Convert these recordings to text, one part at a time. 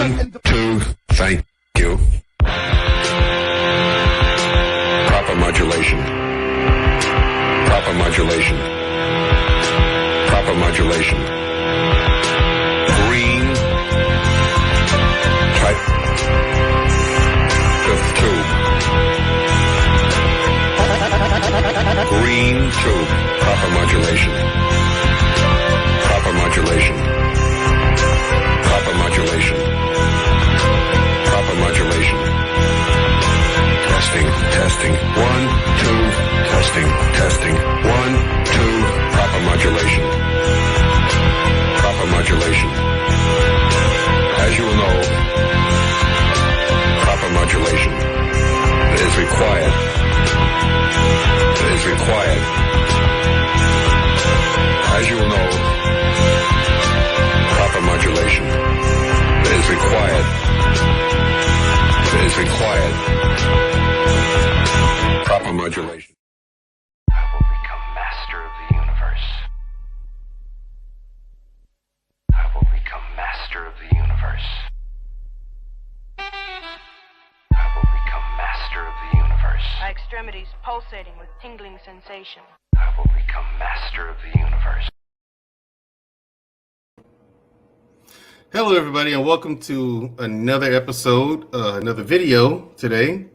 1, 2, thank you. Proper modulation. Proper modulation. Proper modulation. Green. Type. Fifth tube. Green tube. Proper modulation. Proper modulation. Proper modulation. Proper modulation. Testing, testing. 1, 2, testing, testing. 1, 2, proper modulation. Proper modulation. As you will know, proper modulation is required. It is required. As you will know, proper modulation is required. It is required. Proper modulation. I will become master of the universe. I will become master of the universe. I will become master of the universe. My extremities pulsating with tingling sensation. I will become master of the universe. Hello, everybody, and welcome to another episode, another video today.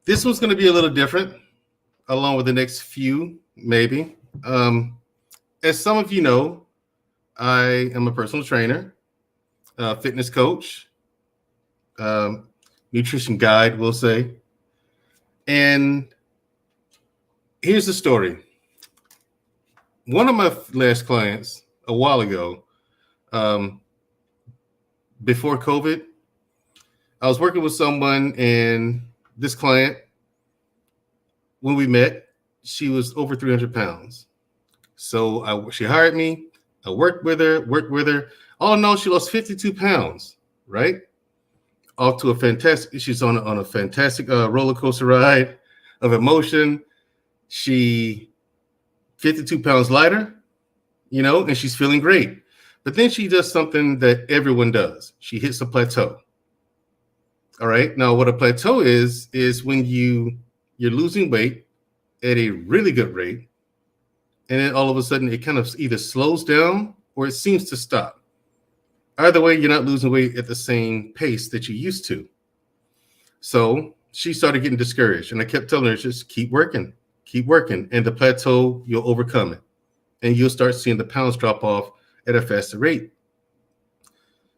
This one's going to be a little different, along with the next few, maybe. As some of you know, I am a personal trainer, fitness coach, nutrition guide, we'll say. And here's the story. One of my last clients, a while ago, before COVID, I was working with someone, and this client, when we met, she was over 300 pounds. So she hired me. I worked with her. All in all, she lost 52 pounds, right? Off to a fantastic, she's on a fantastic roller coaster ride of emotion. She 52 pounds lighter, and she's feeling great. But then she does something that everyone does. She hits a plateau. All right. Now, what a plateau is when you're losing weight at a really good rate, and then all of a sudden it kind of either slows down or it seems to stop. Either way, you're not losing weight at the same pace that you used to. So she started getting discouraged, and I kept telling her, just keep working, and the plateau, you'll overcome it, and you'll start seeing the pounds drop off at a faster rate.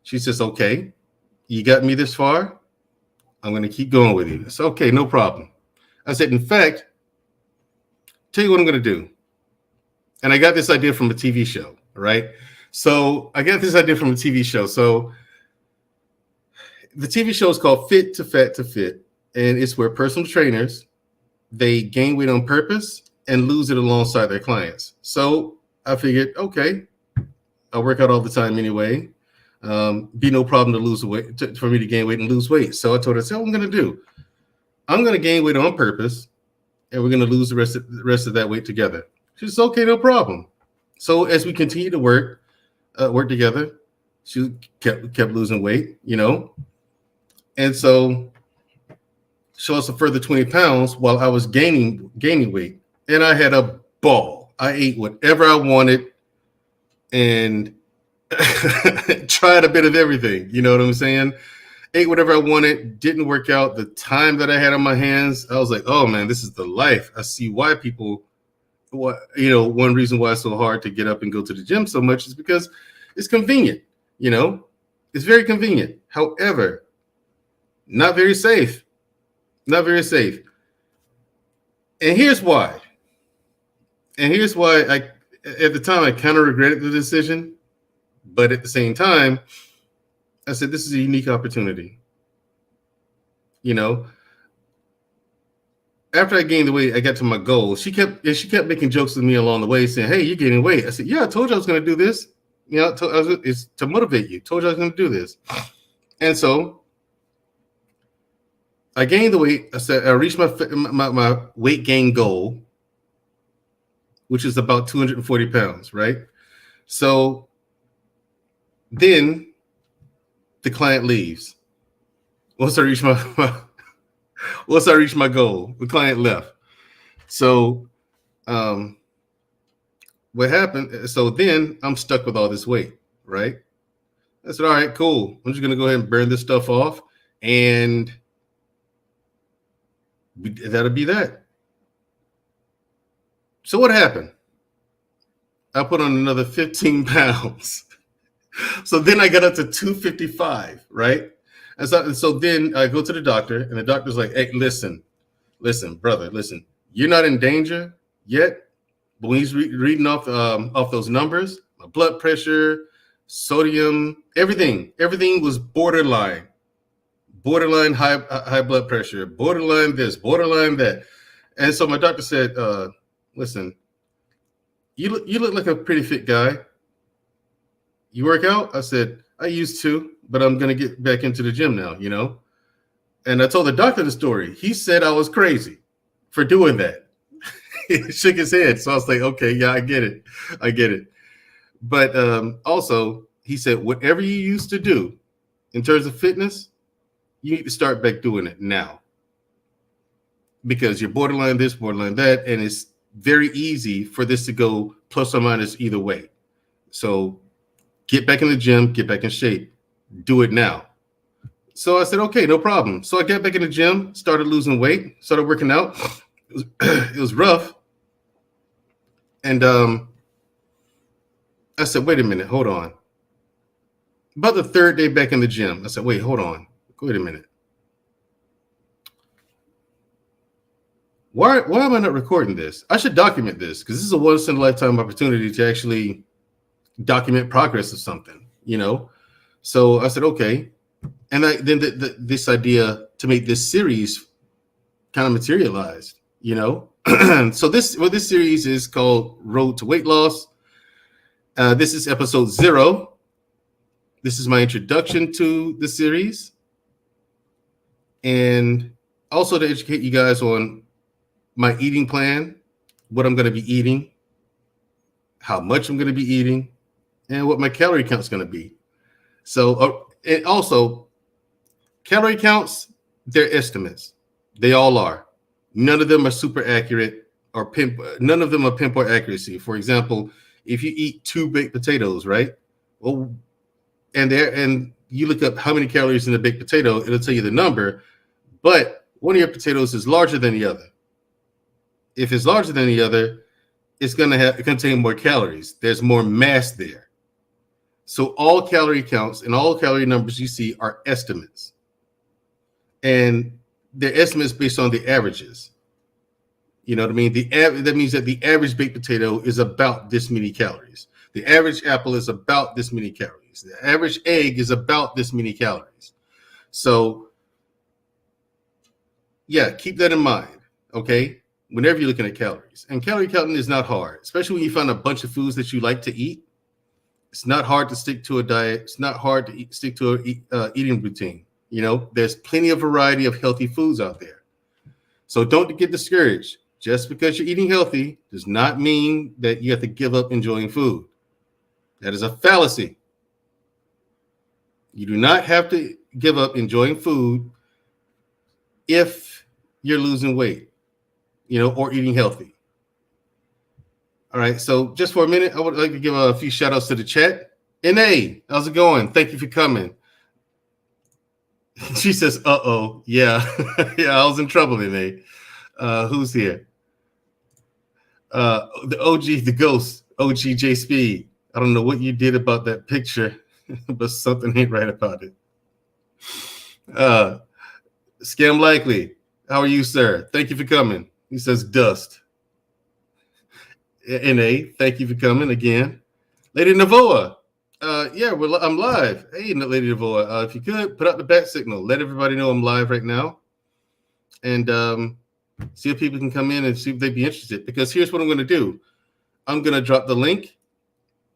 She says, okay, you got me this far. I'm going to keep going with you. It's okay, no problem. I said, in fact, tell you what I'm going to do. And I got this idea from a TV show, right? So I got this idea from a TV show. So the TV show is called Fit to Fat to Fit. And it's where personal trainers, they gain weight on purpose and lose it alongside their clients. So I figured, okay, I work out all the time anyway. Be no problem to lose weight, for me to gain weight and lose weight. So I told her, what I'm going to do. I'm going to gain weight on purpose, and we're going to lose the rest of that weight together. She says, okay, no problem. So as we continue to work together, she kept losing weight, and so she lost a further 20 pounds while I was gaining weight, and I had a ball. I ate whatever I wanted and tried a bit of everything. You know what I'm saying? Ate whatever I wanted, didn't work out. The time that I had on my hands, I was like, oh man, this is the life. I see why people, one reason why it's so hard to get up and go to the gym so much is because it's convenient. It's very convenient. However, not very safe. Not very safe. And here's why. At the time, I kind of regretted the decision. But at the same time, I said, this is a unique opportunity. After I gained the weight, I got to my goal. She kept making jokes with me along the way, saying, hey, you're gaining weight. I said, yeah, I told you I was going to do this. It's to motivate you. Told you I was going to do this. And so I gained the weight. I said, I reached my weight gain goal, which is about 240 pounds, right? So then the client leaves. Once I reach once I reach my goal, the client left. So what happened? So then I'm stuck with all this weight, right? I said, all right, cool. I'm just gonna go ahead and burn this stuff off, and that'll be that. So what happened? I put on another 15 pounds. So then I got up to 255, right? And so then I go to the doctor, and the doctor's like, hey, listen, brother, listen. You're not in danger yet, but when he's reading off those numbers, my blood pressure, sodium, everything was borderline high blood pressure, borderline this, borderline that. And so my doctor said, listen, you look like a pretty fit guy. You work out? I said, I used to, but I'm going to get back into the gym now, you know? And I told the doctor the story. He said I was crazy for doing that. He shook his head. So I was like, okay, yeah, I get it. But also, he said, whatever you used to do in terms of fitness, you need to start back doing it now. Because you're borderline this, borderline that, and it's very easy for this to go plus or minus either way. So get back in the gym, get back in shape, do it now. So I said, okay, no problem. So I got back in the gym, started losing weight, started working out. It was rough. And I said, wait a minute, hold on. About the third day back in the gym, I said, wait, hold on. Wait a minute. Why am I not recording this? I should document this because this is a once in a lifetime opportunity to actually document progress of something, you know? So I said, okay. And then this idea to make this series kind of materialized, you know? So this series is called Road to Weight Loss. This is episode 0. This is my introduction to the series. And also to educate you guys on my eating plan, what I'm going to be eating, how much I'm going to be eating, and what my calorie count is going to be. So, and also, calorie counts, they're estimates. They all are. None of them are super accurate or none of them are pinpoint accuracy. For example, if you eat 2 baked potatoes, right? Well, and you look up how many calories in a baked potato, it'll tell you the number, but one of your potatoes is larger than the other. If it's larger than the other, it's going to contain more calories. There's more mass there. So all calorie counts and all calorie numbers you see are estimates. And they're estimates based on the averages. You know what I mean? That means that the average baked potato is about this many calories. The average apple is about this many calories. The average egg is about this many calories. So, yeah, keep that in mind, okay? Whenever you're looking at calories. And calorie counting is not hard, especially when you find a bunch of foods that you like to eat. It's not hard to stick to a diet. It's not hard to stick to a eating routine. You know, there's plenty of variety of healthy foods out there. So don't get discouraged. Just because you're eating healthy does not mean that you have to give up enjoying food. That is a fallacy. You do not have to give up enjoying food if you're losing weight, you know, or eating healthy. All right. So just for a minute, I would like to give a few shout outs to the chat. NA, how's it going? Thank you for coming. She says, uh-oh. Yeah. Yeah, I was in trouble, NA. Who's here? The OG, the ghost, OG J Speed. I don't know what you did about that picture, but something ain't right about it. Scam Likely. How are you, sir? Thank you for coming. He says dust. NA, thank you for coming again. Lady Navoa. Yeah, I'm live. Hey, Lady Navoa, if you could, put out the bat signal. Let everybody know I'm live right now. And see if people can come in and see if they'd be interested. Because here's what I'm going to do. I'm going to drop the link,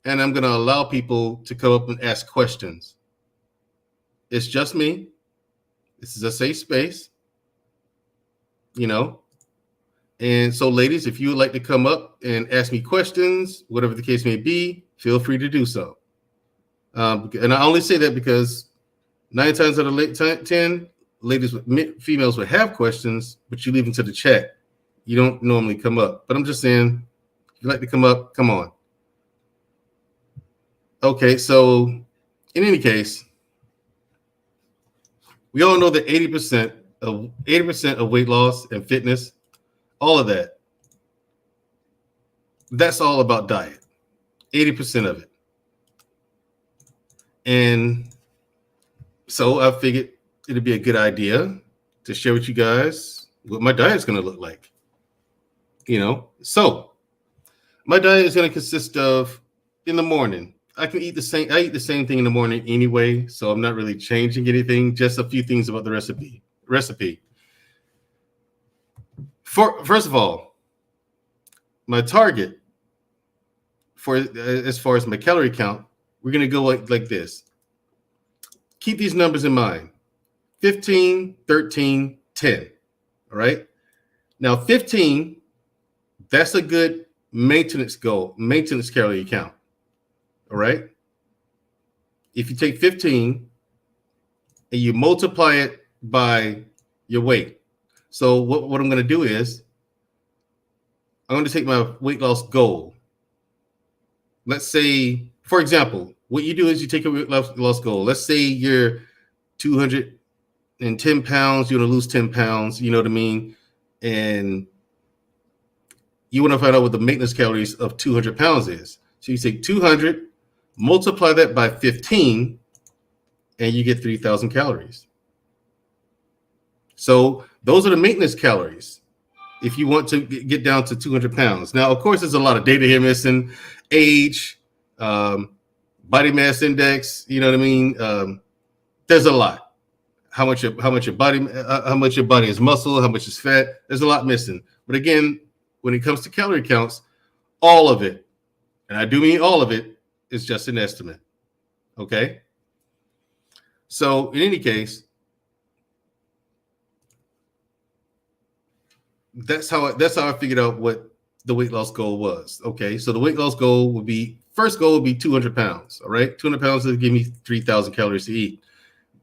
and I'm going to allow people to come up and ask questions. It's just me. This is a safe space. You know, and so ladies, if you would like to come up and ask me questions, whatever the case may be, feel free to do so. And I only say that because 9 times out of 10, females would have questions, but you leave them to the chat. You don't normally come up. But I'm just saying, if you like to come up, come on. Okay, so in any case, we all know that 80% of weight loss and fitness, all of that, that's all about diet. 80% of it. And so I figured it'd be a good idea to share with you guys what my diet's going to look like. So my diet is going to consist of, in the morning, I eat the same thing in the morning anyway, so I'm not really changing anything, just a few things about the recipe. First of all, my target for as far as my calorie count, we're going to go like this. Keep these numbers in mind. 15, 13, 10. All right? Now 15, that's a good maintenance calorie count. All right. If you take 15 and you multiply it by your weight. So what I'm going to do is I'm going to take my weight loss goal. Let's say, for example, what you do is you take a weight loss goal. Let's say you're 210 pounds, you want to lose 10 pounds, you know what I mean? And you want to find out what the maintenance calories of 200 pounds is. So you take 200, multiply that by 15, and you get 3,000 calories. So those are the maintenance calories if you want to get down to 200 pounds. Now, of course, there's a lot of data here missing. Age, body mass index, you know what I mean? There's a lot. How much your body is muscle, how much is fat. There's a lot missing. But again, when it comes to calorie counts, all of it, and I do mean all of it, is just an estimate. Okay. So in any case, that's how I figured out what the weight loss goal was. Okay. So the weight loss goal would be, first goal would be 200 pounds. All right. 200 pounds would give me 3,000 calories to eat.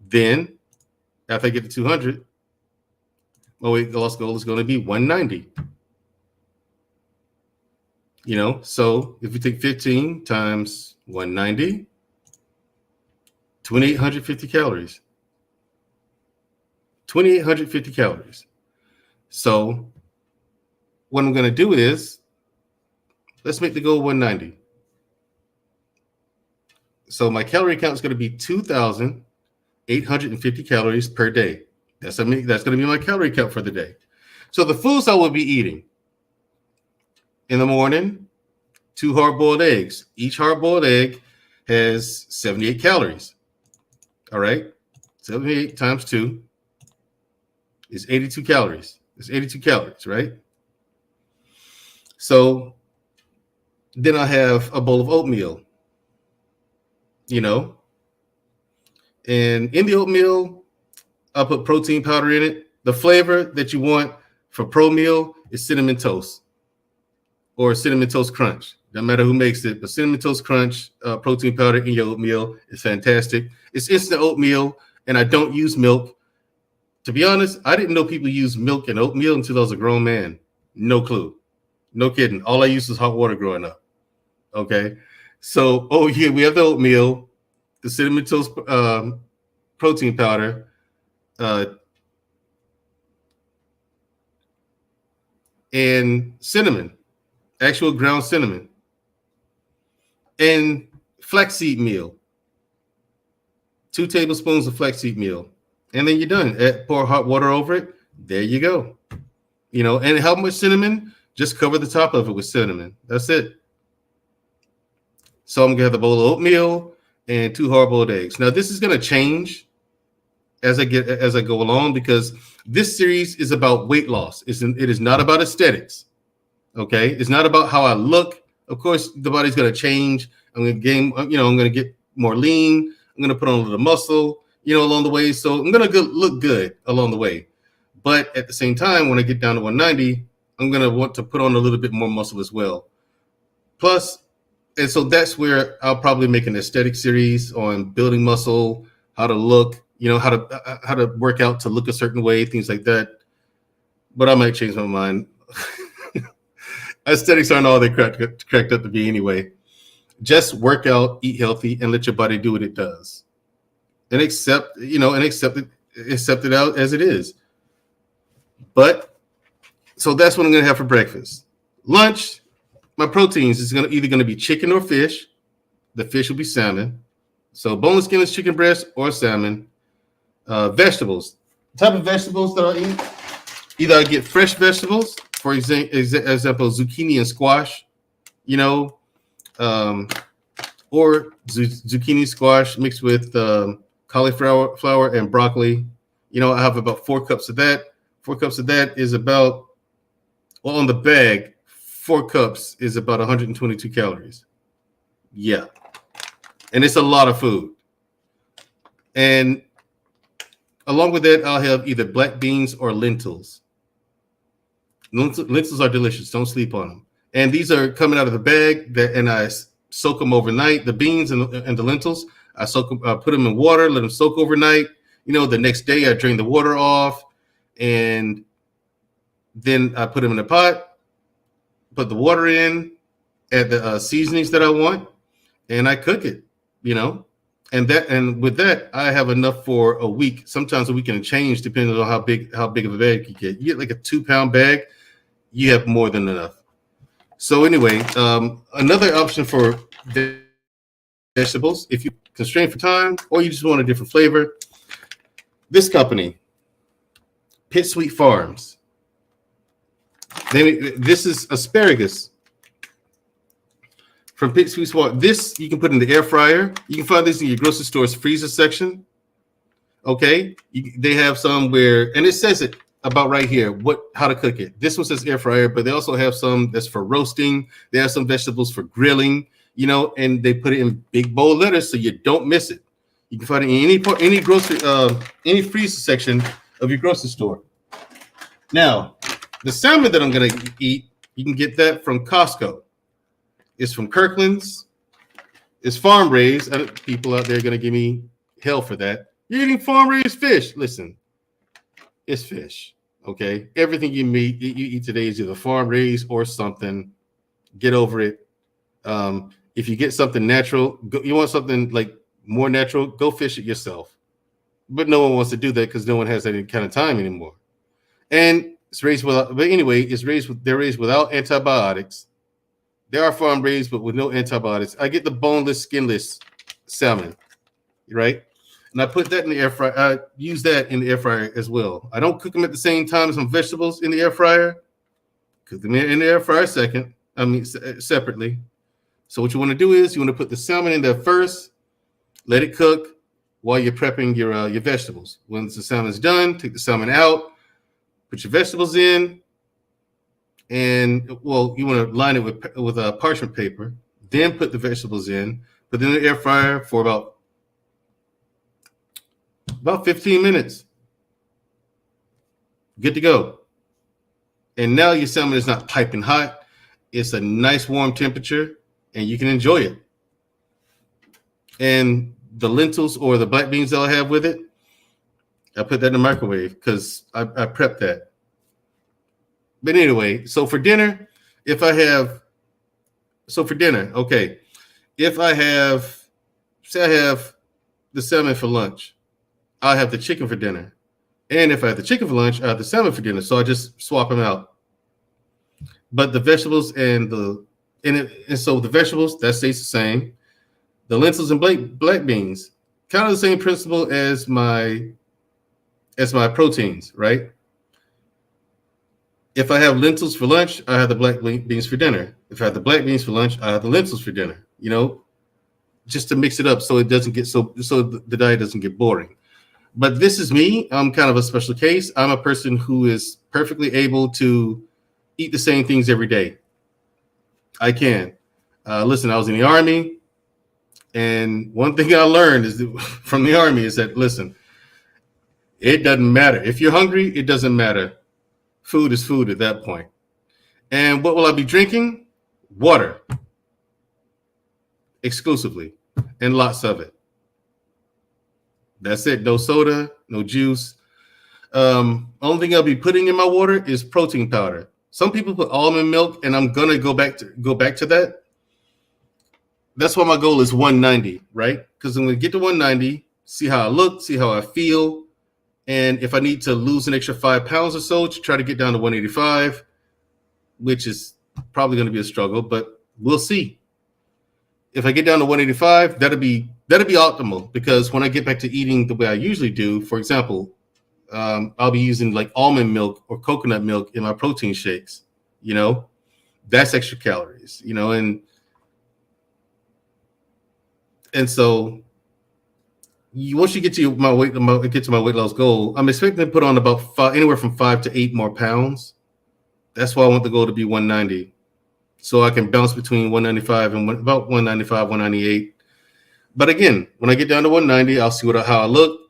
Then after I get to 200, my weight loss goal is going to be 190. So if you take 15 times 190, 2,850 calories. 2,850 calories. So what I'm going to do is, let's make the goal 190. So my calorie count is going to be 2,850 calories per day. That's going to be my calorie count for the day. So the foods I will be eating in the morning, 2 hard-boiled eggs. Each hard-boiled egg has 78 calories. All right. 78 times 2 is 82 calories. It's 82 calories, right? So then I have a bowl of oatmeal, and in the oatmeal, I'll put protein powder in it. The flavor that you want for pro meal is cinnamon toast or cinnamon toast crunch. Doesn't matter who makes it, but cinnamon toast crunch, protein powder in your oatmeal is fantastic. It's instant oatmeal, and I don't use milk. To be honest, I didn't know people use milk in oatmeal until I was a grown man. No clue. No kidding. All I used was hot water growing up. Okay. So, here we have the oatmeal, the cinnamon toast protein powder, and cinnamon, actual ground cinnamon, and flaxseed meal. 2 tablespoons of flaxseed meal. And then you're done. Pour hot water over it. There you go. And how much cinnamon? Just cover the top of it with cinnamon. That's it. So I'm going to have the bowl of oatmeal and 2 hard-boiled eggs. Now, this is going to change as I go along, because this series is about weight loss. It is not about aesthetics. Okay? It's not about how I look. Of course, the body's going to change. I'm going to get more lean. I'm going to put on a little muscle, along the way. So I'm going to look good along the way. But at the same time, when I get down to 190, I'm going to want to put on a little bit more muscle as well. Plus, and so that's where I'll probably make an aesthetic series on building muscle, how to look, how to work out to look a certain way, things like that. But I might change my mind. Aesthetics aren't all they cracked up to be anyway. Just work out, eat healthy, and let your body do what it does, and accept it out as it is. But so that's what I'm gonna have for breakfast. Lunch, my proteins is either gonna be chicken or fish. The fish will be salmon. So boneless, skinless chicken breast or salmon. Vegetables. The type of vegetables that I eat. Either I get fresh vegetables, for example, zucchini and squash, or zucchini squash mixed with cauliflower and broccoli. I have about 4 cups of that. 4 cups of that is about, well, on the bag, 4 cups is about 122 calories. Yeah. And it's a lot of food. And along with that, I'll have either black beans or lentils. Lentils are delicious. Don't sleep on them. And these are coming out of the bag, and I soak them overnight. The beans and the lentils, I put them in water, let them soak overnight. The next day I drain the water off, and then I put them in a pot, put the water in, add the seasonings that I want, and I cook it. And with that, I have enough for a week. Sometimes a week and a change, depending on how big of a bag you get. You get like a 2-pound bag, you have more than enough. So anyway, another option for vegetables, if you're constrained for time or you just want a different flavor, this company, Pit Sweet Farms. This is asparagus from Pit Sweet Farms. This you can put in the air fryer. You can find this in your grocery store's freezer section. Okay, they have some and it says it about right here, how to cook it. This one says air fryer, but they also have some that's for roasting. They have some vegetables for grilling, and they put it in big bold letters so you don't miss it. You can find it in any grocery, any freezer section of your grocery store. Now, the salmon that I'm gonna eat, you can get that from Costco. It's from Kirkland's. It's farm raised. People out there are gonna give me hell for that. You're eating farm raised fish. Listen, it's fish. Okay, everything you eat today is either farm raised or something. Get over it. If you get something natural, you want something like more natural, go fish it yourself. But no one wants to do that because no one has any kind of time anymore. And it's raised without. But anyway, they're raised without antibiotics. They are farm raised, but with no antibiotics. I get the boneless, skinless salmon, right? And I put that in the air fryer. I use that in the air fryer as well. I don't cook them at the same time as some vegetables in the air fryer. Cook them in the air fryer separately. So what you want to do is you want to put the salmon in there first, let it cook while you're prepping your vegetables. Once the salmon's done, take the salmon out, put your vegetables in, and you want to line it with a parchment paper. Then put the vegetables in, put them in the air fryer for about 15 minutes. Good to go. And now your salmon is not piping hot. It's a nice warm temperature, and you can enjoy it. And the lentils or the black beans that I have with it, I put that in the microwave because I prepped that. But anyway, so for dinner, if I have the salmon for lunch, I'll have the chicken for dinner. And if I have the chicken for lunch, I have the salmon for dinner. So I just swap them out. But the vegetables so the vegetables, that stays the same. The lentils and black beans, kind of the same principle as my proteins, right? If I have lentils for lunch, I have the black beans for dinner. If I have the black beans for lunch, I have the lentils for dinner. Just to mix it up so it doesn't get so the diet doesn't get boring. But this is me. I'm kind of a special case. I'm a person who is perfectly able to eat the same things every day. I can. Listen, I was in the Army, and one thing I learned from the Army is that, listen, it doesn't matter. If you're hungry, it doesn't matter. Food is food at that point. And what will I be drinking? Water. Exclusively. And lots of it. That's it. No soda, no juice. Only thing I'll be putting in my water is protein powder. Some people put almond milk, and I'm gonna go back to that. That's why my goal is 190, right? Because I'm gonna get to 190, see how I look, see how I feel, and if I need to lose an extra 5 pounds or so to try to get down to 185, which is probably going to be a struggle, but we'll see. If I get down to 185, that'll be optimal, because when I get back to eating the way I usually do, for example, I'll be using like almond milk or coconut milk in my protein shakes. That's extra calories. And so once you get to my weight loss goal, I'm expecting to put on about anywhere from 5 to 8 more pounds. That's why I want the goal to be 190, so I can bounce between 195 and about 195, 198. But again, when I get down to 190, I'll see how I look.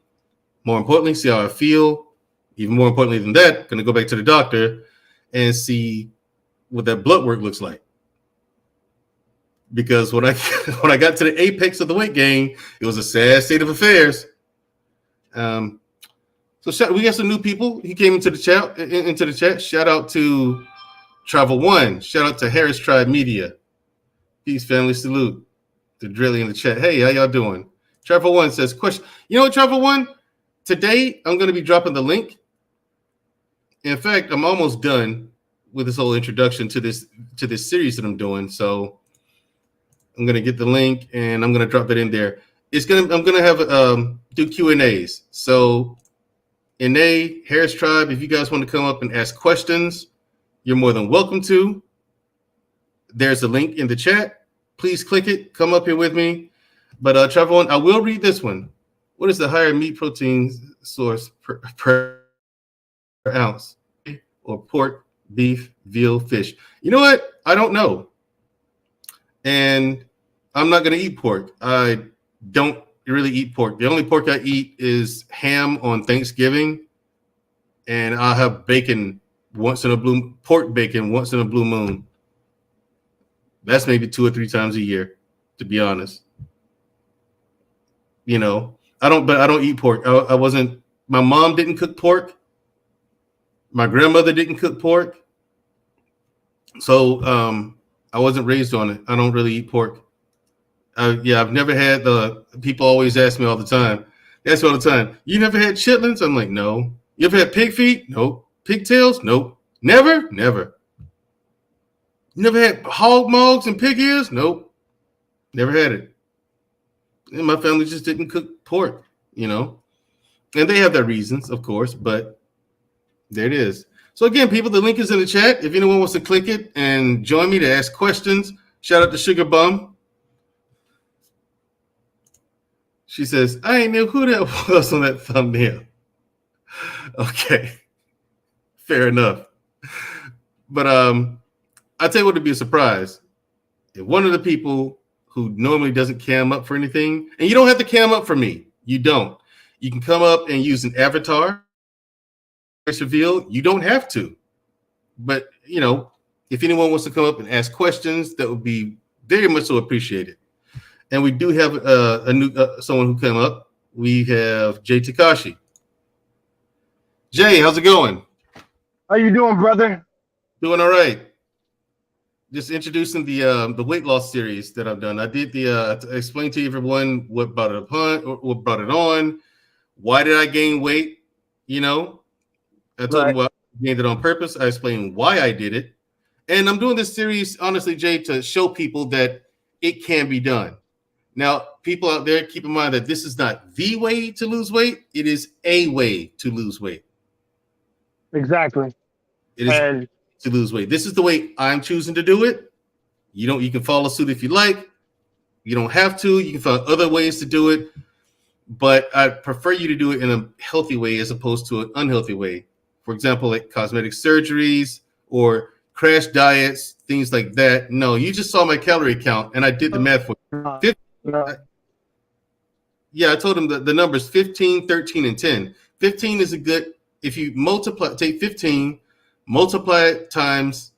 More importantly, see how I feel. Even more importantly than that, going to go back to the doctor and see what that blood work looks like. Because when I got to the apex of the weight gain, it was a sad state of affairs. So we got some new people. He came into the chat. Shout out to Travel One. Shout out to Harris Tribe Media. Peace, family, salute. To Drilly in the chat. Hey, how y'all doing? Travel One says, question. You know what, Travel One? Today, I'm going to be dropping the link. In fact, I'm almost done with this whole introduction to this series that I'm doing. So I'm going to get the link and I'm going to drop it in there. I'm going to have do Q&As. So Ine, Harris Tribe, if you guys want to come up and ask questions, you're more than welcome to. There's a link in the chat. Please click it. Come up here with me. But Trevor, I will read this one. What is the higher meat protein source per ounce? Or pork, beef, veal, fish? You know what? I don't know. And I'm not going to eat pork. I don't really eat pork. The only pork I eat is ham on Thanksgiving. And I'll have bacon pork bacon once in a blue moon. That's maybe 2 or 3 times a year, to be honest. I don't eat pork. My mom didn't cook pork. My grandmother didn't cook pork. So I wasn't raised on it. I don't really eat pork. I've never had people always ask me all the time. That's all the time. You never had chitlins? I'm like, no. You ever had pig feet? Nope. Pigtails? Nope. Never? Never. You never had hog mugs and pig ears? Nope. Never had it. And my family just didn't cook pork, And they have their reasons, of course, but there it is. So again, people, the link is in the chat. If anyone wants to click it and join me to ask questions, shout out to Sugar Bum. She says, I ain't know who that was on that thumbnail. Okay. Fair enough. But I'll tell you what would be a surprise. If one of the people who normally doesn't cam up for anything, and you don't have to cam up for me. You don't. You can come up and use an avatar. Reveal. You don't have to. But, if anyone wants to come up and ask questions, that would be very much so appreciated. And we do have a new someone who came up. We have Jay Takashi. Jay, how's it going? How you doing, brother? Doing all right. Just introducing the weight loss series that I've done. I did explain to everyone what brought it upon, or what brought it on. Why did I gain weight? I told them why I gained it on purpose. I explained why I did it. And I'm doing this series, honestly, Jay, to show people that it can be done. Now, people out there, keep in mind that this is not the way to lose weight. It is a way to lose weight. Exactly. It is to lose weight. This is the way I'm choosing to do it. You can follow suit if you like. You don't have to. You can find other ways to do it. But I prefer you to do it in a healthy way as opposed to an unhealthy way. For example, like cosmetic surgeries or crash diets, things like that. No, you just saw my calorie count and I did the math for you. Yeah, I told him the numbers 15, 13, and 10. 15 is a good, if you take 15, multiply it times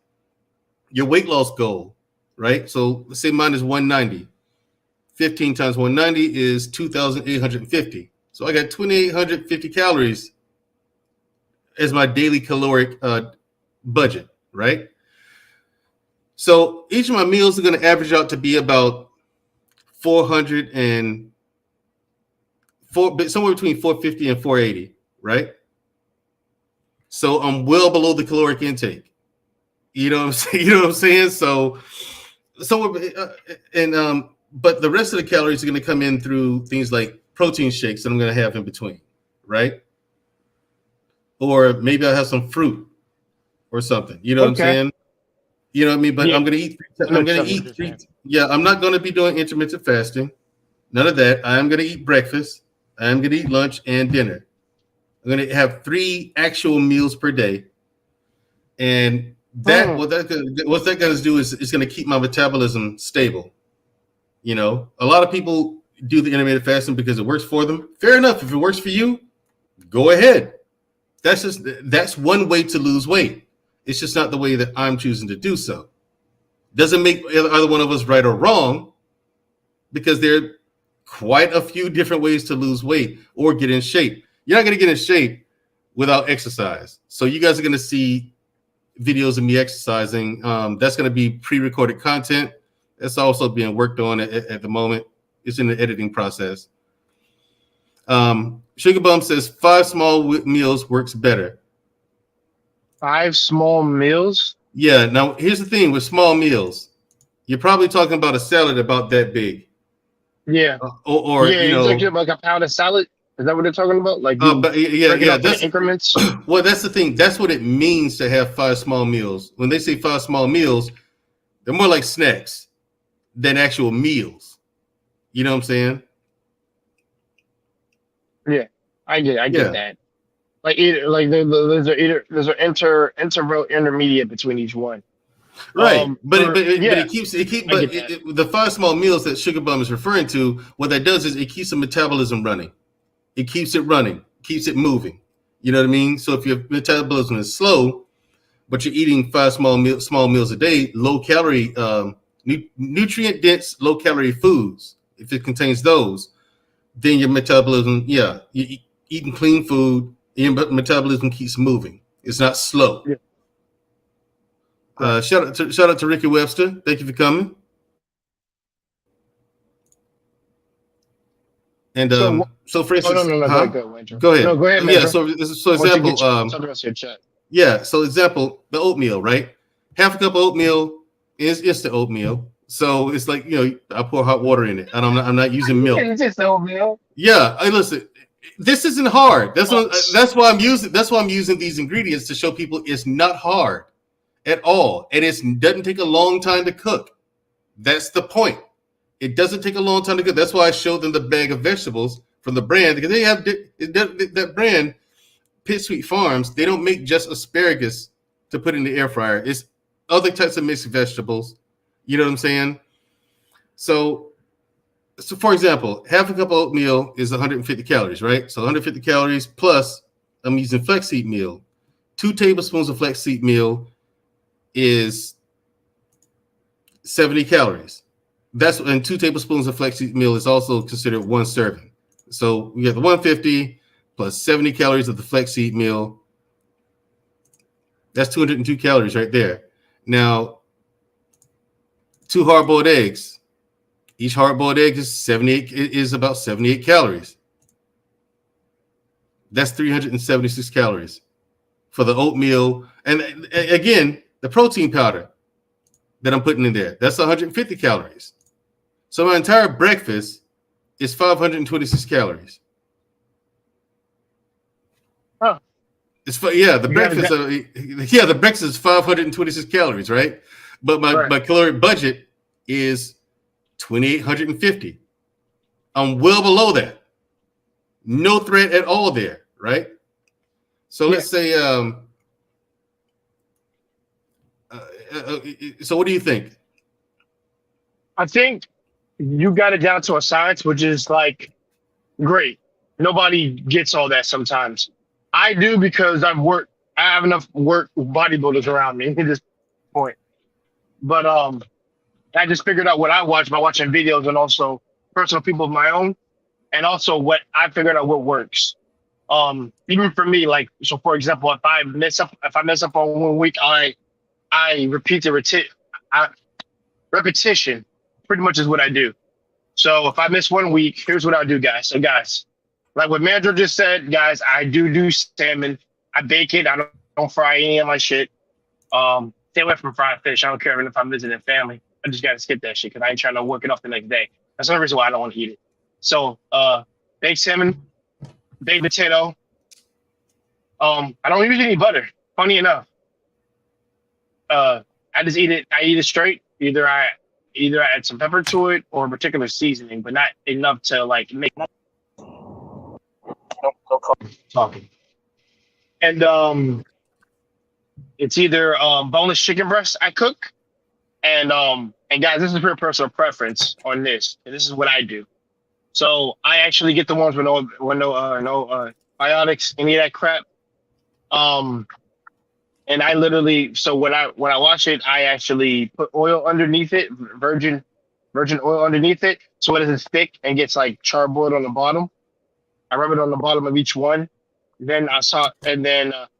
your weight loss goal, right? So let's say mine is 190. 15 times 190 is 2,850. So I got 2,850 calories as my daily caloric budget, right? So each of my meals are going to average out to be about 404, somewhere between 450 and 480, right? So I'm well below the caloric intake. You know what I'm saying? You know what I'm saying? So but the rest of the calories are going to come in through things like protein shakes that I'm going to have in between, right? Or maybe I'll have some fruit or something. You know what I'm Okay. saying? You know what I mean? But Yeah. I'm going to eat. That I'm makes going to sense what eat you're three. saying. Yeah, I'm not going to be doing intermittent fasting. None of that. I'm going to eat breakfast. I'm going to eat lunch and dinner. I'm going to have 3 actual meals per day, and what's that going to do is it's going to keep my metabolism stable. You know, a lot of people do the intermittent fasting because it works for them. Fair enough. If it works for you, go ahead. That's one way to lose weight. It's just not the way that I'm choosing to do so. Doesn't make either one of us right or wrong, because there are quite a few different ways to lose weight or get in shape. You're not going to get in shape without exercise. So you guys are going to see videos of me exercising. That's going to be pre-recorded content. That's also being worked on at the moment. It's in the editing process. Sugar Bum says 5 small meals works better. 5 small meals? Yeah. Now, here's the thing with small meals. You're probably talking about a salad about that big. Yeah. Or Yeah, you you're know, talking about like a pound of salad? Is that what they're talking about? Like but break it yeah. up in That's increments? well, that's the thing. That's what it means to have 5 small meals. When they say 5 small meals, they're more like snacks than actual meals. You know what I'm saying? Yeah. I get Yeah. that. Like either like there's an interval intermediate between each one. Right, but Yeah, I get that. the 5 small meals that Sugar Bum is referring to, what that does is it keeps the metabolism running. It keeps it running, keeps it moving. You know what I mean? So if your metabolism is slow, but you're eating 5 small meals a day, low calorie, nutrient dense, low calorie foods. If it contains those, then your metabolism, yeah, you eating clean food, your metabolism keeps moving. It's not slow. Yeah. Right. Shout out to Ricky Webster. Thank you for coming. And So for oh instance, no, go ahead, go ahead, Andrew. go No, ahead. go ahead, Yeah. Andrew. So Once you example, get something else in your chat. yeah. So example, the oatmeal, right? Half a cup of oatmeal is instant oatmeal. So it's like, I pour hot water in it, and I'm not using milk. It's just oatmeal. Yeah. Listen. This isn't hard. That's why I'm using these ingredients to show people it's not hard at all, and it doesn't take a long time to cook. That's the point. It doesn't take a long time to cook. That's why I showed them the bag of vegetables from the brand, because they have that brand, Pit Sweet Farms. They don't make just asparagus to put in the air fryer. It's other types of mixed vegetables. You know what I'm saying? So for example, half a cup of oatmeal is 150 calories, right? So 150 calories plus I'm using flaxseed meal. 2 tablespoons of flaxseed meal is 70 calories. And 2 tablespoons of flaxseed meal is also considered 1 serving. So we got the 150 plus 70 calories of the flaxseed meal. That's 202 calories right there. Now, 2 hard-boiled eggs. Each hard-boiled egg is about 78 calories. That's 376 calories for the oatmeal. And again, the protein powder that I'm putting in there, that's 150 calories. So my entire breakfast is 526 calories. Huh. The breakfast is 526 calories, right? But my caloric budget is 2,850. I'm well below that. No threat at all there, right? So let's say, so what do you think? I think you got it down to a science, which is like great. Nobody gets all that sometimes. I do because I have enough work bodybuilders around me at this point. But I just figured out what I watch by watching videos and also personal people of my own. and also what I figured out what works. Even for me, like so, for example, if I mess up on 1 week, I repeat I, repetition. Pretty much is what I do. So if I miss 1 week, here's what I'll do, guys. So guys, like what Mandro just said, guys, I do salmon. I bake it. I don't fry any of my shit. Stay away from fried fish. I don't care even if I'm visiting family. I just gotta skip that shit because I ain't trying to work it off the next day. That's the reason why I don't want to eat it. So baked salmon, baked potato. I don't usually eat butter. Funny enough. I just eat it. I eat it straight. Either I add some pepper to it or a particular seasoning, but not enough to like make. Don't call me talking. And it's either boneless chicken breast I cook, and guys, this is your personal preference on this, and this is what I do. So I actually get the ones with no biotics, any of that crap. And I literally, so when I wash it, I actually put oil underneath it, virgin oil underneath it, so it doesn't stick and gets like charbroiled on the bottom. I rub it on the bottom of each one. Then I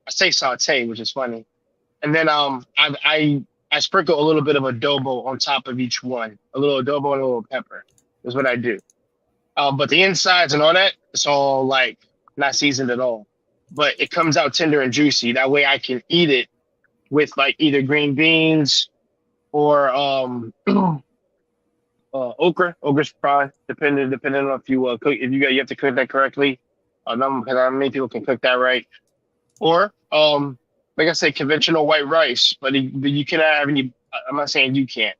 say saute, which is funny. And then I sprinkle a little bit of adobo on top of each one, a little adobo and a little pepper. Is what I do. But the insides and all that, it's all like not seasoned at all. But it comes out tender and juicy. That way I can eat it with like either green beans or okra. Okra's fine, depending on if you cook. If you have to cook that correctly. Because not many people can cook that right. Or like I said, conventional white rice. But you cannot have any. I'm not saying you can't.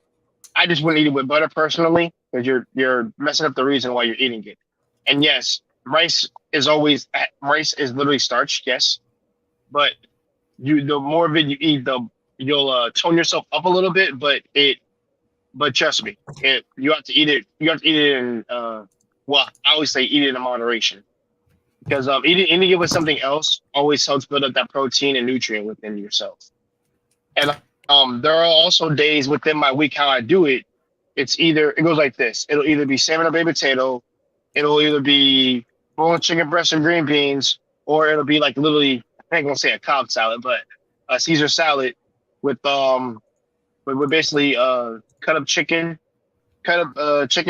I just wouldn't eat it with butter personally because you're messing up the reason why you're eating it. And yes, rice is literally starch, yes, but the more of it you eat, you'll tone yourself up a little bit. But trust me, you have to eat it. You have to eat it in I always say eat it in moderation because eating it with something else always helps build up that protein and nutrient within yourself. And there are also days within my week how I do it. It goes like this. It'll either be salmon or baked potato. It'll either be boneless chicken breast and green beans, or it'll be like literally, I ain't gonna say a Cobb salad, but a Caesar salad with basically cut up chicken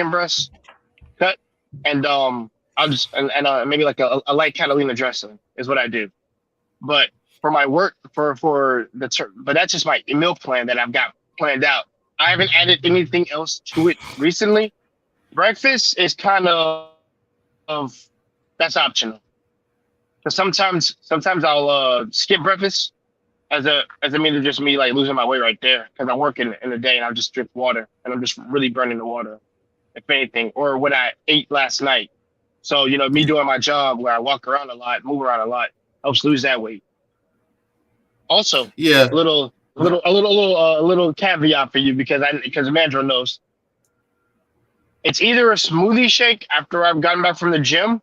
breast cut, and I'll just and maybe like a light Catalina dressing is what I do. But for my work but that's just my meal plan that I've got planned out. I haven't added anything else to it recently. Breakfast is kind of that's optional. So sometimes I'll skip breakfast as a means of just me like losing my weight right there because I'm working in the day and I'll just drink water and I'm just really burning the water, if anything, or what I ate last night. So me doing my job where I walk around a lot, move around a lot, helps lose that weight. Also, Yeah. a little caveat for you because Mandro knows. It's either a smoothie shake after I've gotten back from the gym,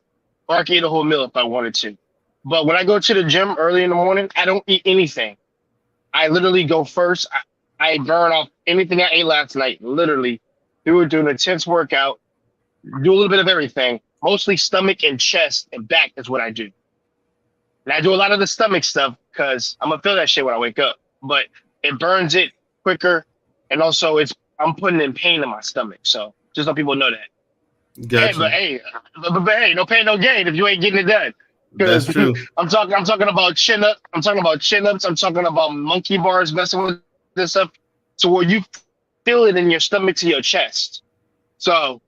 or I can eat a whole meal if I wanted to. But when I go to the gym early in the morning, I don't eat anything. I literally go first. I burn off anything I ate last night, literally, do an intense workout, do a little bit of everything, mostly stomach and chest and back is what I do. And I do a lot of the stomach stuff because I'm going to feel that shit when I wake up. But it burns it quicker, and also I'm putting in pain in my stomach. So just so people know that. Gotcha. Hey, no pain, no gain if you ain't getting it done. That's true. I'm talking about chin ups. I'm talking about monkey bars, messing with this stuff, to where you feel it in your stomach to your chest. So,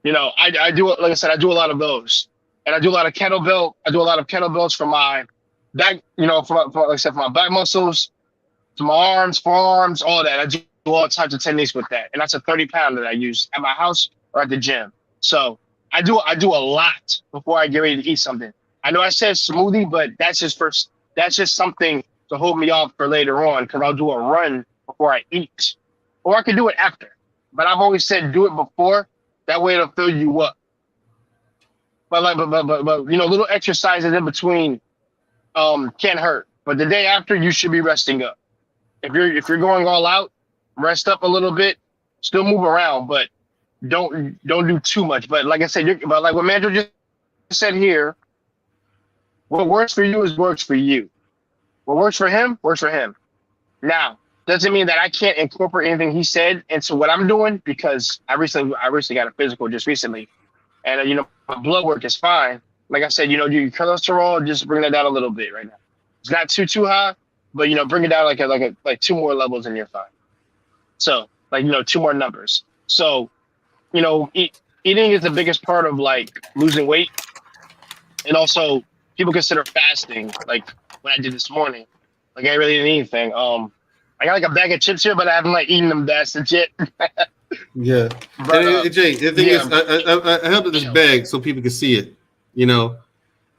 I do, like I said, I do a lot of those, and I do a lot of kettlebell. I do a lot of kettlebells for my back, like I said, for my back muscles, to my arms, forearms, all that. I do all types of techniques with that, and that's a 30-pounder that I use at my house or at the gym. So I do a lot before I get ready to eat something. I know I said smoothie, but that's just something to hold me off for later on because I'll do a run before I eat, or I can do it after. But I've always said do it before. That way it'll fill you up. But little exercises in between can't hurt. But the day after, you should be resting up. If you're going all out, rest up a little bit, still move around, but don't do too much. But like I said, but like what Mandro just said here, what works for you is works for you. What works for him works for him. Now, doesn't mean that I can't incorporate anything he said into what I'm doing because I recently got a physical just recently, and my blood work is fine. Like I said, your cholesterol, just bring that down a little bit right now. It's not too high, but bring it down like two more levels and you're fine. So like two more numbers. So eating is the biggest part of like losing weight, and also people consider fasting. Like what I did this morning, like I ain't really did anything. I got like a bag of chips here, but I haven't like eaten them bastards yet. Yeah. But And Jay, the thing is, I held up this bag so people can see it,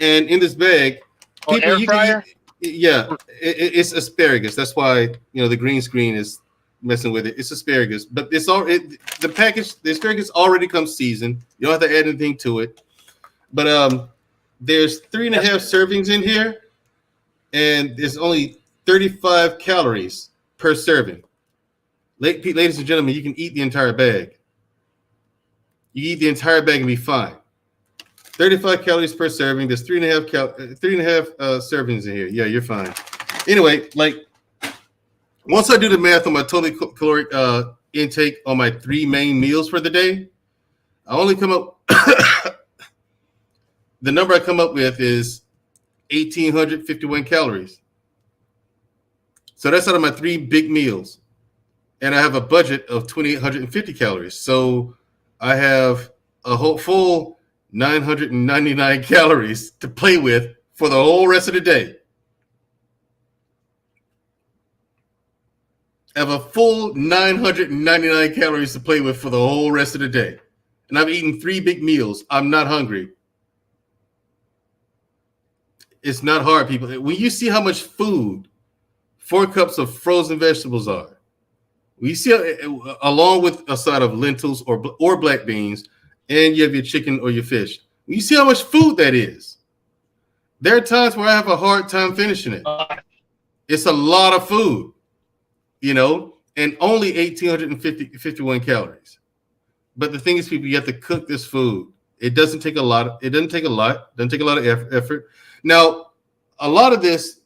And in this bag, air fryer. It's asparagus. That's why the green screen is messing with it. It's asparagus, but the asparagus already comes seasoned. You don't have to add anything to it. But there's 3.5 servings in here, and there's only 35 calories per serving. Ladies and gentlemen, you can eat the entire bag. You eat the entire bag and be fine. 35 calories per serving. There's 3.5 servings in here. Yeah, you're fine. Anyway, like once I do the math on my total caloric intake on my 3 main meals for the day, I only come up. The number I come up with is 1,851 calories. So that's out of my 3 big meals. And I have a budget of 2,850 calories. So I have a whole full 999 calories to play with for the whole rest of the day. I have a full 999 calories to play with for the whole rest of the day. And I've eaten 3 big meals. I'm not hungry. It's not hard, people. When you see how much food 4 cups of frozen vegetables are, we see along with a side of lentils or black beans, and you have your chicken or your fish. You see how much food that is. There are times where I have a hard time finishing it. It's a lot of food, and only 1,851 calories. But the thing is, people, you have to cook this food. It doesn't take a lot. It doesn't take a lot. It doesn't take a lot of effort. Now, a lot of this,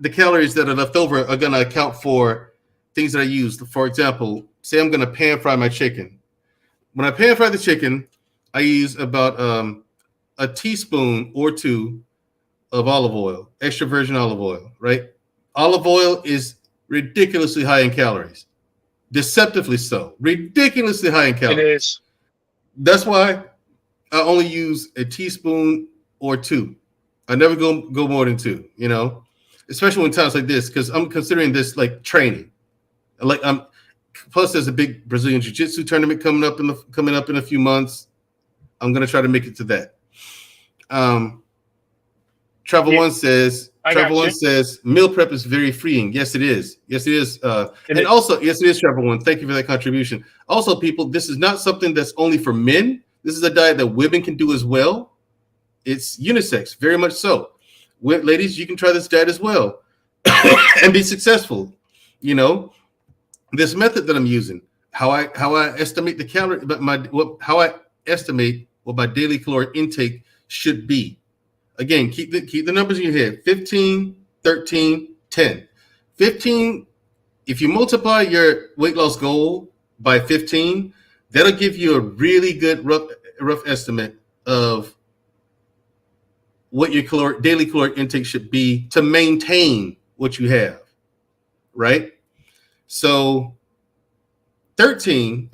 the calories that are left over are going to account for things that I use. For example, say I'm going to pan fry my chicken. When I pan fry the chicken, I use about a teaspoon or 2 of olive oil, extra virgin olive oil, right? Olive oil is ridiculously high in calories. Deceptively so. Ridiculously high in calories. It is. That's why I only use a teaspoon or 2. I never go more than 2, especially when times like this, because I'm considering this like training. Like plus there's a big Brazilian Jiu-Jitsu tournament coming up in a few months. I'm gonna try to make it to that. Travel One says meal prep is very freeing. Yes, it is. Yes, it is. Also, yes, it is. Travel One. Thank you for that contribution. Also, people, this is not something that's only for men. This is a diet that women can do as well. It's unisex, very much so. Ladies, you can try this diet as well and be successful. This method that I'm using, how I estimate the calorie, how I estimate what my daily caloric intake should be. Again, keep the numbers in your head: 15, 13, 10. 15. If you multiply your weight loss goal by 15, that'll give you a really good rough estimate of what your daily caloric intake should be to maintain what you have, right? So 13,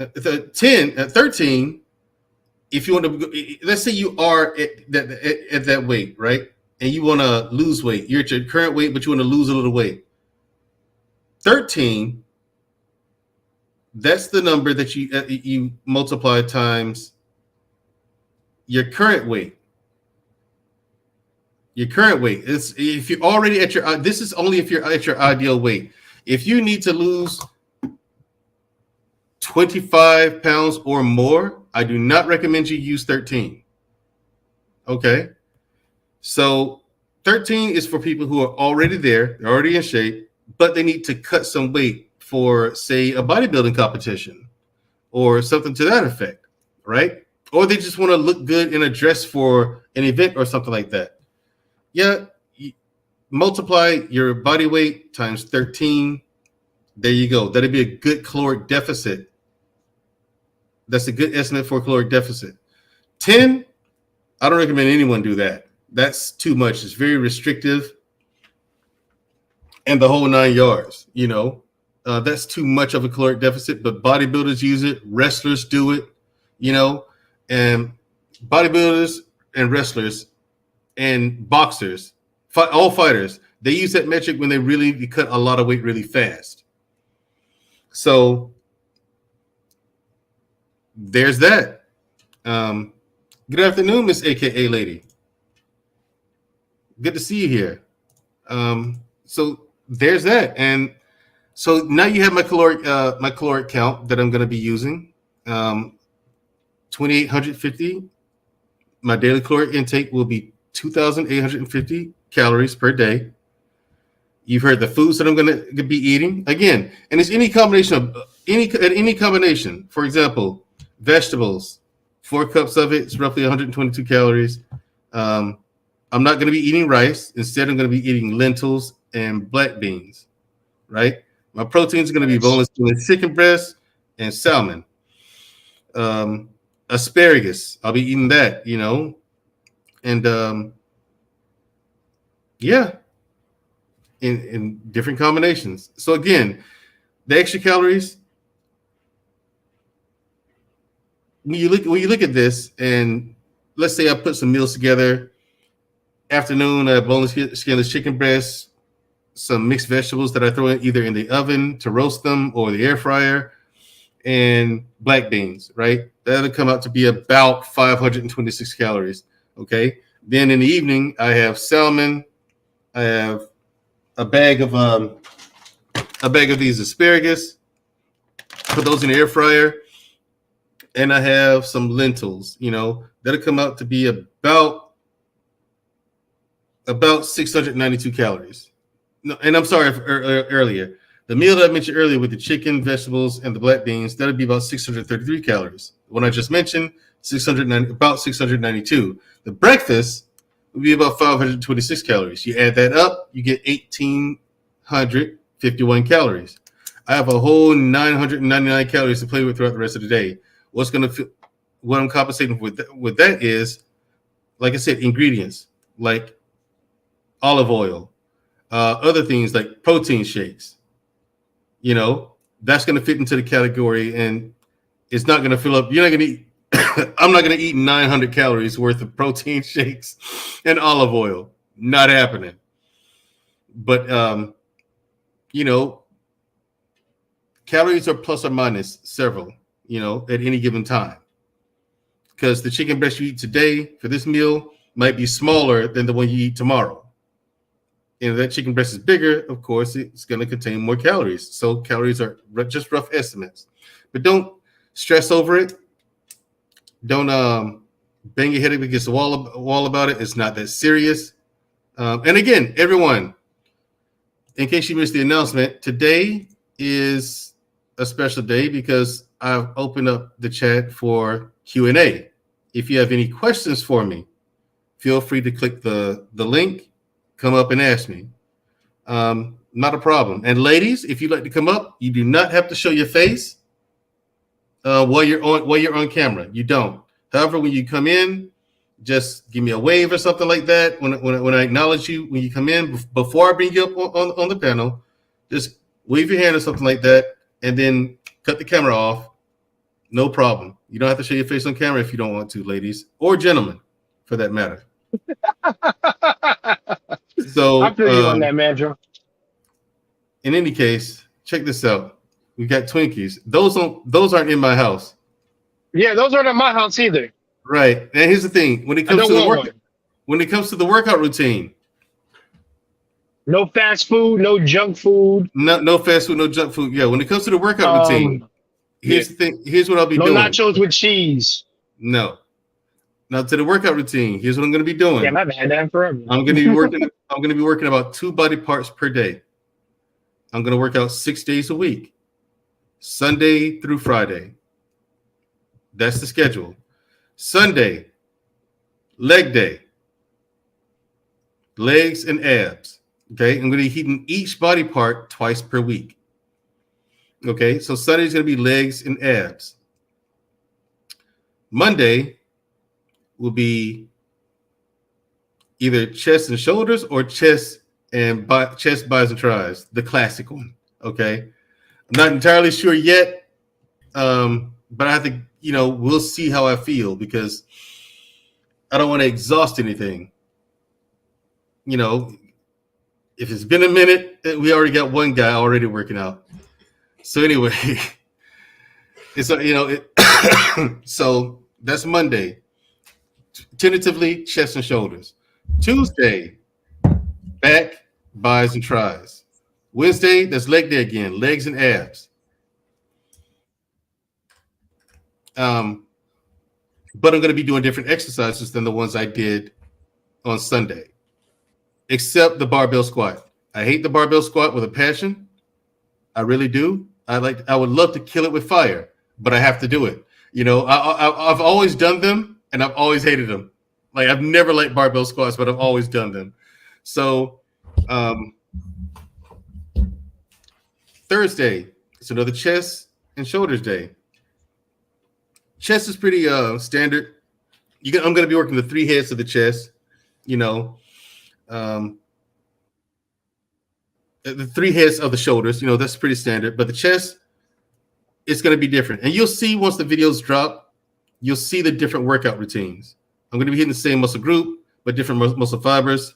if you want to, let's say you are at that weight, right? And you want to lose weight. You're at your current weight, but you want to lose a little weight. 13, that's the number that you multiply times your current weight. Your current weight is if you're already at your. This is only if you're at your ideal weight. If you need to lose 25 pounds or more, I do not recommend you use 13. Okay, so 13 is for people who are already there, they're already in shape, but they need to cut some weight for, say, a bodybuilding competition or something to that effect. right? Or they just want to look good in a dress for an event or something like that. Yeah, multiply your body weight times 13. There you go. That'd be a good caloric deficit. That's a good estimate for a caloric deficit. 10, I don't recommend anyone do that. That's too much. It's very restrictive. And the whole 9 yards, that's too much of a caloric deficit, but bodybuilders use it. Wrestlers do it, and bodybuilders and wrestlers and boxers, all fighters, they use that metric when they really cut a lot of weight really fast. So there's that. Good afternoon, Miss AKA Lady. Good to see you here. So there's that, and so now you have my caloric count that I'm going to be using. 2,850. My daily caloric intake will be 2,850 calories per day. You've heard the foods that I'm going to be eating again, and it's any combination of any combination. For example, vegetables, 4 cups of it. It's roughly 122 calories. I'm not going to be eating rice. Instead, I'm going to be eating lentils and black beans, right? My proteins are going to be boneless chicken breast and salmon. Asparagus, I'll be eating that, and yeah, in different combinations. So again, the extra calories, when you look at this, and let's say I put some meals together. Afternoon, boneless skinless chicken breast, some mixed vegetables that I throw in either in the oven to roast them or the air fryer, and black beans, right? That'll come out to be about 526 calories. Okay. Then in the evening, I have salmon. I have a bag of these asparagus. Put those in the air fryer, and I have some lentils. That'll come out to be about 692 calories. No, and I'm sorry earlier. The meal that I mentioned earlier with the chicken, vegetables, and the black beans, that'll be about 633 calories. The one I just mentioned, about 692. The breakfast would be about 526 calories. You add that up, you get 1,851 calories. I have a whole 999 calories to play with throughout the rest of the day. What I'm compensating with that is, like I said, ingredients like olive oil, other things like protein shakes. That's going to fit into the category, and it's not going to fill up. You're not going to eat. I'm not going to eat 900 calories worth of protein shakes and olive oil. Not happening. But calories are plus or minus several. At any given time, because the chicken breast you eat today for this meal might be smaller than the one you eat tomorrow. And if that chicken breast is bigger, of course, it's going to contain more calories. So calories are just rough estimates. But don't stress over it. Don't bang your head against the wall about it. It's not that serious. And again, everyone, in case you missed the announcement, today is a special day because I've opened up the chat for Q&A. If you have any questions for me, feel free to click the link, come up and ask me. Not a problem. And ladies, if you'd like to come up, you do not have to show your face while you're on camera. You don't. However, when you come in, just give me a wave or something like that. When I acknowledge you, when you come in, before I bring you up on the panel, just wave your hand or something like that, and then cut the camera off. No problem. You don't have to show your face on camera if you don't want to, ladies or gentlemen, for that matter. So I feel you on that, man, Joe. In any case, check this out. We got Twinkies. Those aren't in my house. Yeah, those aren't at my house either. Right. And here's the thing: when it comes to the workout routine, no fast food, no junk food. No fast food, no junk food. Yeah. When it comes to the workout routine, here's the thing. Here's what I'll be doing. No nachos with cheese. No. Now to the workout routine. Here's what I'm going to be doing. Yeah, I've had that forever. I'm going to be working. I'm going to be working about 2 body parts per day. I'm going to work out 6 days a week, Sunday through Friday. That's the schedule. Sunday, leg day, legs and abs. Okay, I'm going to be heating each body part twice per week. Okay, so Sunday's going to be legs and abs. Monday will be either chest and shoulders or chest, buys, and tries, the classic one. Okay, I'm not entirely sure yet, but I have to, we'll see how I feel because I don't want to exhaust anything. If it's been a minute, we already got one guy already working out. So anyway, so that's Monday. Tentatively, chest and shoulders. Tuesday, back, buys, and tries. Wednesday, that's leg day again, legs and abs. But I'm going to be doing different exercises than the ones I did on Sunday, except the barbell squat. I hate the barbell squat with a passion. I really do. I would love to kill it with fire, but I have to do it. I've always done them and I've always hated them. Like I've never liked barbell squats, but I've always done them. So Thursday, it's another chest and shoulders day. Chest is pretty standard. I'm going to be working the 3 heads of the chest. The 3 heads of the shoulders. That's pretty standard. But the chest, it's going to be different. And you'll see once the videos drop, you'll see the different workout routines. I'm going to be hitting the same muscle group, but different muscle fibers.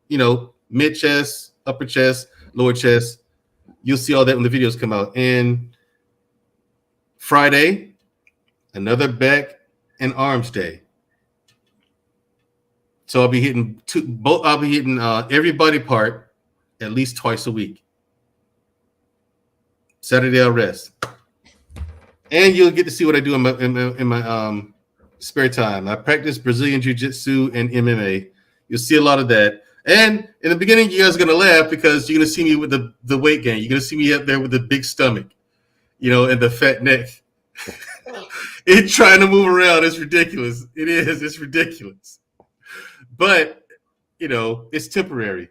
Mid chest, upper chest, lower chest. You'll see all that when the videos come out. And Friday, another back and arms day. So I'll be hitting every body part at least twice a week. Saturday I'll rest, and you'll get to see what I do in my spare time. I practice Brazilian Jiu-Jitsu and MMA. You'll see a lot of that. And in the beginning, you guys are gonna laugh because you're gonna see me with the weight gain. You're gonna see me up there with the big stomach, and the fat neck. It's trying to move around. It's ridiculous. It is. It's ridiculous. But, it's temporary.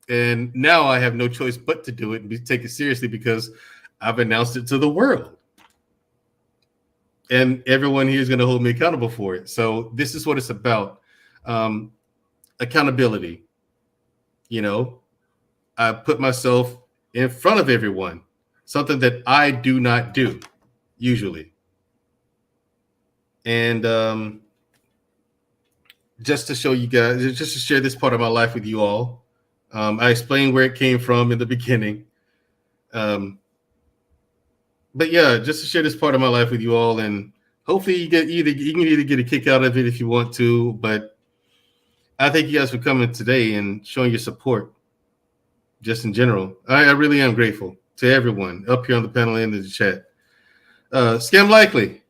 And now I have no choice but to do it and take it seriously because I've announced it to the world. And everyone here is going to hold me accountable for it. So this is what it's about. Accountability. I put myself in front of everyone, something that I do not do usually. And just to show you guys, just to share this part of my life with you all, I explained where it came from in the beginning. But yeah, just to share this part of my life with you all, and hopefully you can either get a kick out of it if you want to. But I thank you guys for coming today and showing your support, just in general. I really am grateful to everyone up here on the panel and in the chat. Scam Likely.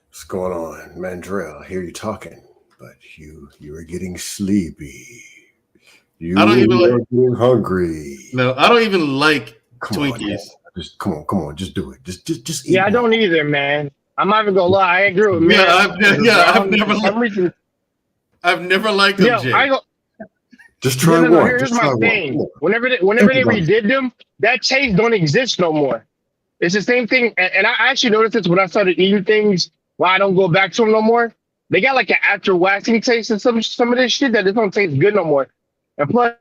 What's going on, Mandrell? I hear you talking, but you are getting sleepy. I don't even getting hungry. No, I don't even like Twinkies. Come on, just do it. Just eat. Yeah, I don't either, man. I'm not even gonna lie. I agree with me. I've never liked them. Jay. Just try one. Here's my thing. Whenever they redid them, that taste don't exist no more. It's the same thing, and I actually noticed this when I started eating things. Why I don't go back to them no more? They got like an after waxing taste and some of this shit that just don't taste good no more. And plus,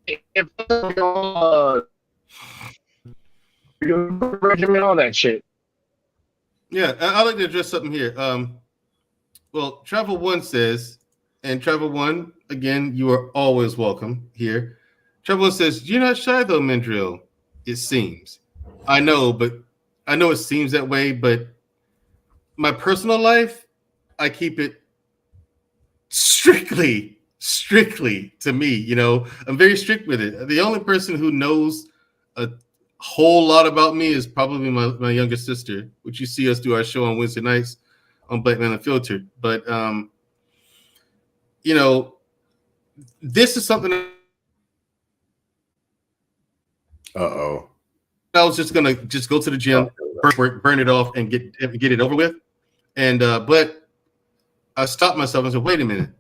if regimen, all that shit. Yeah, I'd like to address something here. Well, Travel One says, and Travel One, again, you are always welcome here. Travel One says, "You're not shy though, Mendril. It seems. I know it seems that way, but my personal life, I keep it strictly to me. I'm very strict with it. The only person who knows a whole lot about me is probably my younger sister, which you see us do our show on Wednesday nights on Black Man Unfiltered. But this is something. I was just gonna go to the gym, burn it off and get it over with. And but I stopped myself and said, wait a minute.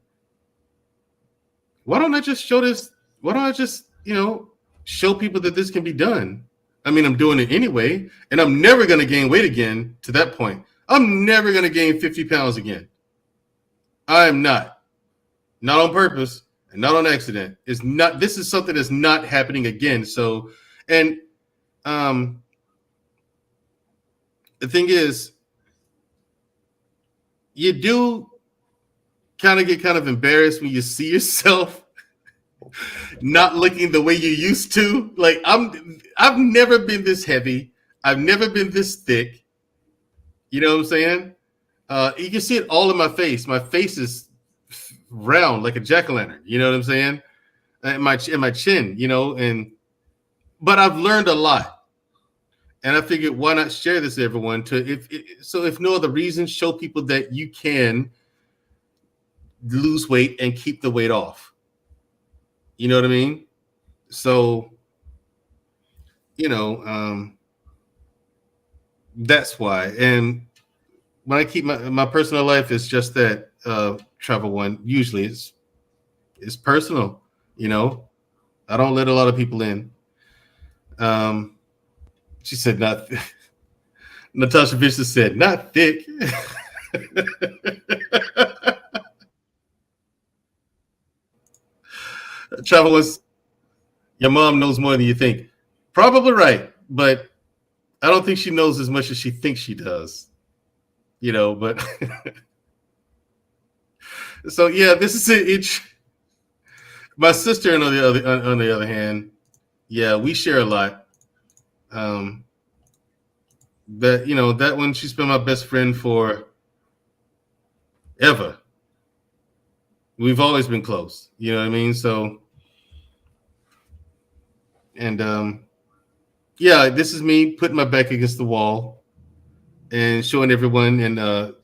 Why don't I just show this? Why don't I just, show people that this can be done? I mean, I'm doing it anyway, and I'm never going to gain weight again to that point. I'm never going to gain 50 pounds again. I am not on purpose and not on accident. This is something that's not happening again. So, and the thing is, you do get kind of embarrassed when you see yourself not looking the way you used to. Like I've never been this heavy. I've never been this thick. You know what I'm saying? You can see it all in my face. My face is round like a jack-o'-lantern. You know what I'm saying? And my chin, but I've learned a lot. And I figured, why not share this with everyone? If no other reason, show people that you can lose weight and keep the weight off. You know what I mean? So, that's why. And when I keep my personal life, it's just that travel one. Usually, it's personal. I don't let a lot of people in. She said, not. Natasha Bishop said, not thick. Travel was, your mom knows more than you think. Probably right, but I don't think she knows as much as she thinks she does. But so yeah, this is it. My sister, on the other hand, yeah, we share a lot. That one, she's been my best friend for ever. We've always been close. You know what I mean? So, and yeah, this is me putting my back against the wall and showing everyone. And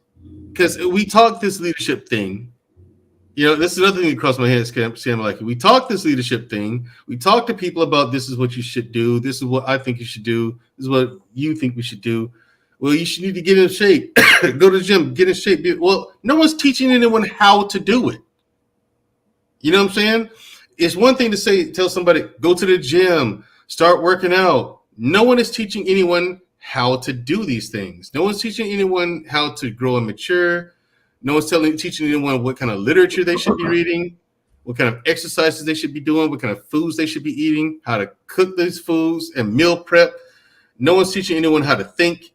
because we talk this leadership thing, this is another thing that crossed my head, Sam. Like, we talk this leadership thing. We talk to people about this is what you should do. This is what I think you should do. This is what you think we should do. Well, you should need to get in shape. Go to the gym, get in shape. Well, no one's teaching anyone how to do it. You know what I'm saying? It's one thing to tell somebody, go to the gym, start working out. No one is teaching anyone how to do these things. No one's teaching anyone how to grow and mature. No one's teaching anyone what kind of literature they should be reading, what kind of exercises they should be doing, what kind of foods they should be eating, how to cook these foods and meal prep. No one's teaching anyone how to think.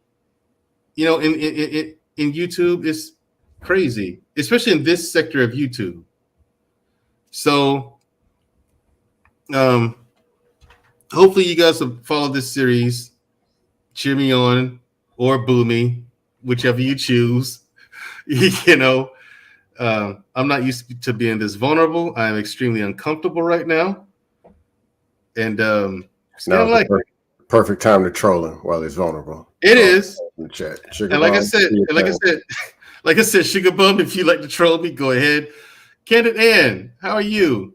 In YouTube, it's crazy, especially in this sector of YouTube. So, hopefully you guys will follow this series, cheer me on or boo me, whichever you choose. I'm not used to being this vulnerable. I am extremely uncomfortable right now. And it's kind of like perfect time to troll him while he's vulnerable. It is. In the chat. And like I said, Sugar Bum, if you like to troll me, go ahead. Candid Ann, how are you?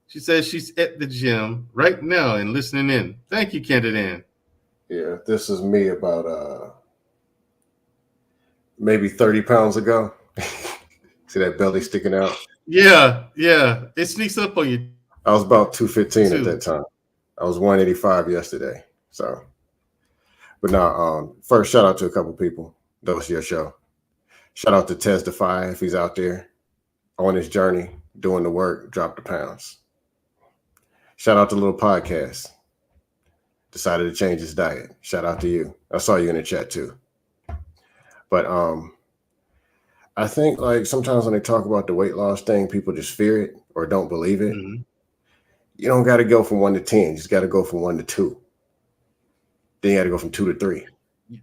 She says she's at the gym right now and listening in. Thank you, Candid Ann. Yeah, this is me about maybe 30 pounds ago. See that belly sticking out? Yeah. It sneaks up on you. I was about 215 at that time. I was 185 yesterday. So, but now, first, shout out to a couple people. That was your show. Shout out to Tez Defy if he's out there on his journey, doing the work, drop the pounds. Shout out to Little Podcast. Decided to change his diet. Shout out to you. I saw you in the chat too. But I think like sometimes when they talk about the weight loss thing, people just fear it or don't believe it. Mm-hmm. You don't got to go from 1 to 10. You just got to go from 1 to 2. Then you got to go from 2 to 3.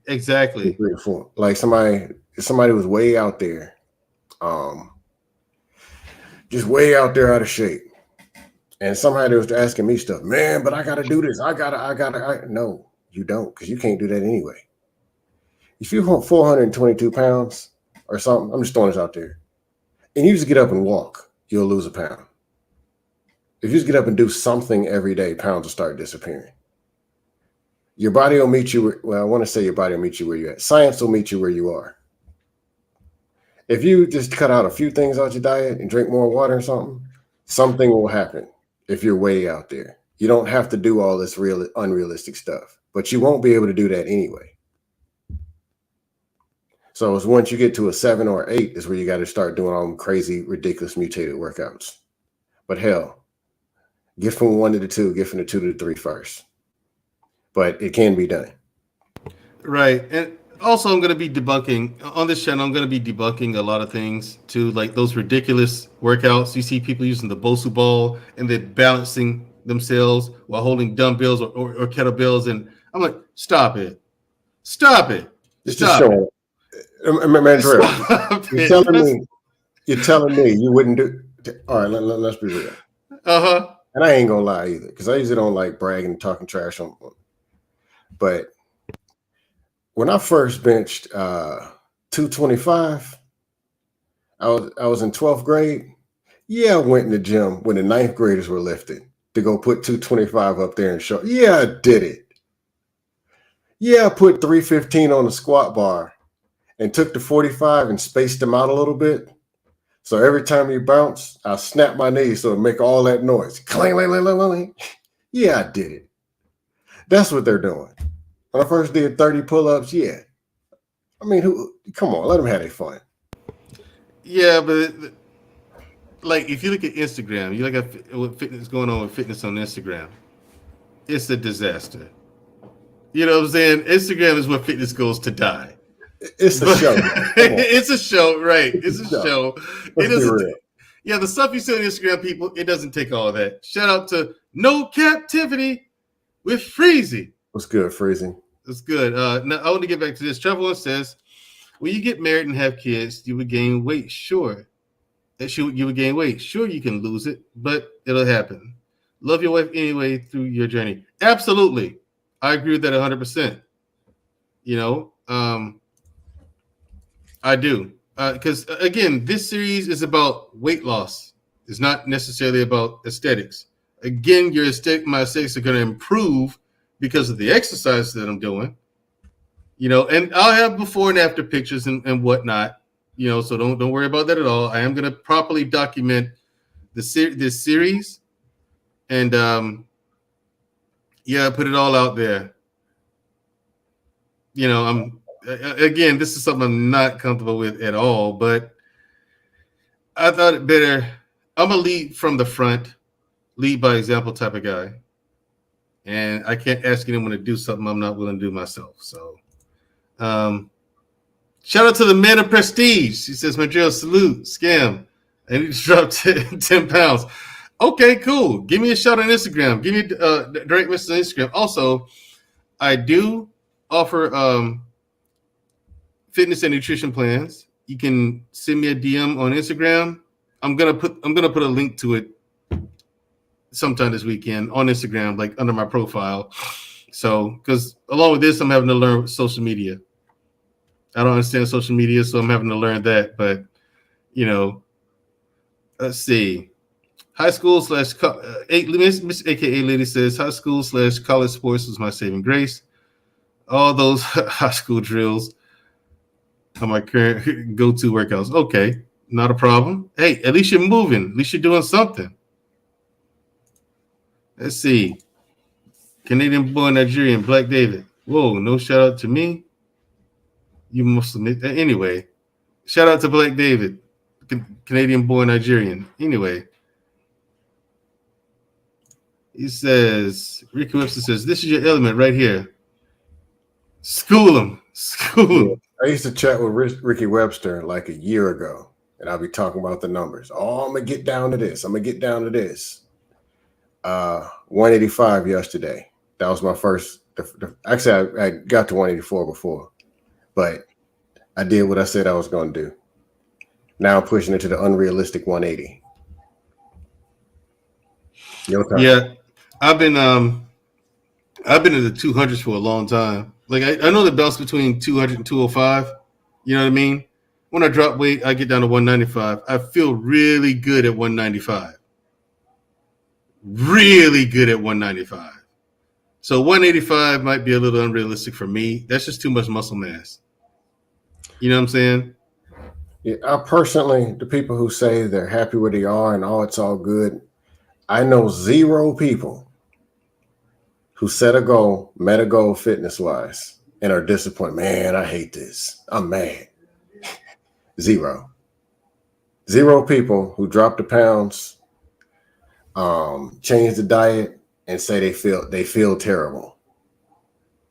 Exactly. 3 to 4. Like somebody was way out there, just way out there out of shape. And somehow they was asking me stuff, man, but I got to do this. No, you don't, because you can't do that anyway. If you want 422 pounds or something, I'm just throwing this out there, and you just get up and walk, you'll lose a pound. If you just get up and do something every day, pounds will start disappearing. Your body will meet you. Well, I want to say your body will meet you where you're at. Science will meet you where you are. If you just cut out a few things out your diet and drink more water or something will happen if you're way out there. You don't have to do all this real unrealistic stuff, but you won't be able to do that anyway. So it's once you get to a 7 or 8 is where you got to start doing all them crazy, ridiculous, mutated workouts. But hell, get from 1 to the 2, get from the 2 to the 3 first. But it can be done. Right. And also I'm going to be debunking on this channel. I'm going to be debunking a lot of things too, like those ridiculous workouts. You see people using the Bosu ball and then balancing themselves while holding dumbbells or kettlebells. And I'm like, stop it. Stop it. It's Stop just it. Mandrell, you're telling me you wouldn't do. All right, let's be real. And I ain't gonna lie either, because I usually don't like bragging and talking trash on. But when I first benched 225, I was in 12th grade. Yeah, I went in the gym when the 9th graders were lifting to go put 225 up there and show. Yeah, I did it. Yeah, I put 315 on the squat bar and took the 45 and spaced them out a little bit. So every time you bounce, I'll snap my knees so it make all that noise. Clang, clang, clang, clang, clang. Yeah, I did it. That's what they're doing. When I first did 30 pull-ups, yeah. I mean, come on, let them have their fun. Yeah, but like if you look at Instagram, you look at what fitness going on with fitness on Instagram, it's a disaster. You know what I'm saying? Instagram is where fitness goes to die. It's a show. It's a show, right? It's a show. Let's be real. Yeah, the stuff you see on Instagram, people, it doesn't take all that. Shout out to No Captivity with Freezy. What's good, Freezy? It's good. Now I want to get back to this. Trevor says, when you get married and have kids, you would gain weight. Sure. You would gain weight. Sure, you can lose it, but it'll happen. Love your wife anyway through your journey. Absolutely. I agree with that 100%. You know, I do. Because, again, this series is about weight loss. It's not necessarily about aesthetics. Again, my aesthetics are going to improve because of the exercise that I'm doing. You know, and I'll have before and after pictures and whatnot. You know, so don't worry about that at all. I am going to properly document this series. And, yeah, put it all out there. You know, again, this is something I'm not comfortable with at all, but I thought it better. I'm a lead from the front, lead by example type of guy. And I can't ask anyone to do something I'm not willing to do myself. So shout out to the man of prestige. He says, Madrill, salute, scam. I need to drop 10 pounds. Okay, cool. Give me a shout on Instagram. Give me a direct message on Instagram. Also, I do offer fitness and nutrition plans. You can send me a DM on Instagram. I'm gonna put a link to it sometime this weekend on Instagram, like under my profile. So, because along with this, I'm having to learn social media. I don't understand social media, so I'm having to learn that. But you know, let's see. High school / Miss AKA Lady says high school / college sports was my saving grace. All those high school drills are my current go-to workouts. Okay, not a problem. Hey, at least you're moving. At least you're doing something. Let's see. Canadian boy, Nigerian, Black David. Whoa, no shout out to me. You must admit. Anyway, shout out to Black David, Canadian boy, Nigerian. Anyway. He says, Ricky Webster says, this is your element right here. School him. Yeah, I used to chat with Ricky Webster like a year ago, and I'll be talking about the numbers. Oh, I'm going to get down to this. 185 yesterday. That was my first. Actually, I got to 184 before, but I did what I said I was going to do. Now I'm pushing it to the unrealistic 180. Yeah. I've been in the 200s for a long time. Like I know the belts between 200 and 205. You know what I mean? When I drop weight, I get down to 195. I feel really good at 195. Really good at 195. So 185 might be a little unrealistic for me. That's just too much muscle mass. You know what I'm saying? Yeah, I personally, the people who say they're happy where they are and it's all good, I know 0 people who set a goal, met a goal fitness wise, and are disappointed. Man, I hate this. I'm mad. 0. 0 people who drop the pounds, change the diet, and say they feel terrible.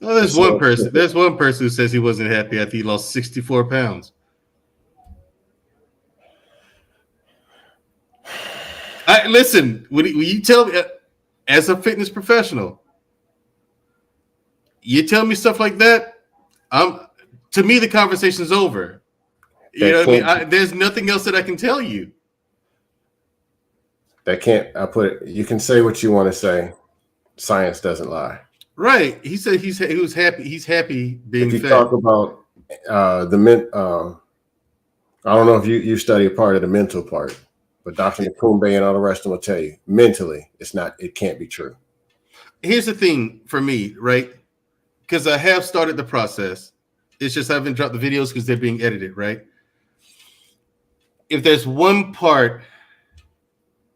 Well, there's one person. There's one person who says he wasn't happy after he lost 64 pounds. Listen, when you tell me, as a fitness professional, you tell me stuff like that, to me the conversation's over. You know what I mean? There's nothing else that I can tell you. You can say what you want to say. Science doesn't lie. Right. He said he was happy. He's happy being fed. If you fed. talk about I don't know if you study a part of the mental part, but Dr. Nakumbe and all the rest of them will tell you mentally it can't be true. Here's the thing for me, right? Because I have started the process. It's just I haven't dropped the videos because they're being edited, right? If there's one part,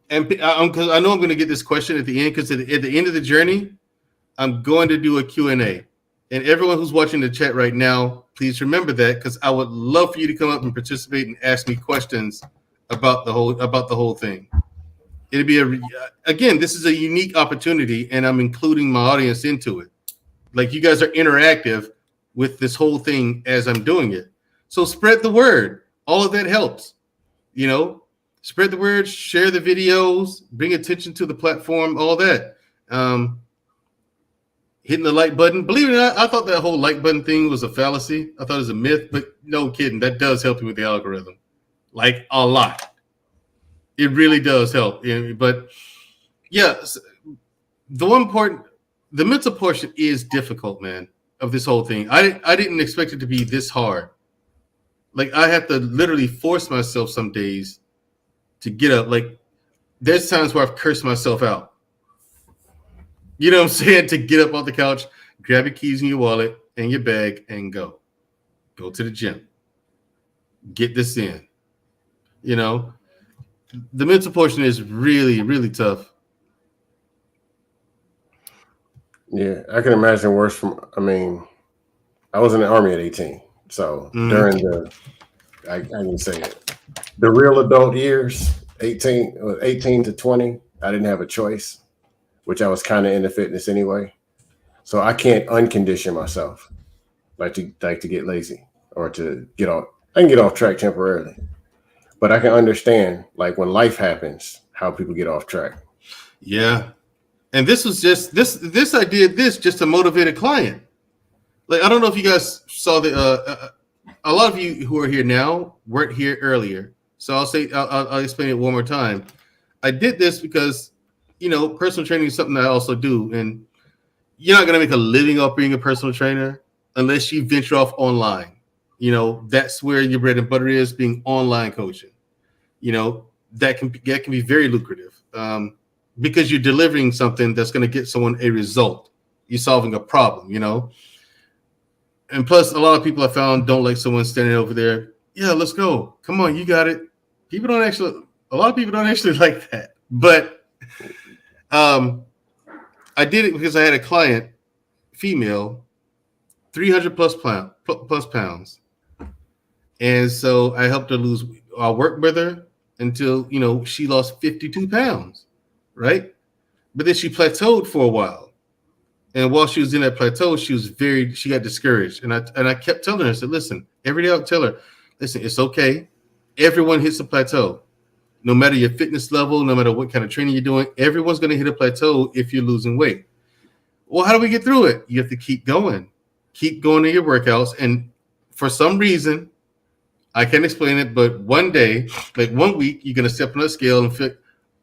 and because I know I'm going to get this question at the end, because at the end of the journey, I'm going to do a Q&A. And everyone who's watching the chat right now, please remember that, because I would love for you to come up and participate and ask me questions about the whole thing. It'd be again, this is a unique opportunity, and I'm including my audience into it. Like, you guys are interactive with this whole thing as I'm doing it. So spread the word. All of that helps. You know, spread the word, share the videos, bring attention to the platform, all that. Hitting the like button. Believe it or not, I thought that whole like button thing was a fallacy. I thought it was a myth, but no kidding. That does help you with the algorithm. Like, a lot. It really does help. But yeah, the mental portion is difficult, man, of this whole thing. I didn't expect it to be this hard. Like, I have to literally force myself some days to get up. Like, there's times where I've cursed myself out. You know what I'm saying? To get up off the couch, grab your keys and your wallet and your bag and go. Go to the gym. Get this in. You know? The mental portion is really, really tough. Yeah, I can imagine worse I was in the Army at 18. So during I can say it, the real adult years, 18 to 20, I didn't have a choice, which I was kind of into fitness anyway. So I can't uncondition myself, like to get lazy or to get off. I can get off track temporarily, but I can understand, like, when life happens, how people get off track. Yeah. And this was just this I did this just to motivate a client. Like, I don't know if you guys saw a lot of you who are here now weren't here earlier. So I'll explain it one more time. I did this because, personal training is something that I also do. And you're not going to make a living off being a personal trainer unless you venture off online. That's where your bread and butter is, being online coaching. That can be very lucrative because you're delivering something that's going to get someone a result. You're solving a problem, And plus, a lot of people I found don't like someone standing over there. Yeah, let's go. Come on, you got it. A lot of people don't actually like that. But I did it because I had a client, female, 300 plus pounds. And so I helped her lose. I worked with her until, she lost 52 pounds, right? But then she plateaued for a while. And while she was in that plateau, she got discouraged. And I kept telling her, I said, listen, every day I would tell her, listen, it's okay. Everyone hits a plateau. No matter your fitness level, no matter what kind of training you're doing, everyone's going to hit a plateau if you're losing weight. Well, how do we get through it? You have to keep going. Keep going to your workouts. And for some reason, I can't explain it, but one day, like 1 week, you're going to step on a scale and feel,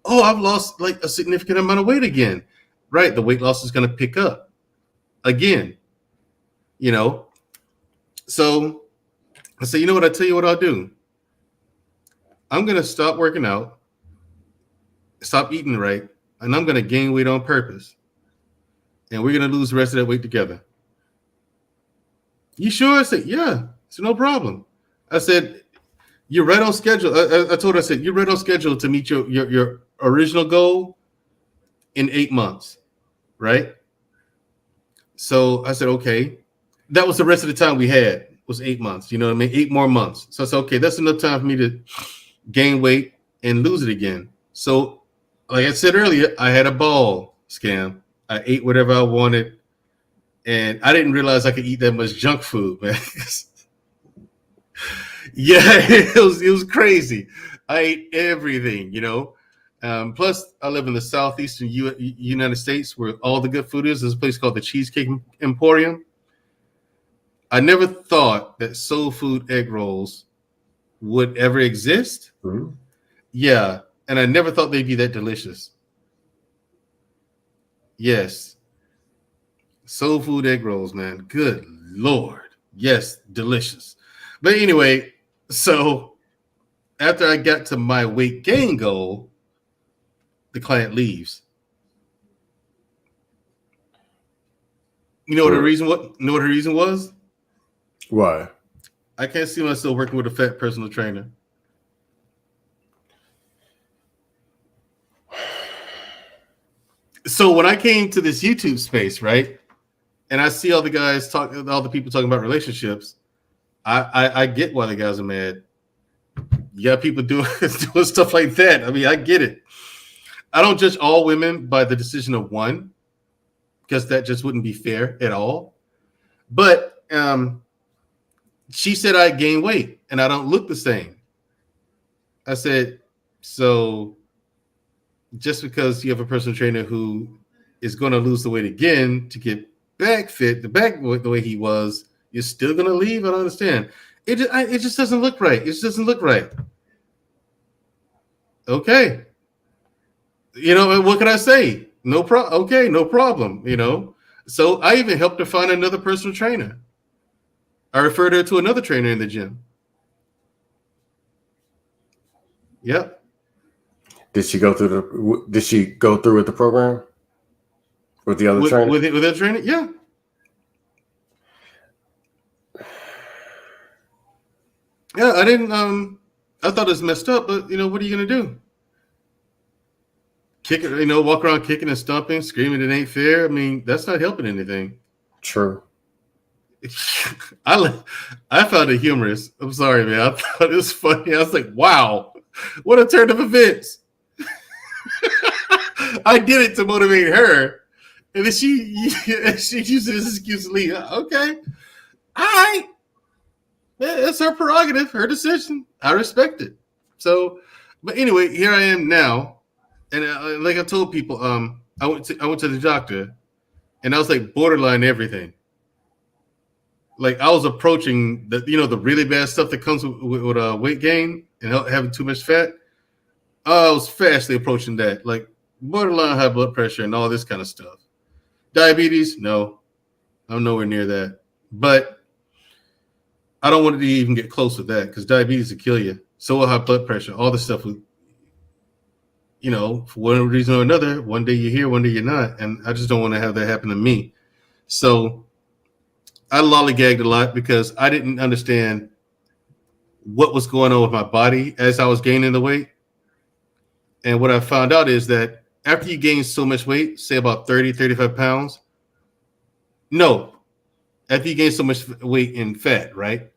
oh, I've lost like a significant amount of weight again. Right, the weight loss is going to pick up again, So I say, I tell you what I'll do. I'm going to stop working out, stop eating right, and I'm going to gain weight on purpose. and we're gonna lose the rest of that weight together. You sure? I said, yeah. It's no problem. I said, you're right on schedule. I told her, I said, you're right on schedule to meet your original goal in 8 months, right? So I said, okay. That was the rest of the time we had was 8 months. You know what I mean? 8 more months. So I said, okay, that's enough time for me to gain weight and lose it again. So, like I said earlier, I had a ball scam. I ate whatever I wanted, and I didn't realize I could eat that much junk food, man. Yeah, it was crazy. I ate everything, you know. Plus, I live in the southeastern United States, where all the good food is. There's a place called the Cheesecake Emporium. I never thought that soul food egg rolls would ever exist. Mm-hmm. Yeah, and I never thought they'd be that delicious. Yes, soul food egg rolls, man. Good Lord. Yes, delicious. But anyway, so after I got to my weight gain goal, the client leaves. You know what the reason? You know what the reason was? Why? I can't see myself working with a fat personal trainer. So when I came to this YouTube space, right, and I see all the guys talking, all the people talking about relationships, I get why the guys are mad. You got people doing stuff like that. I mean, I get it. I don't judge all women by the decision of one, because that just wouldn't be fair at all. But she said I gained weight and I don't look the same. I said, so just because you have a personal trainer who is going to lose the weight again to get back fit, the way he was, you're still going to leave? I don't understand. It just doesn't look right. It just doesn't look right. Okay. You know, what can I say? No problem. Okay, no problem. You know, so I even helped her find another personal trainer. I referred her to another trainer in the gym. Yep. Did she go through with the program with the other trainer? With the trainer? Yeah. Yeah, I didn't. I thought it was messed up, but you know, what are you gonna do? Kick it, you know, walk around kicking and stomping, screaming it ain't fair. I mean, that's not helping anything. True. I found it humorous. I'm sorry, man. I thought it was funny. I was like, wow, what a turn of events. I did it to motivate her, and then she used it as an excuse to leave. Okay, all right, it's her prerogative, her decision. I respect it. So, but anyway, here I am now, and like I told people, I went to the doctor, and I was like borderline everything. Like I was approaching the really bad stuff that comes with weight gain and having too much fat. I was fastly approaching that, like borderline high blood pressure and all this kind of stuff. Diabetes, no, I'm nowhere near that. But I don't want to even get close with that because diabetes will kill you. So will high blood pressure, all this stuff. You know, for one reason or another, one day you're here, one day you're not, and I just don't want to have that happen to me. So I lollygagged a lot because I didn't understand what was going on with my body as I was gaining the weight. And what I found out is that after you gain so much weight, say about 30, 35 pounds, no, after you gain so much weight in fat, right?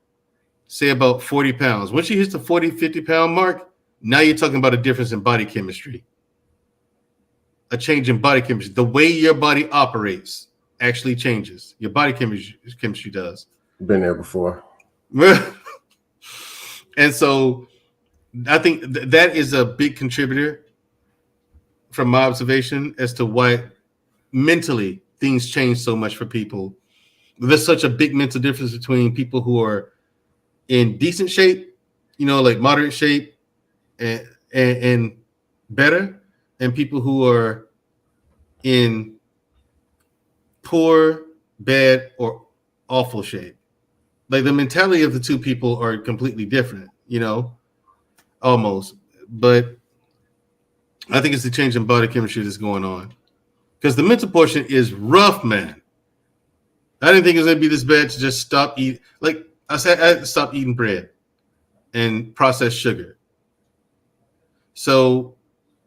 Say about 40 pounds. Once you hit the 40, 50 pound mark, now you're talking about a difference in body chemistry, a change in body chemistry. The way your body operates actually changes. Your body chemistry does. Been there before. And so I think that is a big contributor from my observation as to why mentally things change so much for people. There's such a big mental difference between people who are in decent shape, you know, like moderate shape and better, and people who are in poor, bad, or awful shape. Like the mentality of the two people are completely different, you know, almost. But I think it's the change in body chemistry that's going on. because the mental portion is rough, man. I didn't think it was gonna be this bad to just stop eating. Like I said, I had to stop eating bread and processed sugar. So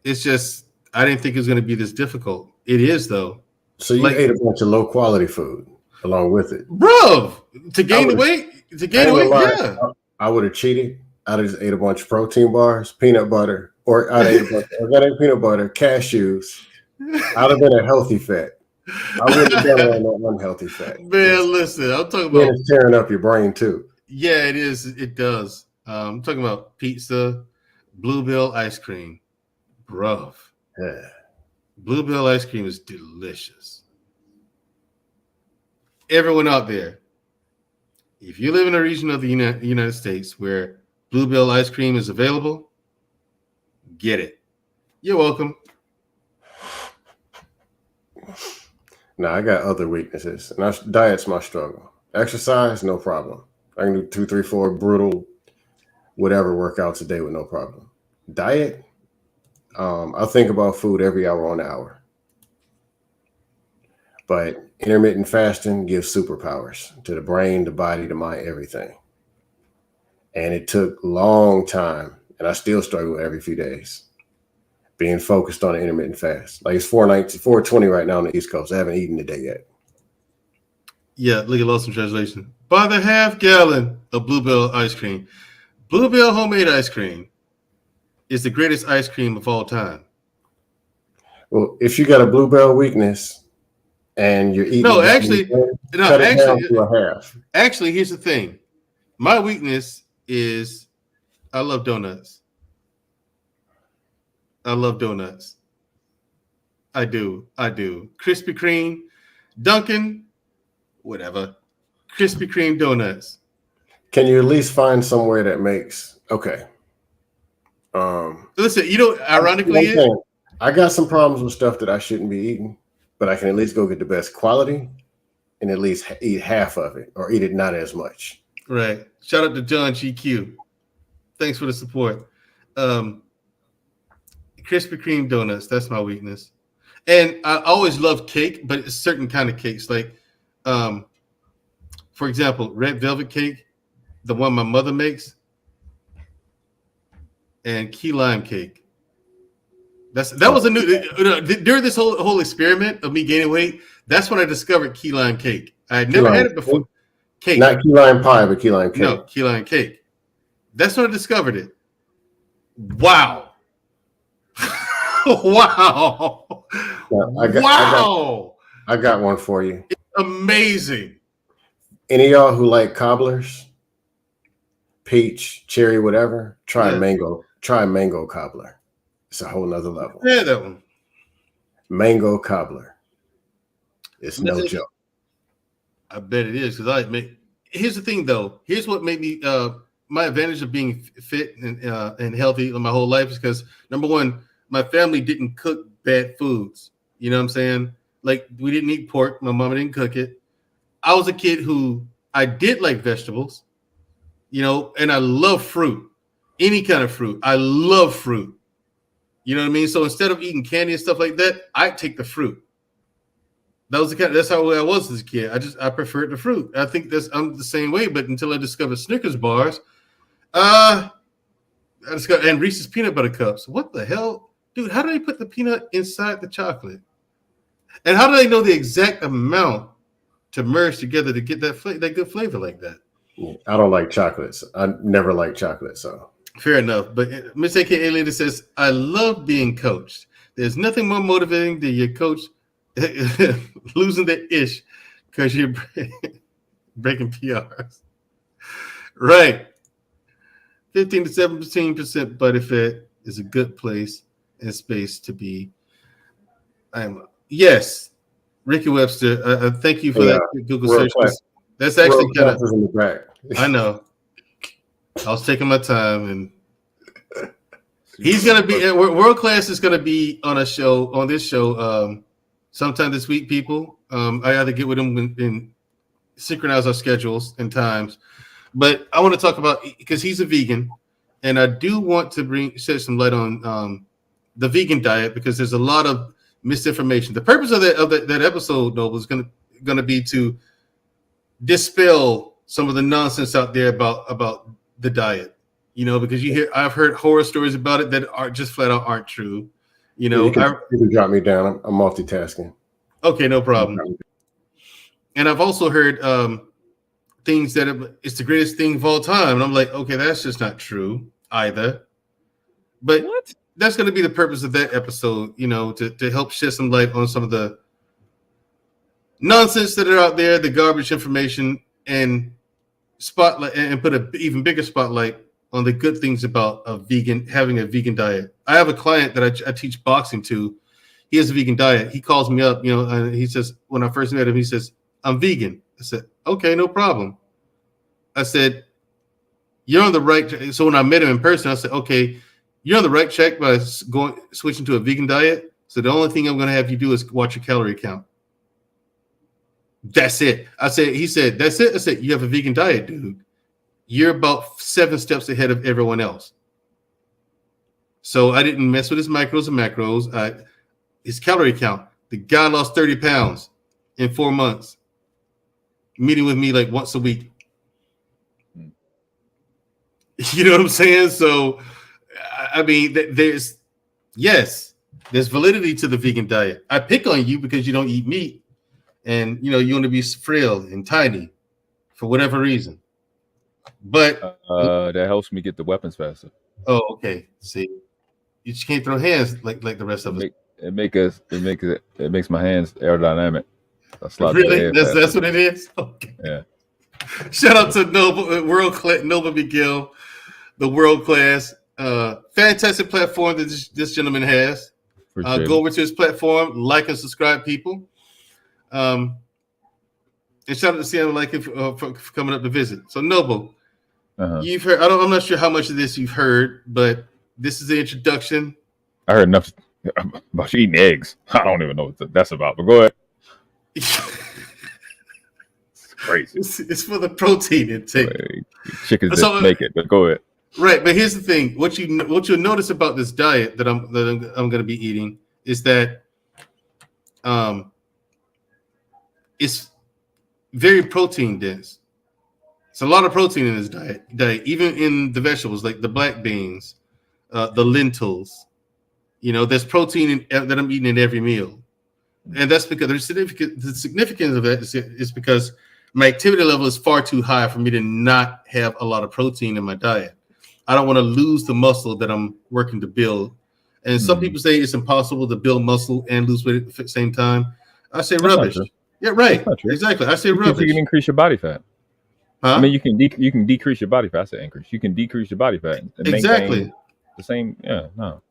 it's just I didn't think it was gonna be this difficult. It is though. So you Like, ate a bunch of low quality food along with it. bro, to gain the would've- weight, I ain't gonna lie, yeah. I would have cheated. I'd have just ate a bunch of protein bars, peanut butter, or I'd ate a bunch of organic peanut butter, cashews. I'd have been a healthy fat. I wouldn't have done it on no unhealthy fat. Man, listen, I'm talking Then about it's tearing up your brain too. yeah, it is. It does. I'm talking about pizza, Bluebell ice cream, bruv. Yeah. Bluebell ice cream is delicious. Everyone out there, if you live in a region of the United States where Bluebell ice cream is available, get it. You're welcome. Now I got other weaknesses, and diet's my struggle. Exercise, no problem. I can do 2, 3, 4 brutal, whatever workouts a day with no problem. Diet, I think about food every hour on the hour. But intermittent fasting gives superpowers to the brain, the body, the mind, everything. And it took a long time, and I still struggle every few days being focused on an intermittent fast. Like it's 4:20 right now on the East Coast. I haven't eaten today yet. Yeah, look at Lost in Translation. Buy the half gallon of Bluebell ice cream. Bluebell homemade ice cream is the greatest ice cream of all time. Well, if you got a Bluebell weakness and you're eating, cut it down to a half. Actually, here's the thing. My weakness is I love donuts. I love donuts. I do. Krispy Kreme, Dunkin', whatever. Krispy Kreme donuts. Can you at least find somewhere that makes okay? Listen, ironically, I got some problems with stuff that I shouldn't be eating, but I can at least go get the best quality and at least eat half of it or eat it not as much. Right. Shout out to John GQ. Thanks for the support. Krispy Kreme donuts, that's my weakness. And I always love cake, but it's certain kind of cakes. Like, for example, red velvet cake, the one my mother makes, and key lime cake. That was a new during this whole experiment of me gaining weight. That's when I discovered key lime cake. I had never had it before. Cake, not key lime pie, but key lime cake. No, key lime cake. That's when I discovered it. Wow. Wow. I got one for you. It's amazing. Any of y'all who like cobblers, peach, cherry, whatever, try mango cobbler. It's a whole nother level. Yeah, that one. Mango cobbler. It's no joke. I bet it is because here's the thing though. Here's what made me my advantage of being fit and healthy my whole life is because number one, my family didn't cook bad foods. You know what I'm saying? Like we didn't eat pork. My mama didn't cook it. I was a kid who I did like vegetables, and I love fruit, any kind of fruit. I love fruit. You know what I mean? So instead of eating candy and stuff like that, I take the fruit. That's how I was as a kid. I preferred the fruit. I think I'm the same way, but until I discovered Snickers bars, I discovered and Reese's peanut butter cups. What the hell? Dude, how do they put the peanut inside the chocolate? And how do they know the exact amount to merge together to get that good flavor like that? I don't like chocolates. I never liked chocolate, so. Fair enough. But Miss A.K.A. Lady says, I love being coached. There's nothing more motivating than your coach losing the ish because you're breaking PRs. Right. 15 to 17% body fat is a good place and space to be. Yes, Ricky Webster. Thank you for that Google search. That's actually kind of in the back. I know. I was taking my time, and he's gonna be world class. Is gonna be on this show sometime this week. People, I either get with him and synchronize our schedules and times. But I want to talk about because he's a vegan, and I do want to shed some light on the vegan diet because there's a lot of misinformation. The purpose of that episode, though, was gonna be to dispel some of the nonsense out there about the diet. You know, because I've heard horror stories about it that are just flat out aren't true. You know, you can drop me down. I'm multitasking. Okay, no problem. And I've also heard things that it's the greatest thing of all time, and I'm like, okay, that's just not true either. But that's going to be the purpose of that episode, you know, to help shed some light on some of the nonsense that are out there, the garbage information, and spotlight and put an even bigger spotlight on the good things about having a vegan diet. I have a client that I teach boxing to. He has a vegan diet. He calls me up, you know, and he says, when I first met him, he says, I'm vegan. I said, okay, no problem. I said, you're on the right track. So when I met him in person, I said, okay, you're on the right track by switching to a vegan diet. So the only thing I'm going to have you do is watch your calorie count. That's it. He said, that's it. I said, you have a vegan diet, dude. You're about 7 steps ahead of everyone else. So I didn't mess with his micros and macros. His calorie count. The guy lost 30 pounds in 4 months, meeting with me like once a week. You know what I'm saying? So, I mean, there's validity to the vegan diet. I pick on you because you don't eat meat, and you know you want to be frail and tiny for whatever reason. But that helps me get the weapons faster. Oh, okay. See, you just can't throw hands like the rest of us. It makes my hands aerodynamic. Really? That's what it is. Okay. Yeah. Shout out to Noble McGill, the world class, fantastic platform that this gentleman has. Go over to his platform, like and subscribe, people. And shout out to Seattle like for coming up to visit. So Noble, you've heard. I'm not sure how much of this you've heard, but this is the introduction. I heard enough about you eating eggs. I don't even know what that's about, but go ahead. It's crazy. It's for the protein intake. Chickens didn't make it, but go ahead. Right, but here's the thing: what you'll notice about this diet that I'm going to be eating is that it's very protein dense. It's a lot of protein in this diet, even in the vegetables like the black beans, the lentils. You know, there's protein that I'm eating in every meal, and that's because the significance of that is because my activity level is far too high for me to not have a lot of protein in my diet. I don't want to lose the muscle that I'm working to build. And some people say it's impossible to build muscle and lose weight at the same time. I say that's rubbish. Yeah, right. Exactly. I say rubbish. You can increase your body fat. Huh? I mean, you can decrease your body fat. I say increase. You can decrease your body fat. And exactly. The same. Yeah. No.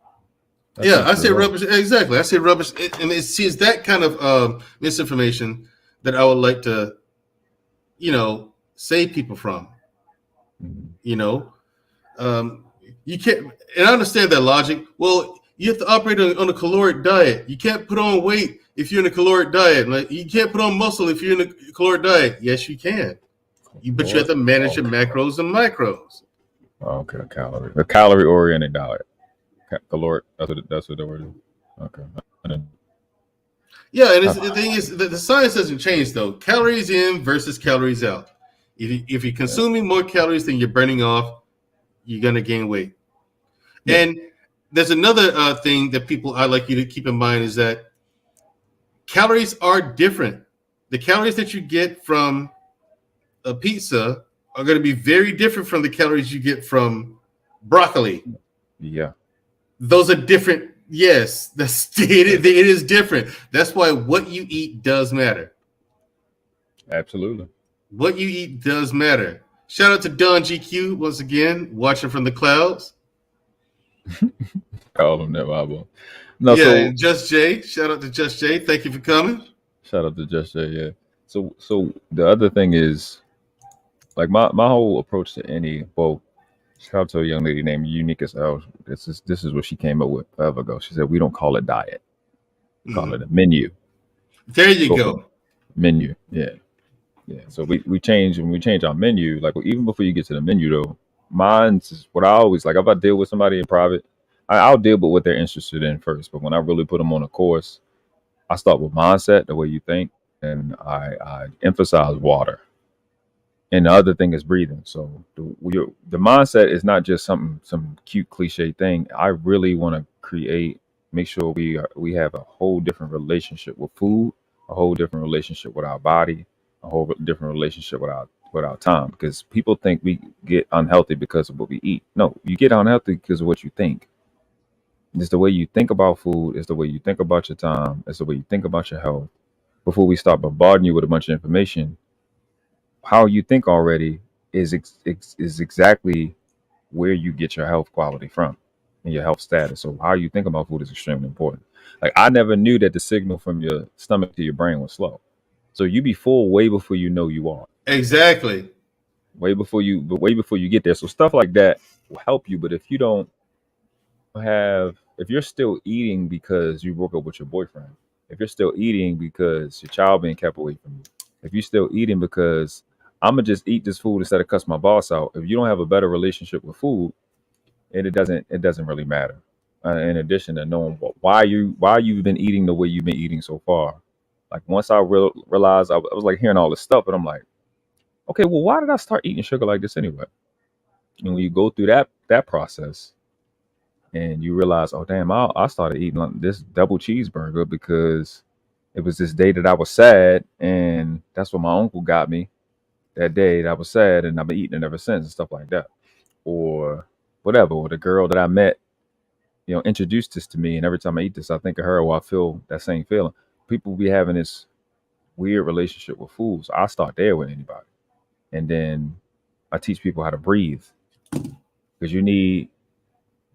Yeah, I say rubbish. Exactly. I say rubbish. And it's that kind of misinformation that I would like to, save people from. You know, you can't, and I understand that logic. Well, you have to operate on a caloric diet. You can't put on weight if you're in a caloric diet. Like you can't put on muscle if you're in a caloric diet. Yes, you can. But you have to manage your macros and micros. Okay, a calorie-oriented diet. Caloric. That's what the word is. Okay. Yeah, and the thing is, the science doesn't change though. Calories in versus calories out. If you're consuming more calories than you're burning off, you're gonna gain weight. Yeah. And there's another thing that I like you to keep in mind is that calories are different. The calories that you get from a pizza are going to be very different from the calories you get from broccoli. Yeah. Those are different. Yes, it is different. That's why what you eat does matter. Absolutely. What you eat does matter. Shout out to Don GQ once again, watching from the clouds. Call him that, Bible. No, yeah, so, Just Jay. Shout out to Just Jay. Thank you for coming. Shout out to Just Jay. Yeah. So the other thing is, like my whole approach to shout out to a young lady named Unique as Hell. This is what she came up with forever ago. She said we don't call it diet, we call it a menu. There you go. Menu. Yeah. Yeah. So we change our menu. Like even before you get to the menu though, mine's what I always like. If I deal with somebody in private, I'll deal with what they're interested in first. But when I really put them on a course, I start with mindset, the way you think, and I emphasize water. And the other thing is breathing. So the mindset is not just some cute cliche thing. I really want to make sure we have a whole different relationship with food, a whole different relationship with our body, a whole different relationship with our time. Because people think we get unhealthy because of what we eat. No, you get unhealthy because of what you think. It's the way you think about food. It's the way you think about your time. It's the way you think about your health. Before we start bombarding you with a bunch of information, how you think already is exactly where you get your health quality from and your health status. So how you think about food is extremely important. Like I never knew that the signal from your stomach to your brain was slow. So you be full way before you know you are. Exactly. Way before you get there. So stuff like that will help you. But if you're still eating because you broke up with your boyfriend, if you're still eating because your child being kept away from you, if you're still eating because I'm gonna just eat this food instead of cuss my boss out, if you don't have a better relationship with food, it doesn't really matter. In addition to knowing why you've been eating the way you've been eating so far, like once I realized I was like hearing all this stuff, and I'm like, okay, well, why did I start eating sugar like this anyway? And when you go through that process, and you realize, oh damn, I started eating like this double cheeseburger because it was this day that I was sad, and that's what my uncle got me that day that I was sad, and I've been eating it ever since and stuff like that, or whatever. Or the girl that I met, introduced this to me, and every time I eat this, I think of her, or I feel that same feeling. People be having this weird relationship with food, so I start there with anybody, and then I teach people how to breathe because you need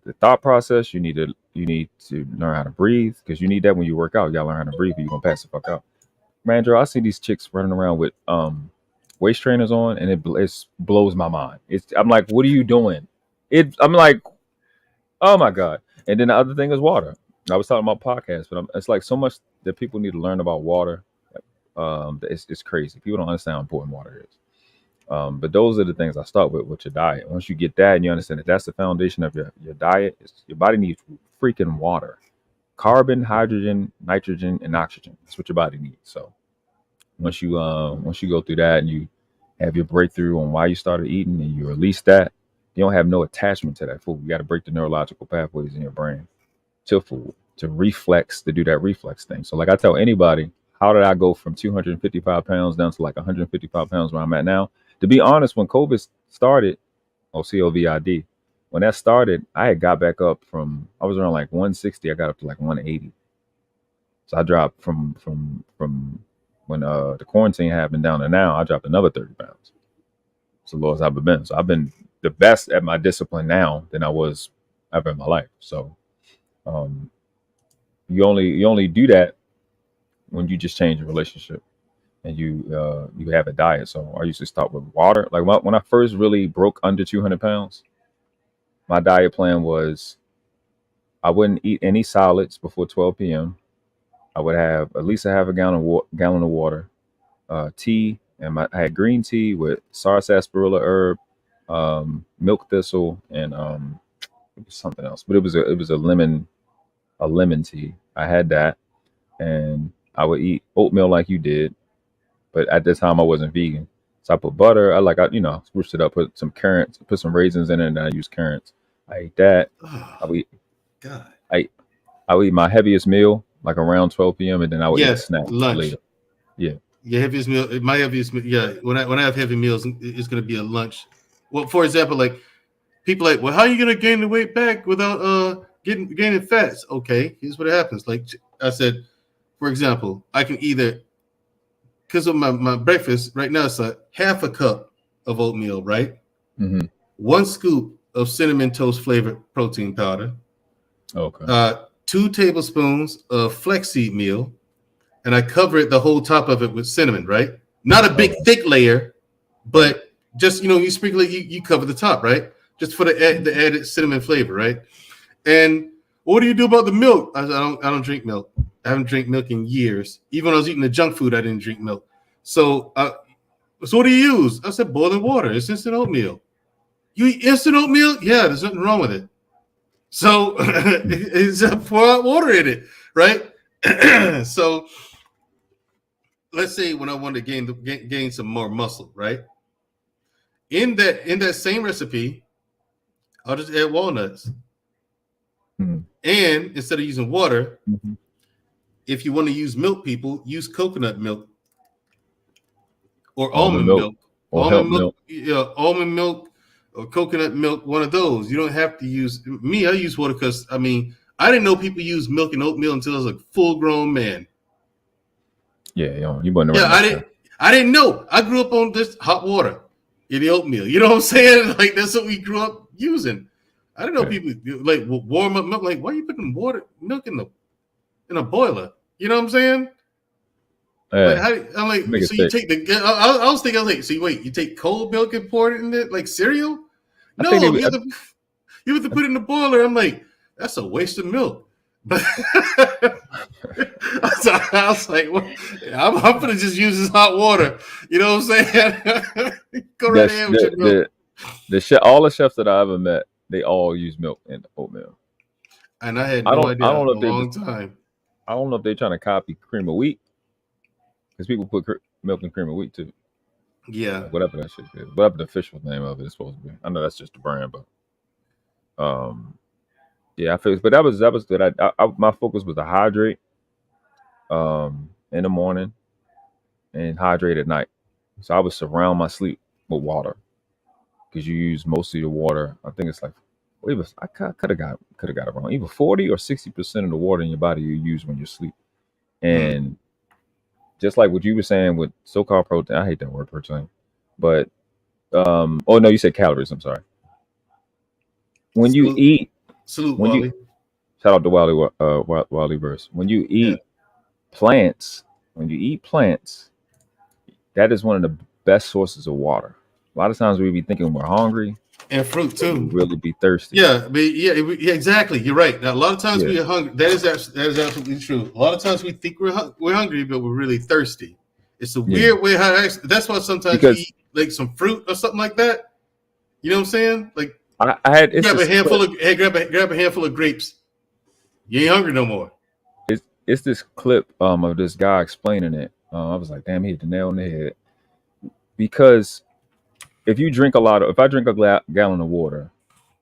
the thought process. You need to learn how to breathe because you need that when you work out. You gotta learn how to breathe, or you're gonna pass the fuck out. Man, Joe, I see these chicks running around with waist trainers on, and it blows my mind. I'm like, what are you doing? I'm like, oh my god. And then the other thing is water. I was talking about podcasts, but it's like so much that people need to learn about water. It's crazy. People don't understand how important water is. But those are the things I start with your diet. Once you get that and you understand that that's the foundation of your diet, your body needs freaking water, carbon, hydrogen, nitrogen, and oxygen. That's what your body needs. So once you go through that and you have your breakthrough on why you started eating and you release that, you don't have no attachment to that food. You got to break the neurological pathways in your brain to food to do that reflex thing. So like I tell anybody, how did I go from 255 pounds down to like 155 pounds where I'm at now? To be honest, when COVID started, or COVID, when that started, I had got back up I was around like 160. I got up to like 180. So I dropped from when the quarantine happened down to now, I dropped another 30 pounds. It's the lowest I've ever been. So I've been the best at my discipline now than I was ever in my life. So you only do that when you just change your relationship and you have a diet. So I used to start with water. Like when I first really broke under 200 pounds, my diet plan was I wouldn't eat any solids before 12 p.m. I would have at least a half a gallon of water, tea, and I had green tea with sarsaparilla herb, milk thistle, and it was something else. But it was a lemon tea. I had that, and I would eat oatmeal like you did, but at the time I wasn't vegan. So I put butter. Spruced it up, put some currants, put some raisins in it, and I used currants. I ate that. Oh, I would eat, God. I would eat my heaviest meal like around 12 p.m. and then I would eat a Yes, snack lunch. later. Yeah. Your heaviest meal, my heaviest meal. Yeah, when I have heavy meals, it's going to be a lunch. Well, for example, like people like, well, how are you going to gain the weight back without gaining fats? Okay, here's what happens. Like I said, for example, I can either, because of my breakfast right now, it's a half a cup of oatmeal, right? Mm-hmm. 1 scoop of cinnamon toast flavored protein powder. Okay. 2 tablespoons of flaxseed meal, and I cover it, the whole top of it, with cinnamon, right? Not a big thick layer, but just you sprinkle it, you cover the top, right? Just for the added cinnamon flavor, right? And what do you do about the milk? I don't drink milk. I haven't drank milk in years. Even when I was eating the junk food, I didn't drink milk. So what do you use? I said boiling water. It's instant oatmeal. You eat instant oatmeal? Yeah, there's nothing wrong with it. So it's pour out water in it, right? So let's say when I want to gain some more muscle, right? In that same recipe, I'll just add walnuts. Mhm. And instead of using water, Mhm. if you want to use milk, people use coconut milk or Almond almond milk milk. or hemp Almond milk, milk. almond milk or coconut milk, one of those. You don't have to use me. I use water because I didn't know people use milk and oatmeal until I was a full grown man. Yeah, you wasn't Yeah, around that time. I didn't know. I grew up on this hot water in the oatmeal. You know what I'm saying? Like that's what we grew up using. I didn't know Yeah. people like warm up milk. Like, why are you putting milk in a boiler? You know what I'm saying? Like, Yeah, I'm make like, it so you thick. take the? I was thinking, I was like, so wait, you take cold milk and pour it in it like cereal? I think they. No, you have to put it in the boiler. I'm like, that's a waste of milk. But I was like, well, I'm gonna just use this hot water. You know what I'm saying? Go right That's ahead with your milk. the chef. All the chefs that I ever met, they all use milk and oatmeal. And I had I no don't. I idea don't know a if they. long time. I don't know if they're trying to copy cream of wheat because people put milk and cream of wheat too. Yeah. Like whatever that shit is, whatever the official name of it is supposed to be. I know that's just a brand, but yeah, I feel. But that was good. My focus was to hydrate in the morning and hydrate at night. So I would surround my sleep with water because you use most of your water. I think it's like I could have got it wrong. Either 40 or 60% of the water in your body you use when you sleep. And just like what you were saying with so-called protein, I hate that word protein, but oh no, you said calories. I'm sorry. When you eat, Salute, when you Wally. shout out to Wally Verse. When you Yeah. eat plants, that is one of the best sources of water. A lot of times we be thinking we're hungry, And fruit but we too. really be thirsty. Yeah, but yeah, exactly. You're right. Now, a lot of times Yeah. we are hungry. That is absolutely true. A lot of times we think we're hungry, but we're really thirsty. It's a Yeah. weird way how that's why sometimes you Because eat like some fruit or something like that. You know what I'm saying? Like I had it's grab a this handful clip. of grab a handful of grapes. You ain't hungry no more. It's this clip of this guy explaining it. I was like, damn, he hit the nail on the head. Because if I drink a gallon of water,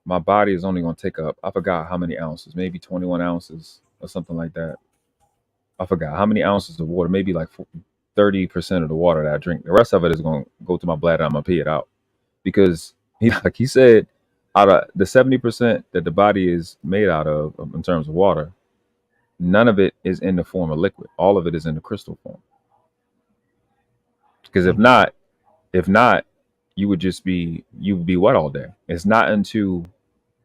my body is only going to take up, I forgot how many ounces, maybe 21 ounces or something like that. I forgot how many ounces of water, maybe like 30% of the water that I drink. The rest of it is going to go to my bladder. I'm going to pee it out. Because, like he said, out of the 70% that the body is made out of in terms of water, none of it is in the form of liquid. All of it is in the crystal form. Because if not, you would be wet all day. It's not until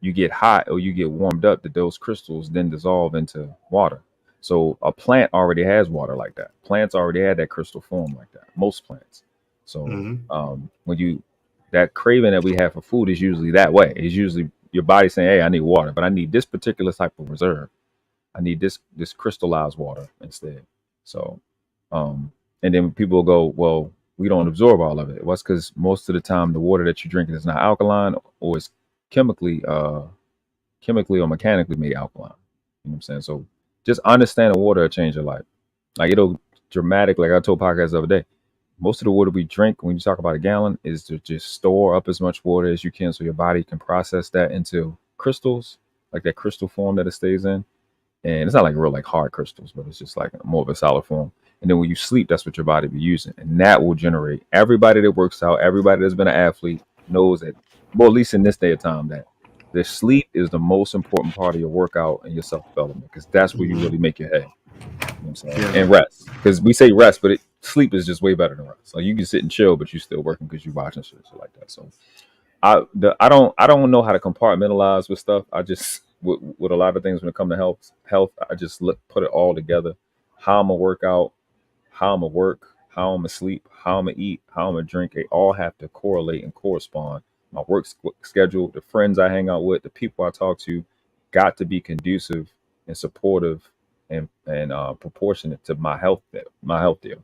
you get hot or you get warmed up that those crystals then dissolve into water. So a plant already has water like that. Plants already had that crystal form like that. Most plants. So when that craving that we have for food is usually that way. It's usually your body saying, "Hey, I need water, but I need this particular type of reserve. I need this crystallized water instead." So, and then people will go, "Well, we don't absorb all of it." Well, it's because most of the time the water that you're drinking is not alkaline or it's chemically or mechanically made alkaline. You know what I'm saying? So just understand the water will change your life. Like it'll dramatically, like I told podcast the other day, most of the water we drink when you talk about a gallon is to just store up as much water as you can so your body can process that into crystals, like that crystal form that it stays in. And it's not like real like hard crystals, but it's just like more of a solid form. And then when you sleep, that's what your body be using. And that will generate everybody that works out, everybody that's been an athlete knows that, well, at least in this day of time, that the sleep is the most important part of your workout and your self-development because that's where you really make your head. You know what I'm saying? Yeah. And rest. Because we say rest, but sleep is just way better than rest. Like you can sit and chill, but you're still working because you're watching shit like that. So I don't know how to compartmentalize with stuff. I just with a lot of things when it comes to health, I just put it all together. How I'm gonna work out, how I'm gonna work, how I'm gonna sleep, how I'm gonna eat, how I'm gonna drink. They all have to correlate and correspond. My work schedule, the friends I hang out with, the people I talk to, got to be conducive and supportive and proportionate to my health deal. You know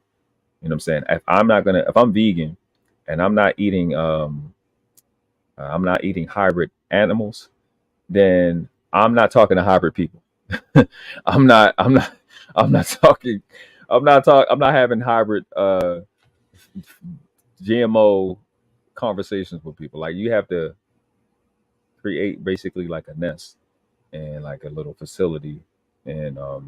what I'm saying? If I'm vegan and I'm not eating hybrid animals, then I'm not talking to hybrid people. I'm not I'm not talking. I'm not having hybrid GMO conversations with people. Like you have to create basically like a nest and like a little facility and a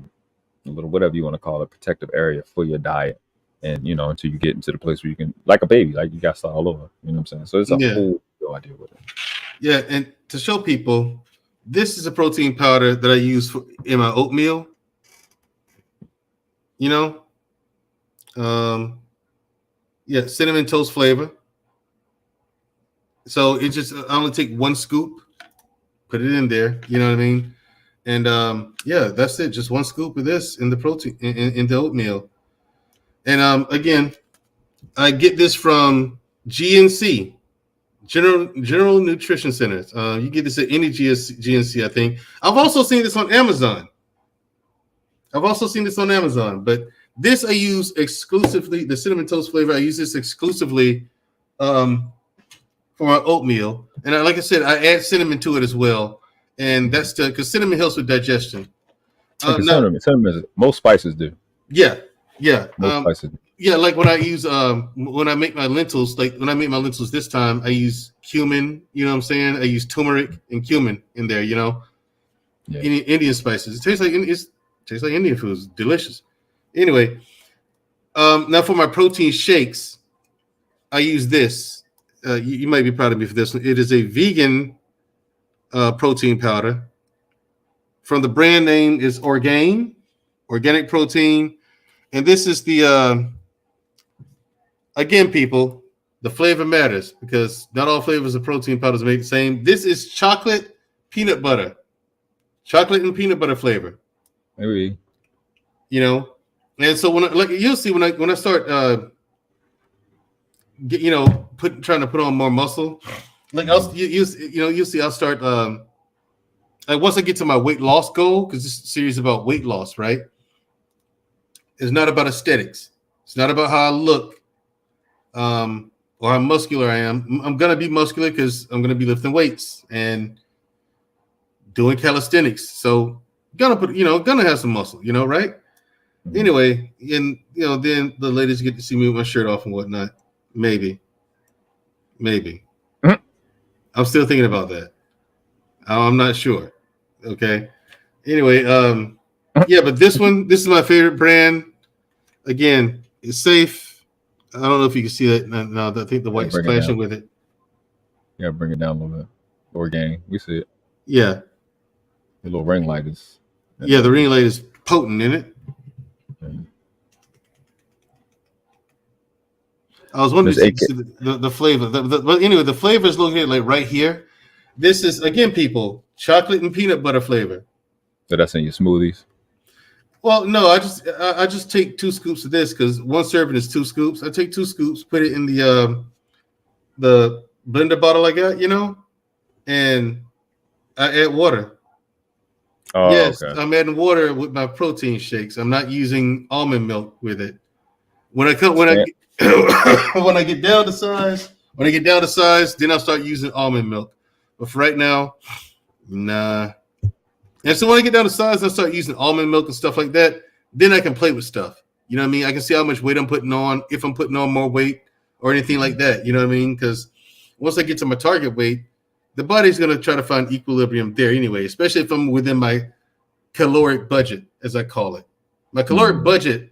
little whatever you want to call it, protective area for your diet. And until you get into the place where you can, like a baby, like you got to start all over. You know what I'm saying? So it's a whole idea with it. Yeah, and to show people, this is a protein powder that I use in my oatmeal. Cinnamon toast flavor. So it just I only take 1 scoop, put it in there. You know what I mean? And that's it. Just 1 scoop of this in the protein in the oatmeal. And again, I get this from GNC, General Nutrition Centers. You get this at any GNC, I think. I've also seen this on Amazon. But this I use exclusively, the cinnamon toast flavor. I use this exclusively for my oatmeal. And like I said, I add cinnamon to it as well. And that's because cinnamon helps with digestion. Cinnamon, most spices do. Yeah. Most spices do. Yeah, like when I use when I make my lentils, this time, I use cumin, you know what I'm saying? I use turmeric and cumin in there, Indian spices. It tastes like Indian food. It's delicious. Anyway, now for my protein shakes, I use this. You might be proud of me for this one. It is a vegan protein powder. From the brand name is Organic Protein. And this is the again, people, the flavor matters because not all flavors of protein powders are made the same. This is chocolate and peanut butter flavor. Maybe. And so you'll see when I start trying to put on more muscle, like you'll see I'll start like once I get to my weight loss goal, because this series is about weight loss, right? It's not about aesthetics. It's not about how I look. Or how muscular I am. I'm gonna be muscular because I'm gonna be lifting weights and doing calisthenics. So gonna have some muscle, right? Mm-hmm. Anyway, and then the ladies get to see me with my shirt off and whatnot. Maybe. Mm-hmm. I'm still thinking about that. I'm not sure. Okay. Anyway, but this is my favorite brand. Again, it's safe. I don't know if you can see that now. I think the white's clashing with it. Yeah, bring it down a little bit. Organic, we see it. Yeah. The little ring light is. Yeah, the ring light is potent in it. Mm-hmm. I was wondering the flavor. But anyway, the flavor is located like right here. This is, again, people, chocolate and peanut butter flavor. So that's in your smoothies? Well, no, I just take 2 scoops of this because 1 serving is 2 scoops. I take 2 scoops, put it in the blender bottle I got, and I add water. Oh, yes, okay. I'm adding water with my protein shakes. I'm not using almond milk with it. When I get down to size, then I'll start using almond milk. But for right now, nah. And so when I get down to size, I start using almond milk and stuff like that. Then I can play with stuff. You know what I mean? I can see how much weight I'm putting on, if I'm putting on more weight or anything like that. You know what I mean? Because once I get to my target weight, the body's going to try to find equilibrium there anyway, especially if I'm within my caloric budget, as I call it. My caloric budget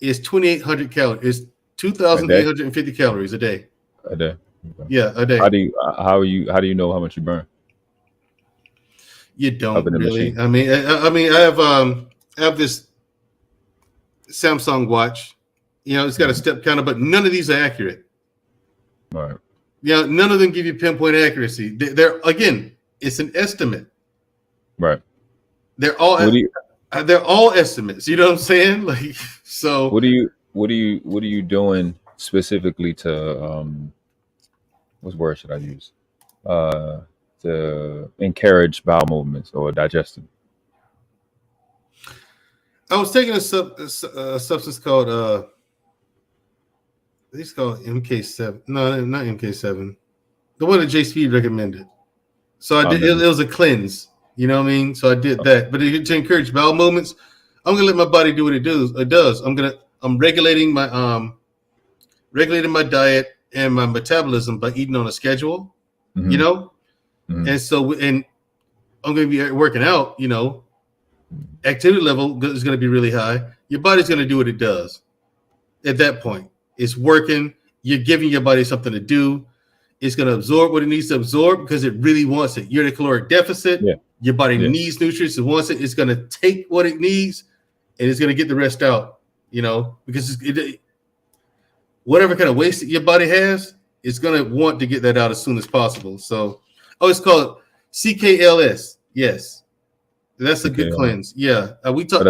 is 2,800 calories. It's 2,850 calories a day. A day. Okay. Yeah, a day. How do you know how much you burn? You don't really. I mean, I have this Samsung watch. It's got a step counter, but none of these are accurate. All right. None of them give you pinpoint accuracy. They're again, it's an estimate. Right. They're all estimates. You know what I'm saying? Like, so. What are you doing specifically to what word should I use? To encourage bowel movements or digestion? I was taking a substance called it's called MK7. No, not MK7. The one that Jay Speed recommended. So I did. It was a cleanse. You know what I mean? So I did that. But to encourage bowel movements, I'm gonna let my body do what it does. I'm regulating my diet and my metabolism by eating on a schedule, Mhm. you know? Mhm. And so, and I'm going to be working out, activity level is going to be really high. Your body's going to do what it does. At that point, it's working. You're giving your body something to do. It's going to absorb what it needs to absorb because it really wants it. You're in a caloric deficit. Yeah. Your body Yeah. needs nutrients. It wants it. It's going to take what it needs and it's going to get the rest out, because whatever kind of waste that your body has, it's going to want to get that out as soon as possible. So, it's called CKLS. Yes. That's a good CKLS. cleanse. Yeah. We talked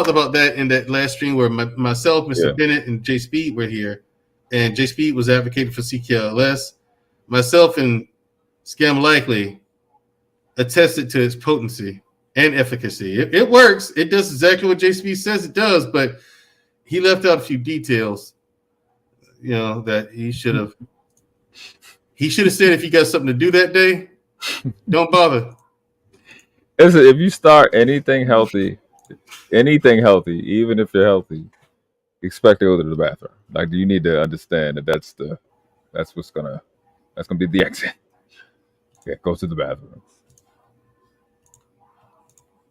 about that in that last stream where myself, Mr. Bennett, and Jay Speed were here. And Jay Speed was advocating for CKLS. Myself and Scam Likely attested to its potency and efficacy. It works. It does exactly what Jay Speed says it does, but he left out a few details, that he should have. He should have said if you got something to do that day, don't bother. Listen, if you start anything healthy, even if you're healthy, expect to go to the bathroom. Like, you need to understand that that's gonna be the exit. Yeah, go to the bathroom.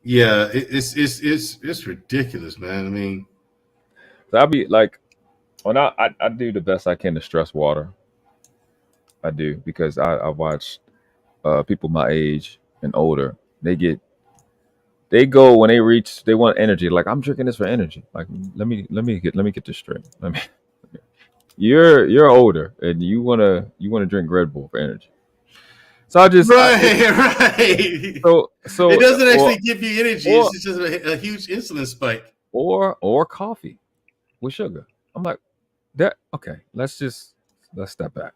Yeah, it's ridiculous, man. I mean, So I'll be like, when I do the best I can to stress water. I do, because I watch people my age and older. They go when they want energy. Like, I'm drinking this for energy. Like, let me get this straight. You're older and you wanna drink Red Bull for energy. So right. So it doesn't actually give you energy. It's just a huge insulin spike. Or coffee with sugar. I'm like, that okay. Let's step back.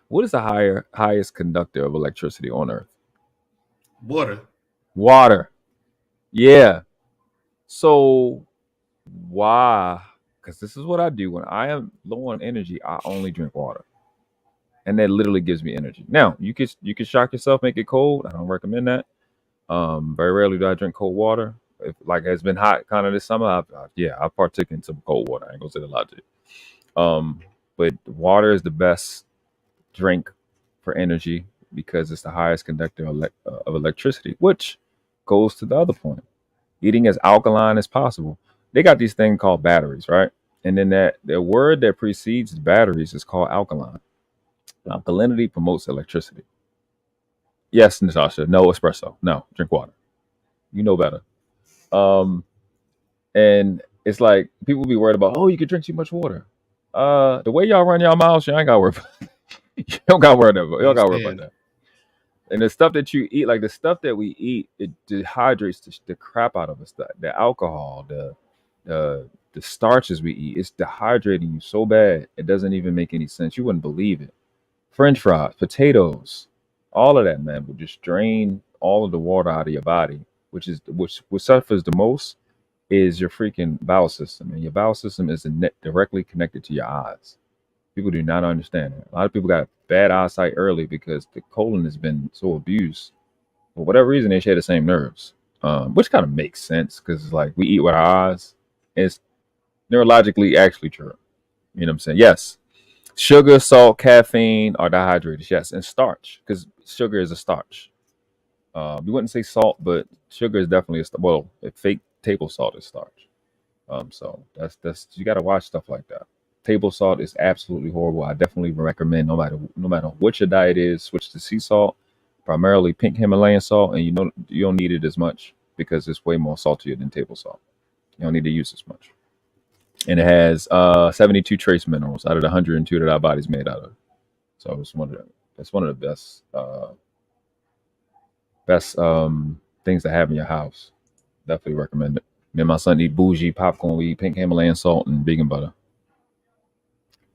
What is the highest conductor of electricity on Earth? Water. Yeah. So why? Because this is what I do when I am low on energy. I only drink water, and that literally gives me energy. Now you can shock yourself, make it cold. I don't recommend that. Very rarely do I drink cold water. If it's been hot kind of this summer, I partake in some cold water. I ain't gonna say a lot to you. But water is the best drink for energy because it's the highest conductor of electricity, which goes to the other point. Eating as alkaline as possible. They got these things called batteries, right? And then the word that precedes batteries is called alkaline. Alkalinity promotes electricity. Yes, Natasha. No espresso. No, drink water. You know better. And it's like people be worried about, you could drink too much water. The way y'all run y'all mouths, you ain't got to worry about you don't got to worry about that. And the stuff that you eat, like the stuff that we eat, it dehydrates the crap out of us. The alcohol, the starches we eat, it's dehydrating you so bad it doesn't even make any sense. You wouldn't believe it. French fries, potatoes, all of that, man, will just drain all of the water out of your body, which suffers the most is your freaking bowel system. And your bowel system is directly connected to your eyes. People do not understand it. A lot of people got bad eyesight early because the colon has been so abused. For whatever reason, they share the same nerves, which kind of makes sense because it's like we eat with our eyes. It's neurologically actually true. You know what I'm saying? Yes. Sugar, salt, caffeine are dehydrators. Yes. And starch, because sugar is a starch. We wouldn't say salt, but sugar is definitely a fake table salt is starch. So that's you got to watch stuff like that. Table salt is absolutely horrible. I definitely recommend no matter what your diet is, switch to sea salt, primarily pink Himalayan salt, and you don't need it as much because it's way more saltier than table salt. You don't need to use as much. And it has 72 trace minerals out of the 102 that our body's made out of. So it's one of the best things to have in your house. Definitely recommend it. Me and my son eat bougie popcorn. We eat pink Himalayan salt and vegan butter.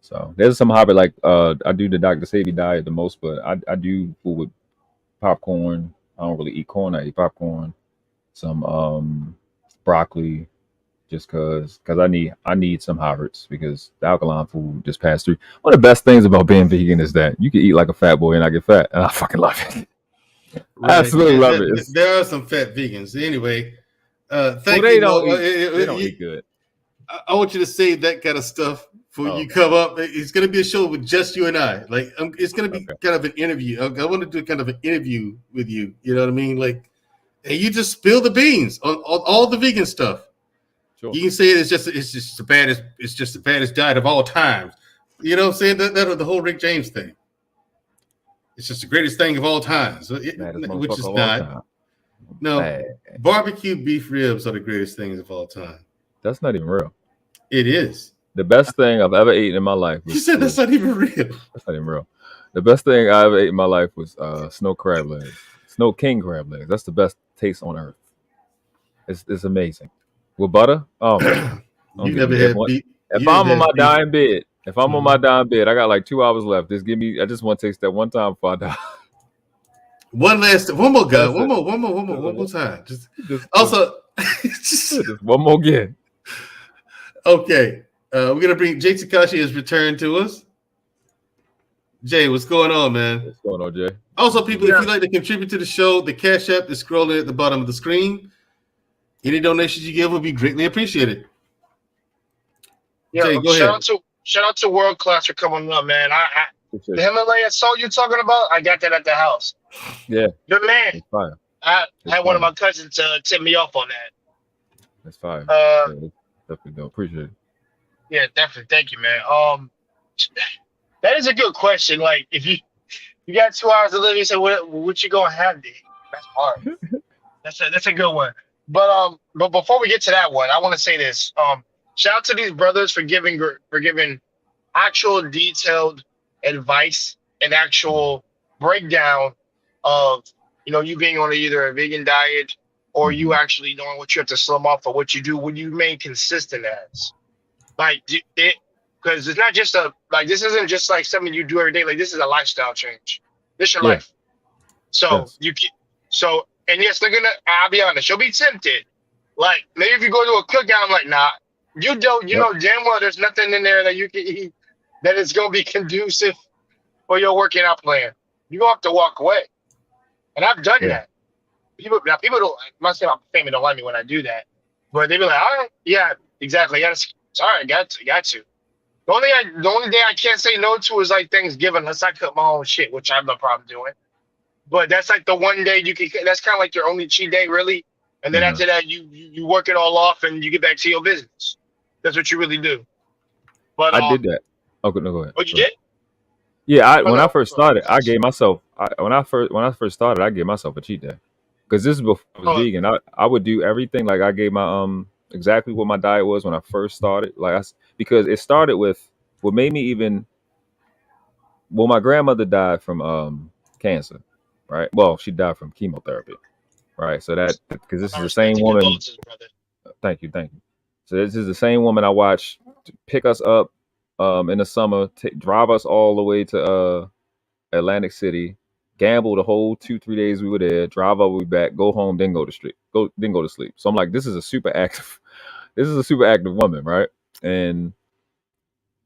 So there's some hobby like I do the Dr. Savy diet the most, but I do food with popcorn. I don't really eat corn. I eat popcorn, some broccoli, just cause I need some hydrates because the alkaline food just passed through. One of the best things about being vegan is that you can eat like a fat boy and not get fat, and I fucking love it. Right. I absolutely love it. There are some fat vegans. Anyway, Thank they you. don't No, eat. They don't eat good. I want you to save that kind of stuff for Oh, you come up. It's going to be a show with just you and I. Like, it's going to be okay. kind of an interview. I want to do kind of an interview with you. You know what I mean? Like, and you just spill the beans on all the vegan stuff. Sure. You can say it's just the baddest diet of all times. You know what I'm saying? That the whole Rick James thing. It's just the greatest thing of all time. So Baddest which motherfucker is of all not. time. No, Bad. barbecue beef ribs are the greatest things of all time. That's not even real. It is. The best thing I've ever eaten in my life You said that's not even real. That's not even real. The best thing I ever ate in my life was snow crab legs. Snow king crab legs. That's the best taste on earth. It's amazing. With butter? Oh man. You never had beef. If I'm on my dying bed, I got like 2 hours left. I just want to taste that one time before I die. One more guy. One more time. Just one more again. Okay. We're gonna bring Jay Takashi has returned to us. Jay, what's going on, man? What's going on, Jay? Also, people, if you'd like to contribute to the show, the Cash App is scrolling at the bottom of the screen. Any donations you give will be greatly appreciated. Yeah, Jay, go ahead. Shout out to World Class for coming up, man. The Himalaya salt you're talking about, I got that at the house. Yeah. Good man. It's fire. I had one of my cousins tip me off on that. That's fire. Definitely don't appreciate it. Yeah, definitely. Thank you, man. That is a good question. Like, if you got 2 hours to live, you say, what you gonna have there? That's hard. That's a good one. But before we get to that one, I want to say this. Shout out to these brothers for giving actual detailed advice and actual breakdown of you being on either a vegan diet or you actually knowing what you have to slim off or what you do when you remain consistent as. Like because it's not just this isn't just like something you do every day. Like, this is a lifestyle change. This is your life. So and yes, I'll be honest, you'll be tempted. Like, maybe if you go to a cookout, I'm like, nah, you know damn well there's nothing in there that you can eat that is gonna be conducive for your working out plan. You're gonna have to walk away. And I've done that. People don't, my family don't like me when I do that. But they be like, all right, yeah, exactly. Sorry, got to. The only day I can't say no to is like Thanksgiving, unless I cook my own shit, which I have no problem doing. But that's like the one day that's kind of like your only cheat day, really. And then after that, you work it all off and you get back to your business. That's what you really do. But I did that. Okay, no, go ahead. Oh, you did? Yeah, when I first started, I gave myself when I first started, I gave myself a cheat day. Because this is before I was vegan. I would do everything. Like, I gave my exactly what my diet was when I first started. Because it started with what made me even. Well, my grandmother died from cancer, right? Well, she died from chemotherapy, right? So that, because this is the same woman. Thank you. So this is the same woman I watched pick us up in the summer, drive us all the way to Atlantic City, gamble the whole 2-3 days we were there, drive all the way back, go home, then go to sleep. So I'm like, this is a super active woman, right? And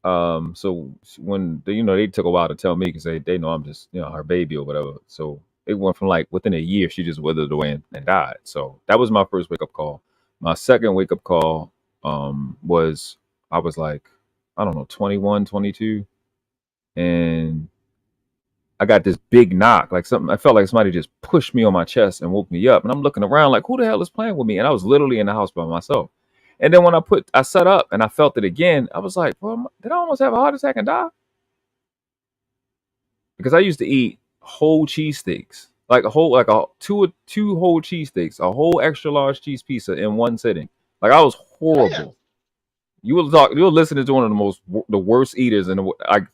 so when they took a while to tell me, because they know I'm just her baby or whatever. So it went from like within a year she just withered away and died. So that was my first wake up call. My second wake up call was I was like, I don't know, 21, 22, and I got this big knock, like something. I felt like somebody just pushed me on my chest and woke me up. And I'm looking around like, who the hell is playing with me? And I was literally in the house by myself. And then when I sat up and I felt it again, I was like, well, did I almost have a heart attack and die? Because I used to eat whole cheesesteaks, like two whole cheesesteaks, a whole extra large cheese pizza in one sitting. Like, I was horrible. Yeah. You were listening to one of the worst eaters in the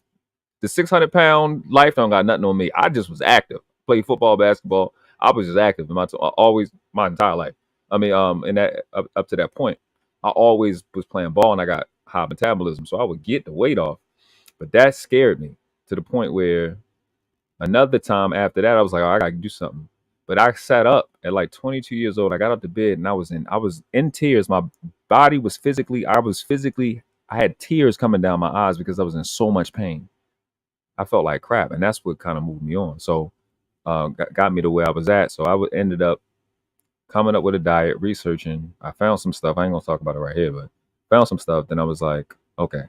600-pound life don't got nothing on me. I just was active. Played football, basketball. I was just active my entire life. I mean, in that up to that point, I always was playing ball and I got high metabolism, so I would get the weight off. But that scared me to the point where another time after that, I was like, I gotta do something. But I sat up at like 22 years old. I got up to bed and I was in tears. My body was I had tears coming down my eyes because I was in so much pain. I felt like crap, and that's what kind of moved me on. So got me to where I was at. So ended up coming up with a diet, researching. I found some stuff. I ain't gonna talk about it right here, but found some stuff. Then I was like, okay,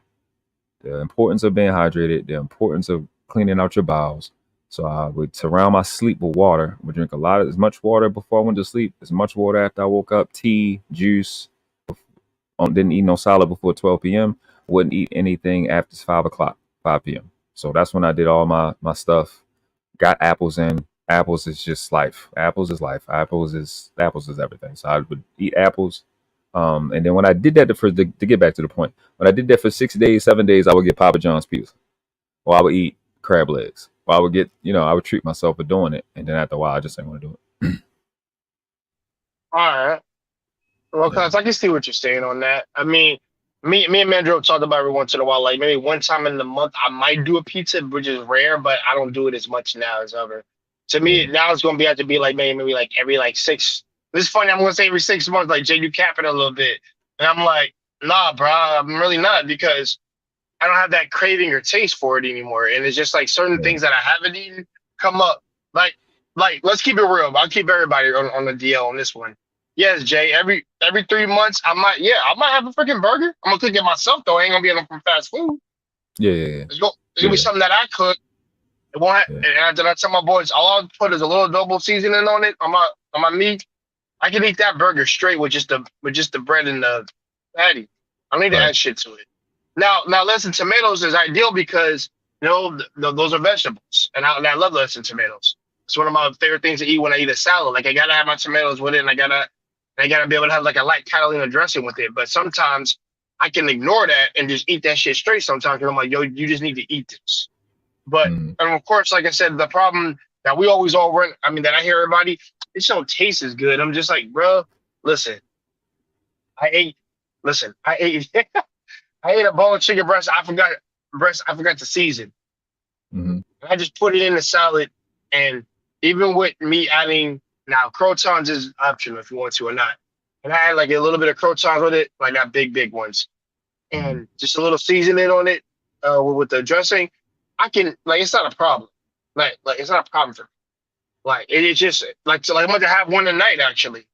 the importance of being hydrated, the importance of cleaning out your bowels. So I would surround my sleep with water. I would drink as much water before I went to sleep, as much water after I woke up, tea, juice. Didn't eat no salad before 12 p.m. Wouldn't eat anything after 5 o'clock, 5 p.m. So that's when I did all my stuff. Got apples in. Apples is just life. Apples is life. Apples is everything. So I would eat apples. And then when I did that to get back to the point, when I did that for 6 days, 7 days, I would get Papa John's pizza, or I would eat crab legs, or I would get, I would treat myself for doing it. And then after a while, I just didn't want to do it. All right. Well, cause I can see what you're saying on that. I mean, me and Mandro talked about every once in a while. Like maybe one time in the month, I might do a pizza, which is rare, but I don't do it as much now as ever. To me, now it's gonna have to be like maybe like every like 6. This is funny. I'm gonna say every 6 months, like Jay, you cap it a little bit, and I'm like, nah, bro, I'm really not, because I don't have that craving or taste for it anymore. And it's just like certain things that I haven't eaten come up. Like let's keep it real. I'll keep everybody on the DL on this one. Yes, Jay. Every 3 months, I might have a freaking burger. I'm gonna cook it myself though. I ain't gonna be from fast food. Yeah. It's gonna be something that I cook. It won't have, and I tell my boys, all I'll put is a little double seasoning on it on my meat. I can eat that burger straight with just the bread and the patty. I don't need to add shit to it. Now, listen, tomatoes is ideal because those are vegetables, and I love lettuce and tomatoes. It's one of my favorite things to eat when I eat a salad. Like I gotta have my tomatoes with it, and I gotta be able to have like a light catalina dressing with it. But sometimes I can ignore that and just eat that shit straight sometimes, because I'm like, yo, you just need to eat this. But and of course, like I said, the problem that we always all run, that I hear everybody, this don't taste as good. I'm just like, bro, listen, I ate I ate a bowl of chicken breast. I forgot to season. I just put it in the salad, and even with me adding, now crotons is optional if you want to or not, and I had like a little bit of crotons with it, like not big ones, and just a little seasoning on it with the dressing. I can, like, it's not a problem. Like it's not a problem for me. Like it's just like, so like I'm gonna have one tonight actually,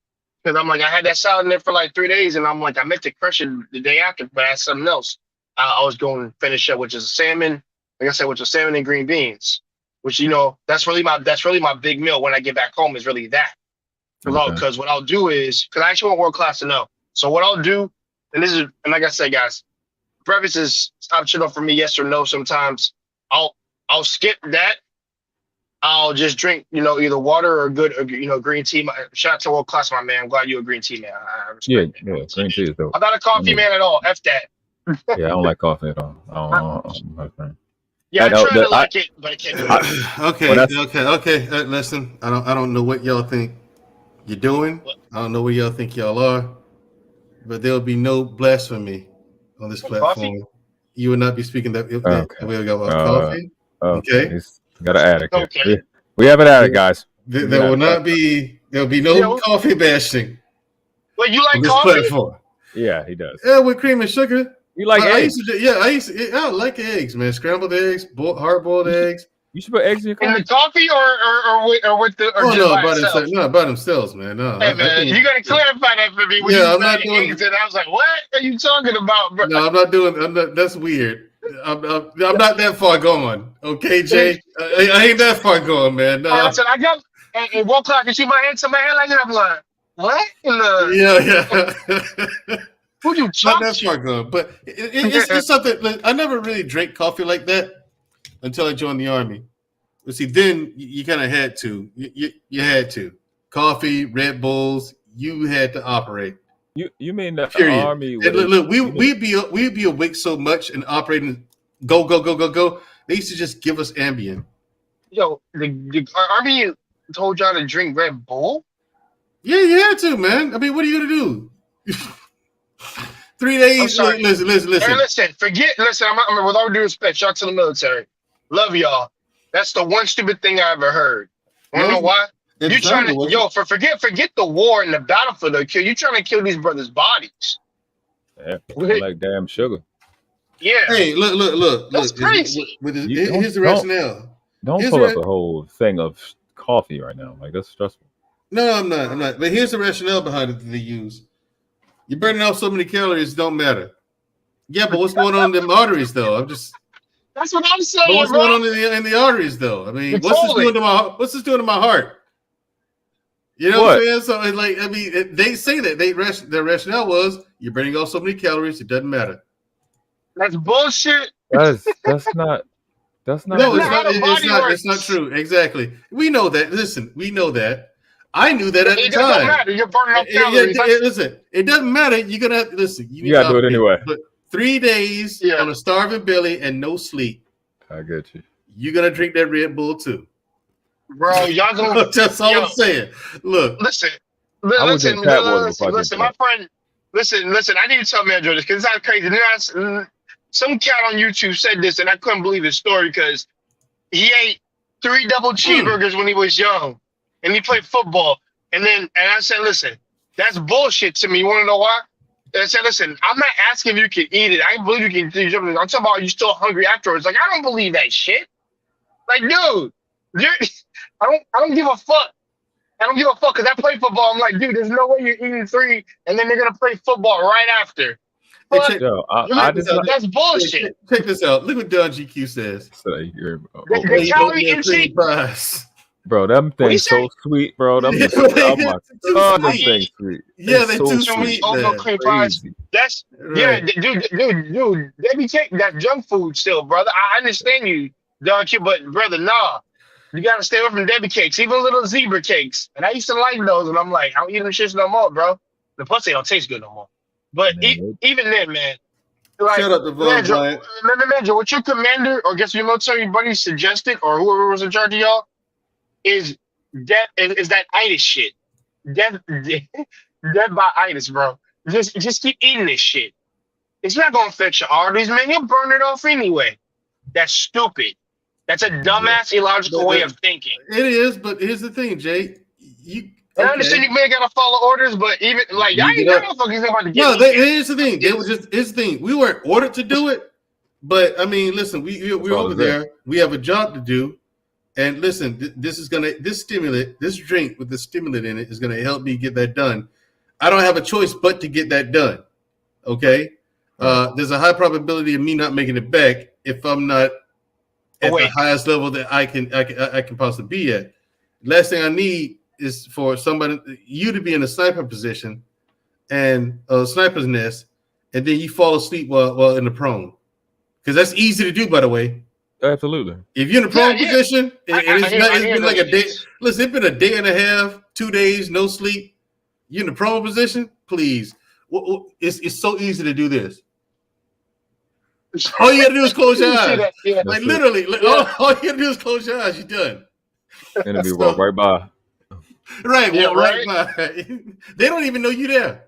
because I'm like, I had that salad in there for like 3 days, and I'm like, I meant to crush it the day after, but I had something else I was going to finish up, which is salmon. Like I said, which is salmon and green beans, which that's really my big meal when I get back home, is really that. Because what I'll do is, because I actually want world class to know. So what I'll do, and like I said, guys, breakfast is optional for me, yes or no. Sometimes I'll skip that. I'll just drink, either water or green tea. Shout out to world class, my man. I'm glad you're a green tea man. I respect it. Green tea is dope. I'm not a coffee man at all. F that. Yeah, I don't like coffee at all. I don't. Yeah, I try to like it, but I can't do it. Okay. Listen, I don't know what y'all think you're doing. I don't know where y'all think y'all are, but there will be no blasphemy on this platform. Coffee? You will not be speaking that. Okay. We got coffee. Okay. Got an addict. Okay. We have an addict, guys. There will be no coffee bashing. Well, you like coffee? Platform. Yeah, he does. Yeah, with cream and sugar. You like eggs? I like eggs, man. Scrambled eggs, hard-boiled eggs. You should put eggs in your coffee. In the coffee or with the by themselves, man. No, hey, man, you gotta clarify that for me. When I'm not doing eggs, and I was like, "What are you talking about, bro?" No, I'm not doing. That's weird. I'm not that far going. Okay, Jay, I ain't that far going, man. No. I got and 1 o'clock. You see my hand to my hand like that. I'm like, what? Yeah. Who'd you talk Not that far going, but it's something. I never really drank coffee like that until I joined the Army. But see, then you kind of had to. You had to. Coffee, Red Bulls. You had to operate. You mean the Period. Army? Look, we'd be awake so much and operating. Go. They used to just give us Ambien. Yo, the Army told y'all to drink Red Bull? Yeah, you had to, man. I mean, what are you gonna do? 3 days. Listen. Hey, listen. I'm with all due respect, shout out to the military. Love y'all. That's the one stupid thing I ever heard. You know why? You trying to forget the war and the battlefield to kill. You trying to kill these brothers' bodies. Yeah, like damn sugar. Yeah. Hey, look. That's crazy. Here's the rationale. Don't pull up the whole thing of coffee right now. Like that's stressful. No, I'm not. I'm not. But here's the rationale behind it that they use. You're burning off so many calories, don't matter. Yeah, but what's going on in the arteries, though? That's what I'm But saying, what's bro. going on in the arteries, though? I mean, what's this Control doing it. to my heart? You know what I'm saying? So, they say that their rationale was you're burning off so many calories, it doesn't matter. That's bullshit. That's not That's No, not it's not. how the body It's not works. true. Exactly. We know that. Listen, we know that. I knew that at the It don't time. matter. You're burning up Yeah, calories. listen, it doesn't matter. You're gonna have to listen. You you need gotta do it operate. anyway. But 3 days Yeah. on a starving belly and no sleep, I get you. you're gonna drink that Red Bull too. Bro, y'all gonna That's all I'm saying. Look, listen. I would drink tap water before I drink Listen, my that. friend. Listen. I need to tell Mandro this because it's not crazy. Some cat on YouTube said this, and I couldn't believe his story because he ate 3 double cheeseburgers when he was young, and he played football. And I said, listen, that's bullshit to me. You want to know why? And I said, listen, I'm not asking if you can eat it. I believe you can eat it. I'm talking about you still hungry afterwards. Like, I don't believe that shit. Like, dude, I don't give a fuck. I don't give a fuck because I play football. I'm like, dude, there's no way you're eating 3 and then they're gonna play football right after. hey, Fuck, check, Yo, that's bullshit. check this out. Look what Don GQ says. The calorie intake. Pies. Bro, them What you things say? so sweet, bro. Them Yeah, is oh my too god, them sweet. things sweet. Yeah, It's they're so too Too much sweet. oatmeal Man. cream pies. crazy. That's Right. dude. Debbie cake, that's junk food still, brother. I understand you, Don Q, but brother, nah. You gotta stay away from Debbie cakes, even little zebra cakes. And I used to like those, and I'm like, I don't eat them shits no more, bro. The plus they don't taste good no more. But Man, even then, man, like, Shout out to Von Bryant. Manager, what your commander or guess your military buddy suggested, or whoever was in charge of y'all, is that itis shit. Death by itis, bro. Just keep eating this shit. It's not gonna affect your arteries, man. You'll burn it off anyway. That's stupid. That's a dumbass, illogical way of thinking. It is, but here's the thing, Jay. I understand you may gotta follow orders, but even like I ain't got no fucking about to get. No, here's the thing. Here's the thing. We weren't ordered to do it, but I mean, listen, we're over there. We have a job to do, and listen, this drink with the stimulant in it is gonna help me get that done. I don't have a choice but to get that done. Okay, there's a high probability of me not making it back if I'm not at the highest level that I can possibly be at. Last thing I need is for you to be in a sniper position and a sniper's nest, and then you fall asleep while in the prone. Because that's easy to do, by the way. absolutely. If you're in the prone position, it's been like a day. Listen, it's been a day and a half, 2 days, no sleep. You're in the prone position, please. It's so easy to do this. All you gotta do is close your eyes. Yeah. Like literally, all you gotta do is close your eyes. You're done. Enemy walk right by. Right, Yeah, walk right by. They don't even know you there.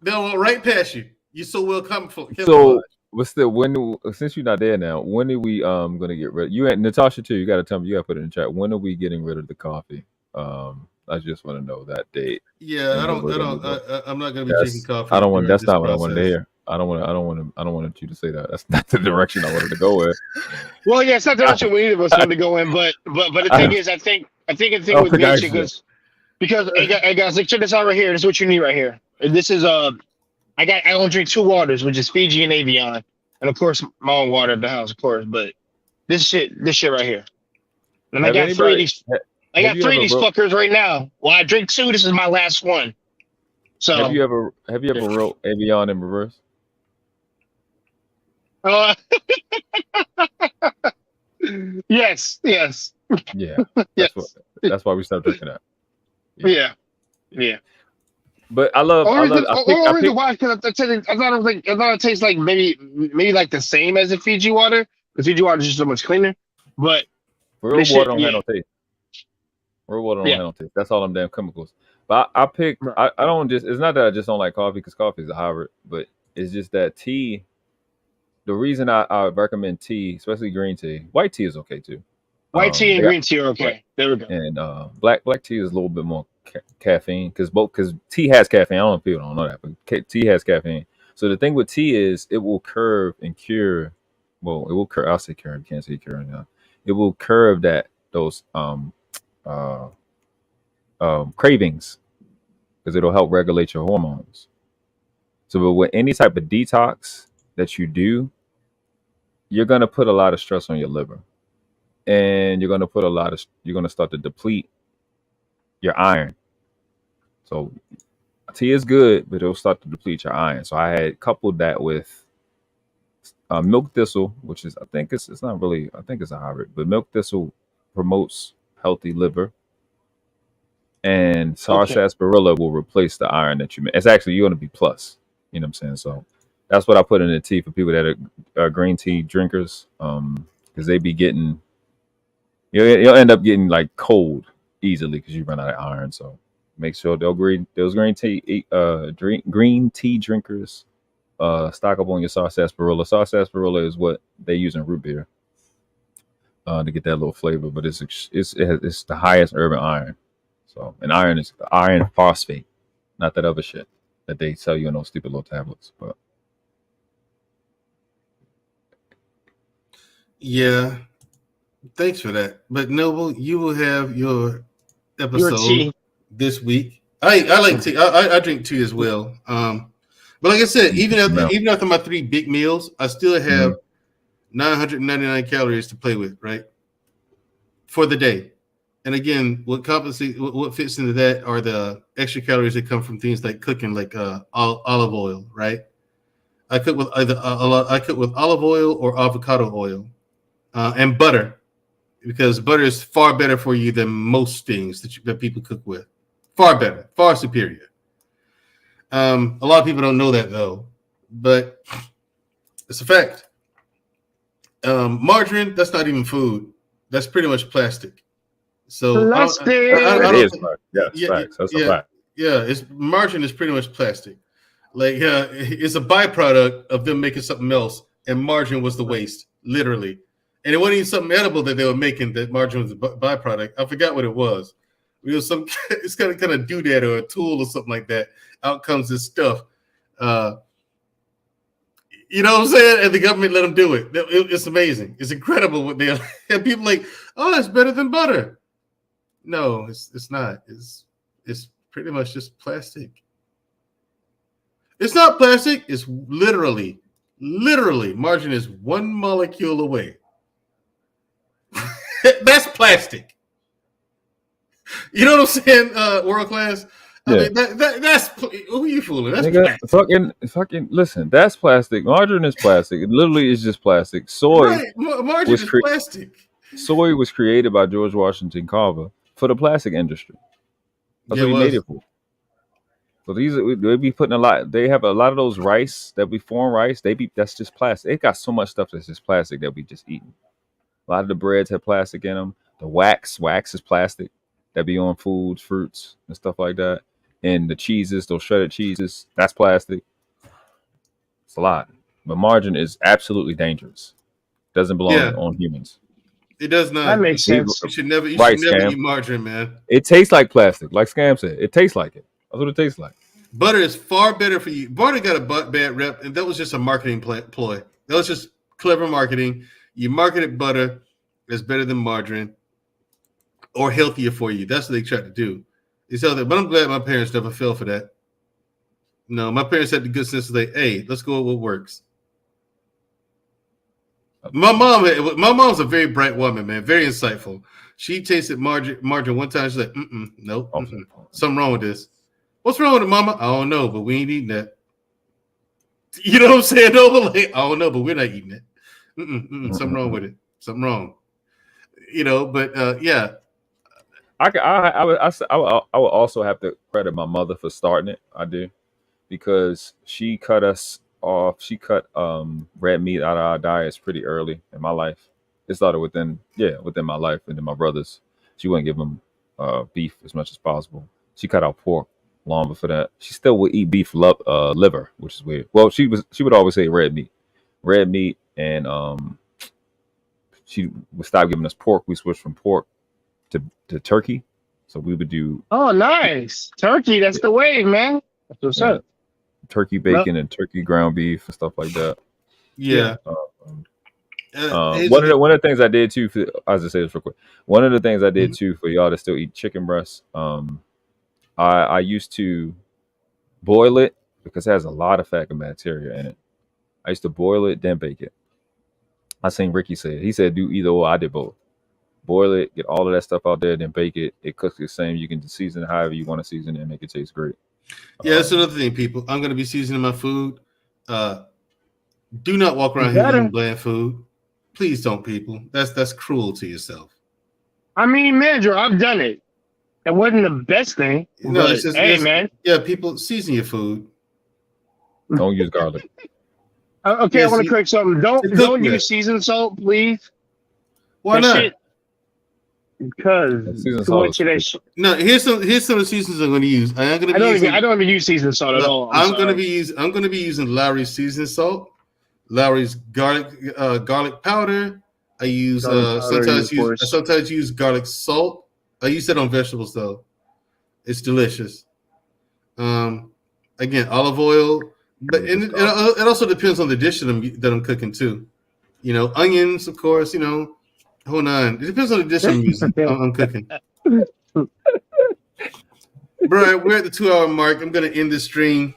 They'll walk right past you. You're so well camouflaged. So, but still, since you're not there now, when are we gonna get rid? You and Natasha too. You gotta tell me. You gotta put it in the chat. When are we getting rid of the coffee? I just want to know that date. Yeah, I'm not gonna be drinking coffee. I don't want. That's not what I wanted to hear. I don't want you to say that. That's not the direction I wanted to go with. Well, yeah, it's not the direction we either of us wanted to go in, but the thing is, I think with nature because hey guys, like, check this out right here. This is what you need right here. This is I only drink 2 waters, which is Fiji and Avion, and of course my own water at the house, of course. But this shit right here, and I got 3 of these. I got 3 of these fuckers right now. Well, I drink 2. This is my last one. So have you ever wrote Avion in reverse? Yes. Yeah. That's why we stopped drinking that. Yeah. But I love. Why? Because I thought it tastes like maybe like the same as the Fiji water. The Fiji water is just so much cleaner. But real water don't have no taste. Real water don't have no taste. That's all them damn chemicals. But I pick. I don't just. It's not that I just don't like coffee because coffee is a hybrid. But it's just that tea. The reason I recommend tea, especially green tea, white tea is okay too. White tea and green tea are okay. Right. There we go. And black tea is a little bit more caffeine because tea has caffeine. I don't know if people don't know that, but tea has caffeine. So the thing with tea is it will curve and cure. Well, it will curve. I'll say curve. You can't say cure now. It will curve those cravings because it'll help regulate your hormones. So, but with any type of detox that you do, you're gonna put a lot of stress on your liver, and you're gonna start to deplete your iron. So, tea is good, but it'll start to deplete your iron. So, I had coupled that with milk thistle, which is it's not really I think it's a hybrid, but milk thistle promotes healthy liver, and Okay. sarsaparilla will replace the iron that you make. It's actually you're going to be plus. You know what I'm saying? So that's what I put in the tea for people that are green tea drinkers, because they be getting you'll end up getting like cold easily because you run out of iron. So make sure those green tea drinkers stock up on your sarsaparilla. Sarsaparilla is what they use in root beer to get that little flavor, but it's the highest urban iron. So, and iron is iron phosphate, not that other shit that they sell you in those stupid little tablets. But Yeah, thanks for that. But Noble, you will have your Your episode tea. this week. I like tea. I drink tea as well. But like I said, even after my 3 big meals, I still have 999 calories to play with, right? For the day. And again, what fits into that are the extra calories that come from things like cooking, like olive oil, right? I cook with olive oil or avocado oil, and butter, because butter is far better for you than most things that people cook with. Far better, far superior. A lot of people don't know that though, but it's a fact. Margarine, that's not even food. That's pretty much plastic. So Plastic. it I don't is think, fact. Yes, yeah, facts. That's a yeah, fact. yeah. It's margarine is pretty much plastic. Like it's a byproduct of them making something else, and margarine was the waste, literally. And it wasn't even something edible that they were making. That margarine was a byproduct. I forgot what it was. It was some. It's kind of doodad or a tool or something like that. Out comes this stuff. Uh, you know what I'm saying? And the government let them do it. It's amazing. It's incredible what they and people like. Oh, it's better than butter. No, it's not. It's pretty much just plastic. It's not plastic. It's literally margarine is one molecule away. That's plastic. You know what I'm saying? World class. I Yeah. mean, that's who are you fooling? That's Nigga, plastic. fucking listen. That's plastic. Margarine is plastic. It literally is just plastic. Right. Margarine Was is cre- plastic. soy was created by George Washington Carver for the plastic industry. That's Yeah, what it he made was. it for. So they be putting a lot. They have a lot of those rice that be foreign rice. That's just plastic. It got so much stuff that's just plastic that we just eating. A lot of the breads have plastic in them. The wax is plastic that be on foods, fruits, and stuff like that. And the cheeses, those shredded cheeses, that's plastic. It's a lot. But margarine is absolutely dangerous. Doesn't belong Yeah, on humans. it does That not. makes sense. You should never Right, Scam. eat margarine, man. It tastes like plastic, like Scam said. It tastes like it. That's what it tastes like. Butter is far better for you. Butter got a bad rep, and that was just a marketing ploy. That was just clever marketing. You marketed butter as better than margarine or healthier for you. That's what they tried to do. It's healthy, but I'm glad my parents never fell for that. No, my parents had the good sense to say, "Hey, let's go with what works." My mom's a very bright woman, man, very insightful. She tasted margarine one time. She's like, nope, something wrong with this. What's wrong with it, mama? I don't know, but we ain't eating that. You know what I'm saying? No, like, I don't know, but we're not eating it. Something wrong with it. Something wrong. You know, but yeah. I would also have to credit my mother for starting it. I do, because she cut us off. She cut red meat out of our diets pretty early in my life. It started within my life, and then my brothers. She wouldn't give them beef as much as possible. She cut out pork long before that. She still would eat beef liver, which is weird. Well, she would always say red meat, and she would stop giving us pork. We switched from pork to turkey. So we would do Oh, nice. Turkey, that's the wave, man. That's what's up. turkey bacon and turkey ground beef and stuff like that. Yeah. One of the things I did too, I'll just say this real quick. One of the things I did too for y'all to still eat chicken breasts, I used to boil it because it has a lot of fat and bacteria in it. I used to boil it, then bake it. I seen Ricky say it. He said do either or. I did both. Boil it, get all of that stuff out there, then bake it. It cooks the same. You can season it however you want to season it and make it taste great. Yeah, that's another thing, people. I'm going to be seasoning my food. Do not walk around here eating bland food. Please don't, people. That's cruel to yourself. I mean, manager, I've done it. It wasn't the best thing. No, but, it's just man. Yeah, people, season your food. Don't use garlic. Okay, I want to correct something. Don't use seasoned salt, please. Why not? Shit, because no, here's some of the seasons I'm going to use. I don't even use seasoned salt at all. I'm going to be using Lowry's seasoned salt, Lowry's garlic powder. I use sometimes use garlic salt. I use that on vegetables though. It's delicious. Again, olive oil, but it also depends on the dish that I'm cooking too. You know, onions, of course. You know, whole nine. It depends on the dish I'm using. I'm cooking. Bro, we're at the 2 hour mark. I'm gonna end this stream.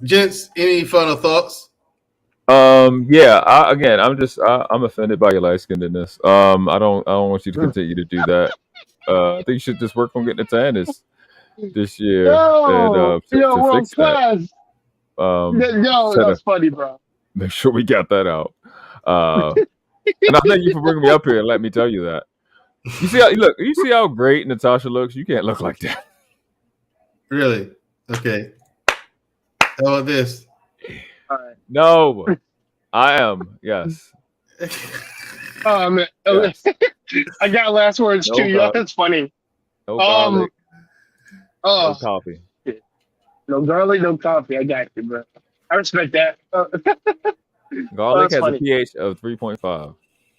Gents, any final thoughts? Yeah. I'm offended by your light skinnedness. I don't want you to continue to do that. I think you should just work on getting a tan this year. Yo, world class. That's funny, bro. Make sure we got that out. And I thank you for bringing me up here and let me tell you that. You see how great Natasha looks? You can't look like that. Really? Okay. How about this? All right. No, I am. Yes. Oh man, yes. I got last words too. Yeah, that's funny. No garlic. No coffee. No garlic, no coffee. I got you, bro. I respect that. Garlic has a pH of 3.5.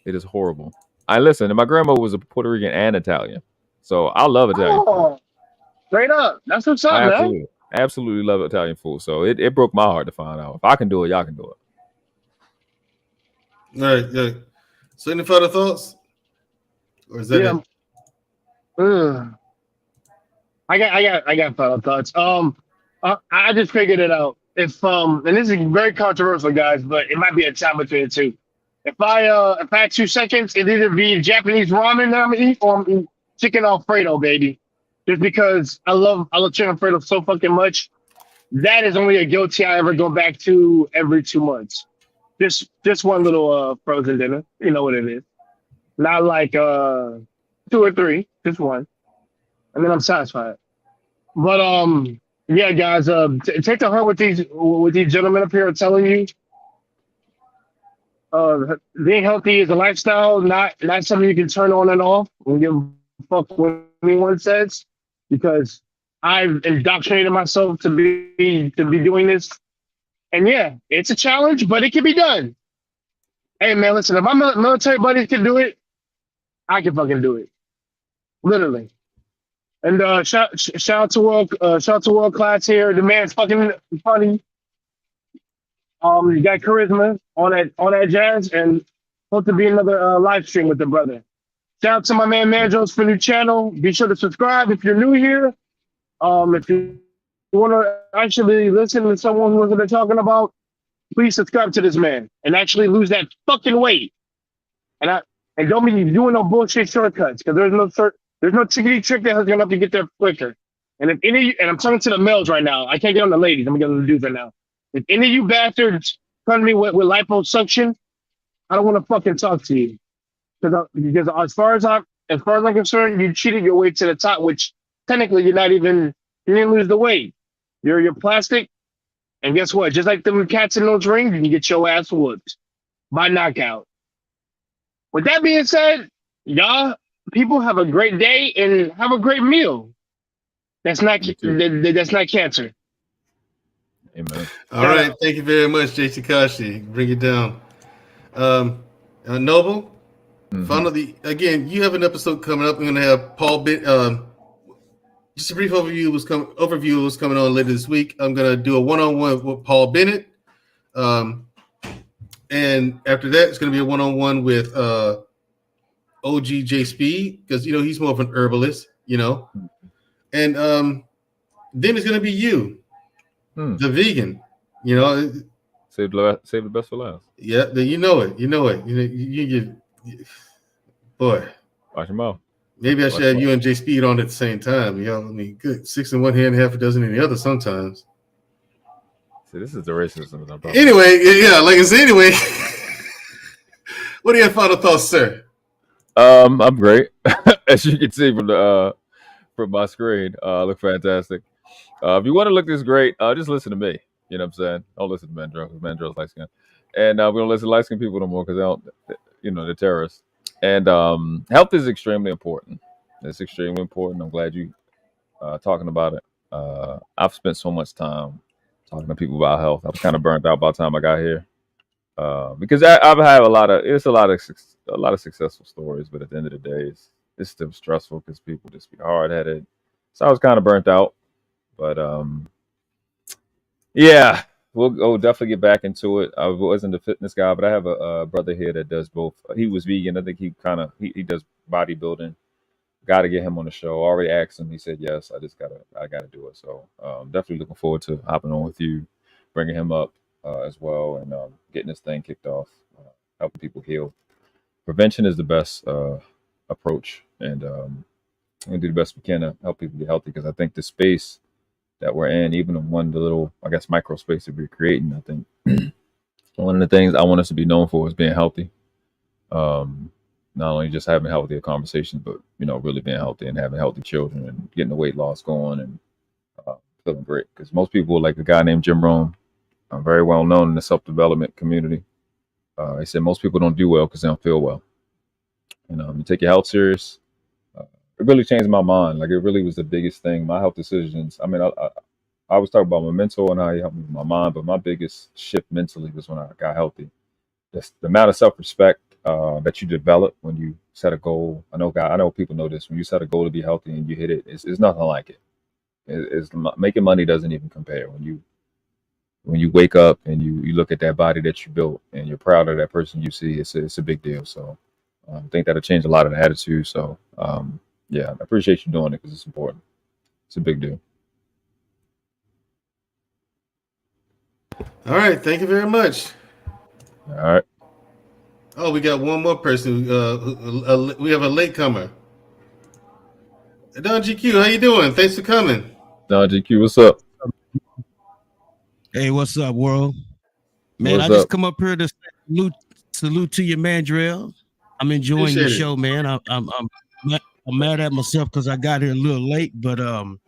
It is horrible. Listen, and my grandma was a Puerto Rican and Italian, so I love Italian food. Straight up. That's what's up, man. Absolutely love Italian food. So it broke my heart to find out. If I can do it, y'all can do it. All right, good. So any further thoughts? Or is that it? I got final thoughts. I just figured it out. If and this is very controversial, guys, but it might be a time between the two. If I had 2 seconds, it'd either be Japanese ramen that I'm gonna eat, or I'm eating chicken Alfredo, baby. Just because I love chicken Alfredo so fucking much. That is only a guilty I ever go back to every 2 months. Just one little frozen dinner. You know what it is. Not like 2 or 3, just one. And then I'm satisfied. But yeah, guys, take to heart what these gentlemen up here are telling you. Being healthy is a lifestyle, not something you can turn on and off. Don't give a fuck what anyone says, because I've indoctrinated myself to be doing this. And yeah, it's a challenge, but it can be done. Hey man, listen, if my military buddies can do it, I can fucking do it. Literally. And shout out to world class here. The man's fucking funny. You got charisma on that jazz, and hope to be another live stream with the brother. Shout out to my man Manjos for new channel. Be sure to subscribe if you're new here. If you want to actually listen to someone who's what they're talking about, please subscribe to this man and actually lose that fucking weight. And don't be doing no bullshit shortcuts, because there's no trickety trick that has gonna help you get there quicker. And if any of you, and I'm talking to the males right now, I can't get on the ladies. I'm gonna get on the dudes right now. If any of you bastards come to me with liposuction, I don't want to fucking talk to you, because as far as I'm concerned, you cheated your way to the top, which technically you didn't lose the weight. You're plastic, and guess what? Just like them cats in those rings, you can get your ass whooped by knockout. With that being said, y'all people have a great day and have a great meal. That's not cancer. Amen. All right. Thank you very much, Jay Takashi. Bring it down. Noble, finally, again, you have an episode coming up. We're going to have Paul just a brief overview was coming on later this week. I'm going to do a one-on-one with Paul Bennett. And after that, it's going to be a one-on-one with OG J Speed, because, he's more of an herbalist, And then it's gonna be you, Hmm. the vegan. You know, Save the best for last. yeah, you know it. You know it. Boy. Watch your mouth. Maybe I should Watch have your you and Jay Speed on at the same time. You know, I mean, good 6 in one hand, half a dozen in the other sometimes. See, this is the racism that I'm talking about. Anyway, yeah, like I said, anyway. What are your final thoughts, sir? I'm great. As you can see from my screen. Look fantastic. If you want to look this great, just listen to me. You know what I'm saying? Don't listen to Mandrell, because Mandrell's light skin. And we don't listen to light skin people no more because they don't, they're terrorists. And health is extremely important. It's extremely important. I'm glad you talking about it. I've spent so much time talking to people about health. I was kind of burnt out by the time I got here. Because I've had a lot of successful stories, but at the end of the day, it's still stressful because people just be hard headed. So I was kind of burnt out, but yeah, we'll definitely get back into it. I wasn't a fitness guy, but I have a brother here that does both. He was vegan. I think he does bodybuilding. Got to get him on the show. Already asked him. He said yes. I gotta do it. So definitely looking forward to hopping on with you, bringing him up as well, and getting this thing kicked off, helping people heal. Prevention is the best approach, and we do the best we can to help people get healthy. Because I think the space that we're in, even in one little, I guess, micro space that we're creating, I think one of the things I want us to be known for is being healthy. Not only just having healthier conversations, but really being healthy and having healthy children and getting the weight loss going and feeling great. Because most people, like a guy named Jim Rohn, very well known in the self-development community. He said most people don't do well because they don't feel well. You take your health serious. It really changed my mind. Like, it really was the biggest thing. My health decisions. I mean, I always talk about my mental and how he helped me with my mind, but my biggest shift mentally was when I got healthy. The amount of self-respect that you develop when you set a goal. I know people know this. When you set a goal to be healthy and you hit it, it's nothing like it. It's making money doesn't even compare. When you wake up and you look at that body that you built and you're proud of that person you see, it's a big deal. So I think that'll change a lot of the attitude. So yeah, I appreciate you doing it because it's important. It's a big deal. All right, thank you very much. All right. Oh, we got one more person. We have a latecomer. Don GQ, how you doing? Thanks for coming. Don GQ, what's up? Hey, what's up, world? Man, What's I just up? come up here to salute to you, Mandrell. I'm enjoying Appreciate your it. show, man. I'm mad at myself because I got here a little late, but I'm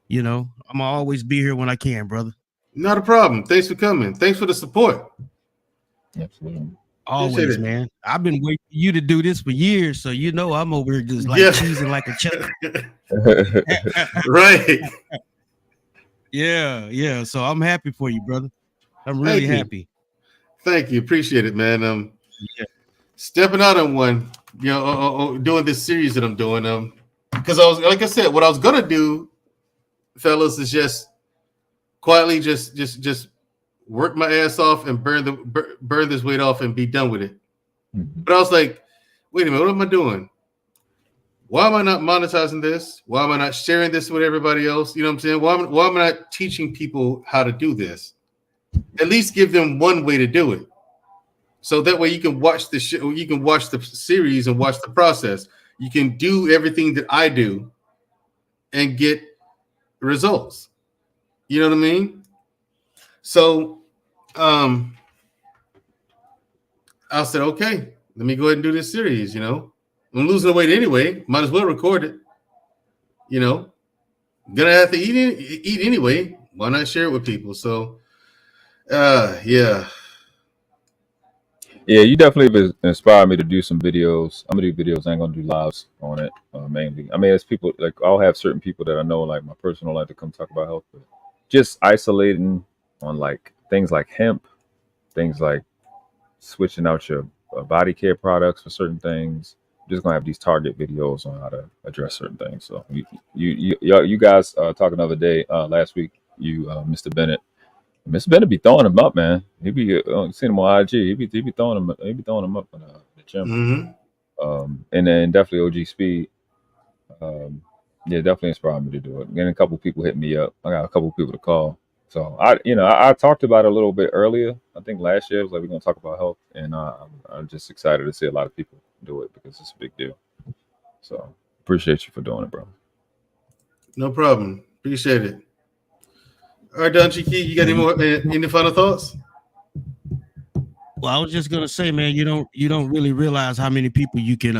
gonna always be here when I can, brother. Not a problem. Thanks for coming. Thanks for the support. Absolutely. Always, Appreciate it. man. I've been waiting for you to do this for years, so I'm over here just like Yeah. cheesing like a chuck. Right. Yeah. So I'm happy for you, brother. I'm Thank really you. happy. Thank you. Appreciate it, man. Yeah. Stepping out on one, doing this series that I'm doing. Because I was, like I said, what I was gonna do, fellas, is just quietly just work my ass off and burn this weight off and be done with it. But I was like, wait a minute, what am I doing? Why am I not monetizing this? Why am I not sharing this with everybody else? You know what I'm saying? Why am I not teaching people how to do this? At least give them one way to do it. So that way you can watch the show, you can watch the series and watch the process. You can do everything that I do and get results. You know what I mean? So I said, okay, let me go ahead and do this series. I'm losing the weight anyway. Might as well record it. Gonna have to eat anyway. Why not share it with people? So yeah. Yeah, you definitely have inspired me to do some videos. I'm gonna do videos. I ain't gonna do lives on it mainly. I mean, it's people like I'll have certain people that I know, like my personal life, to come talk about health. But just isolating on like things like hemp, things like switching out your body care products for certain things. I'm just gonna have these target videos on how to address certain things. So you guys talking the other day, last week, Mr. Bennett. Mr. Bennett be throwing him up, man. He be seen him on IG. He be throwing him. He be throwing him up in the gym. Mm-hmm. And then definitely OG Speed. Yeah, definitely inspired me to do it. And a couple people hit me up. I got a couple people to call. So I talked about it a little bit earlier. I think last year I was like, we're gonna talk about health, and I'm just excited to see a lot of people do it because it's a big deal. So appreciate you for doing it, bro. No problem. Appreciate it. All right, Don Key, you got any final thoughts? Well, I was just gonna say, man, you don't really realize how many people you can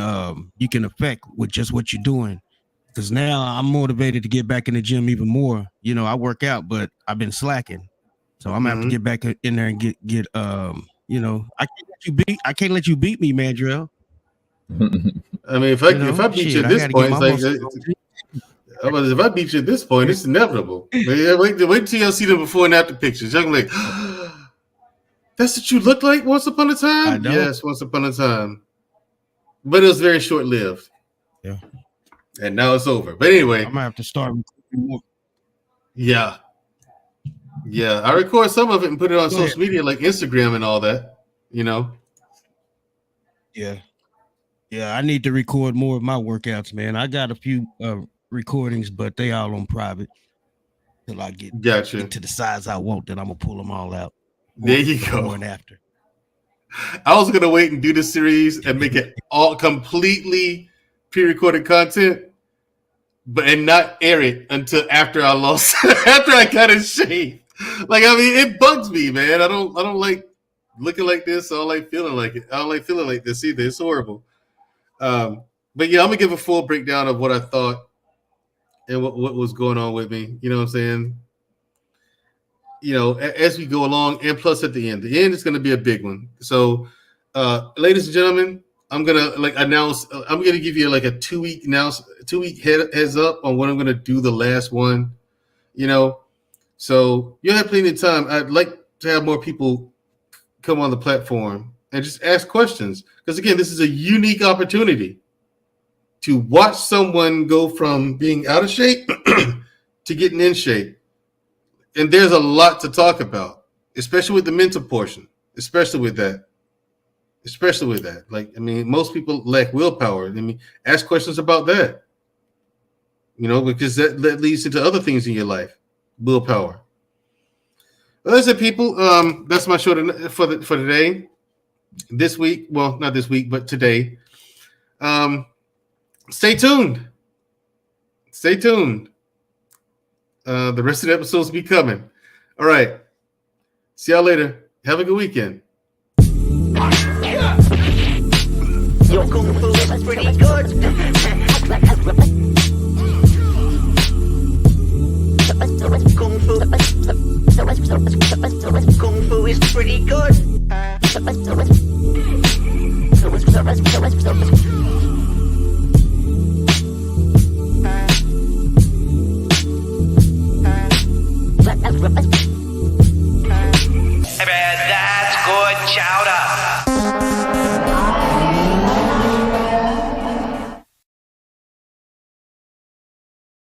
affect with just what you're doing. Because now I'm motivated to get back in the gym even more. I work out, but I've been slacking, so I'm gonna have to get back in there and get. I can't let you beat me, Mandrell. I mean, if I beat you at this point, it's like if I beat you at this point, it's inevitable. Wait till y'all see the before and after pictures. Y'all like, that's what you look like once upon a time. Yes, once upon a time, but it was very short lived. Yeah. And now it's over. But anyway, I'm gonna have to start. Yeah. I record some of it and put it on social media like Instagram and all that. Yeah. I need to record more of my workouts, man. I got a few recordings, but they all on private till I get to the size I want. Then I'm gonna pull them all out. There you go. Before and after. I was gonna wait and do the series and make it all completely pre-recorded content, and not air it until after I lost, after I got in shape. Like, I mean, it bugs me, man. I don't like looking like this. I don't like feeling like it. I don't like feeling like this either. It's horrible. But yeah, I'm gonna give a full breakdown of what I thought and what was going on with me. You know what I'm saying? As we go along, and plus at the end is going to be a big one. So, ladies and gentlemen, I'm gonna announce. I'm gonna give you like a 2-week heads up on when I'm gonna do the last one. So you'll have plenty of time. I'd like to have more people come on the platform and just ask questions, because again, this is a unique opportunity to watch someone go from being out of shape to getting in shape. And there's a lot to talk about, especially with the mental portion, especially with that. Like, I mean, most people lack willpower. I mean, ask questions about that, because that leads into other things in your life. Willpower. Well, that's it, people. That's my show for today. This week, well, not this week, but today. Stay tuned. The rest of the episodes will be coming. All right. See y'all later. Have a good weekend. Your kung fu is pretty good. Kung fu is pretty good. That's good chowder.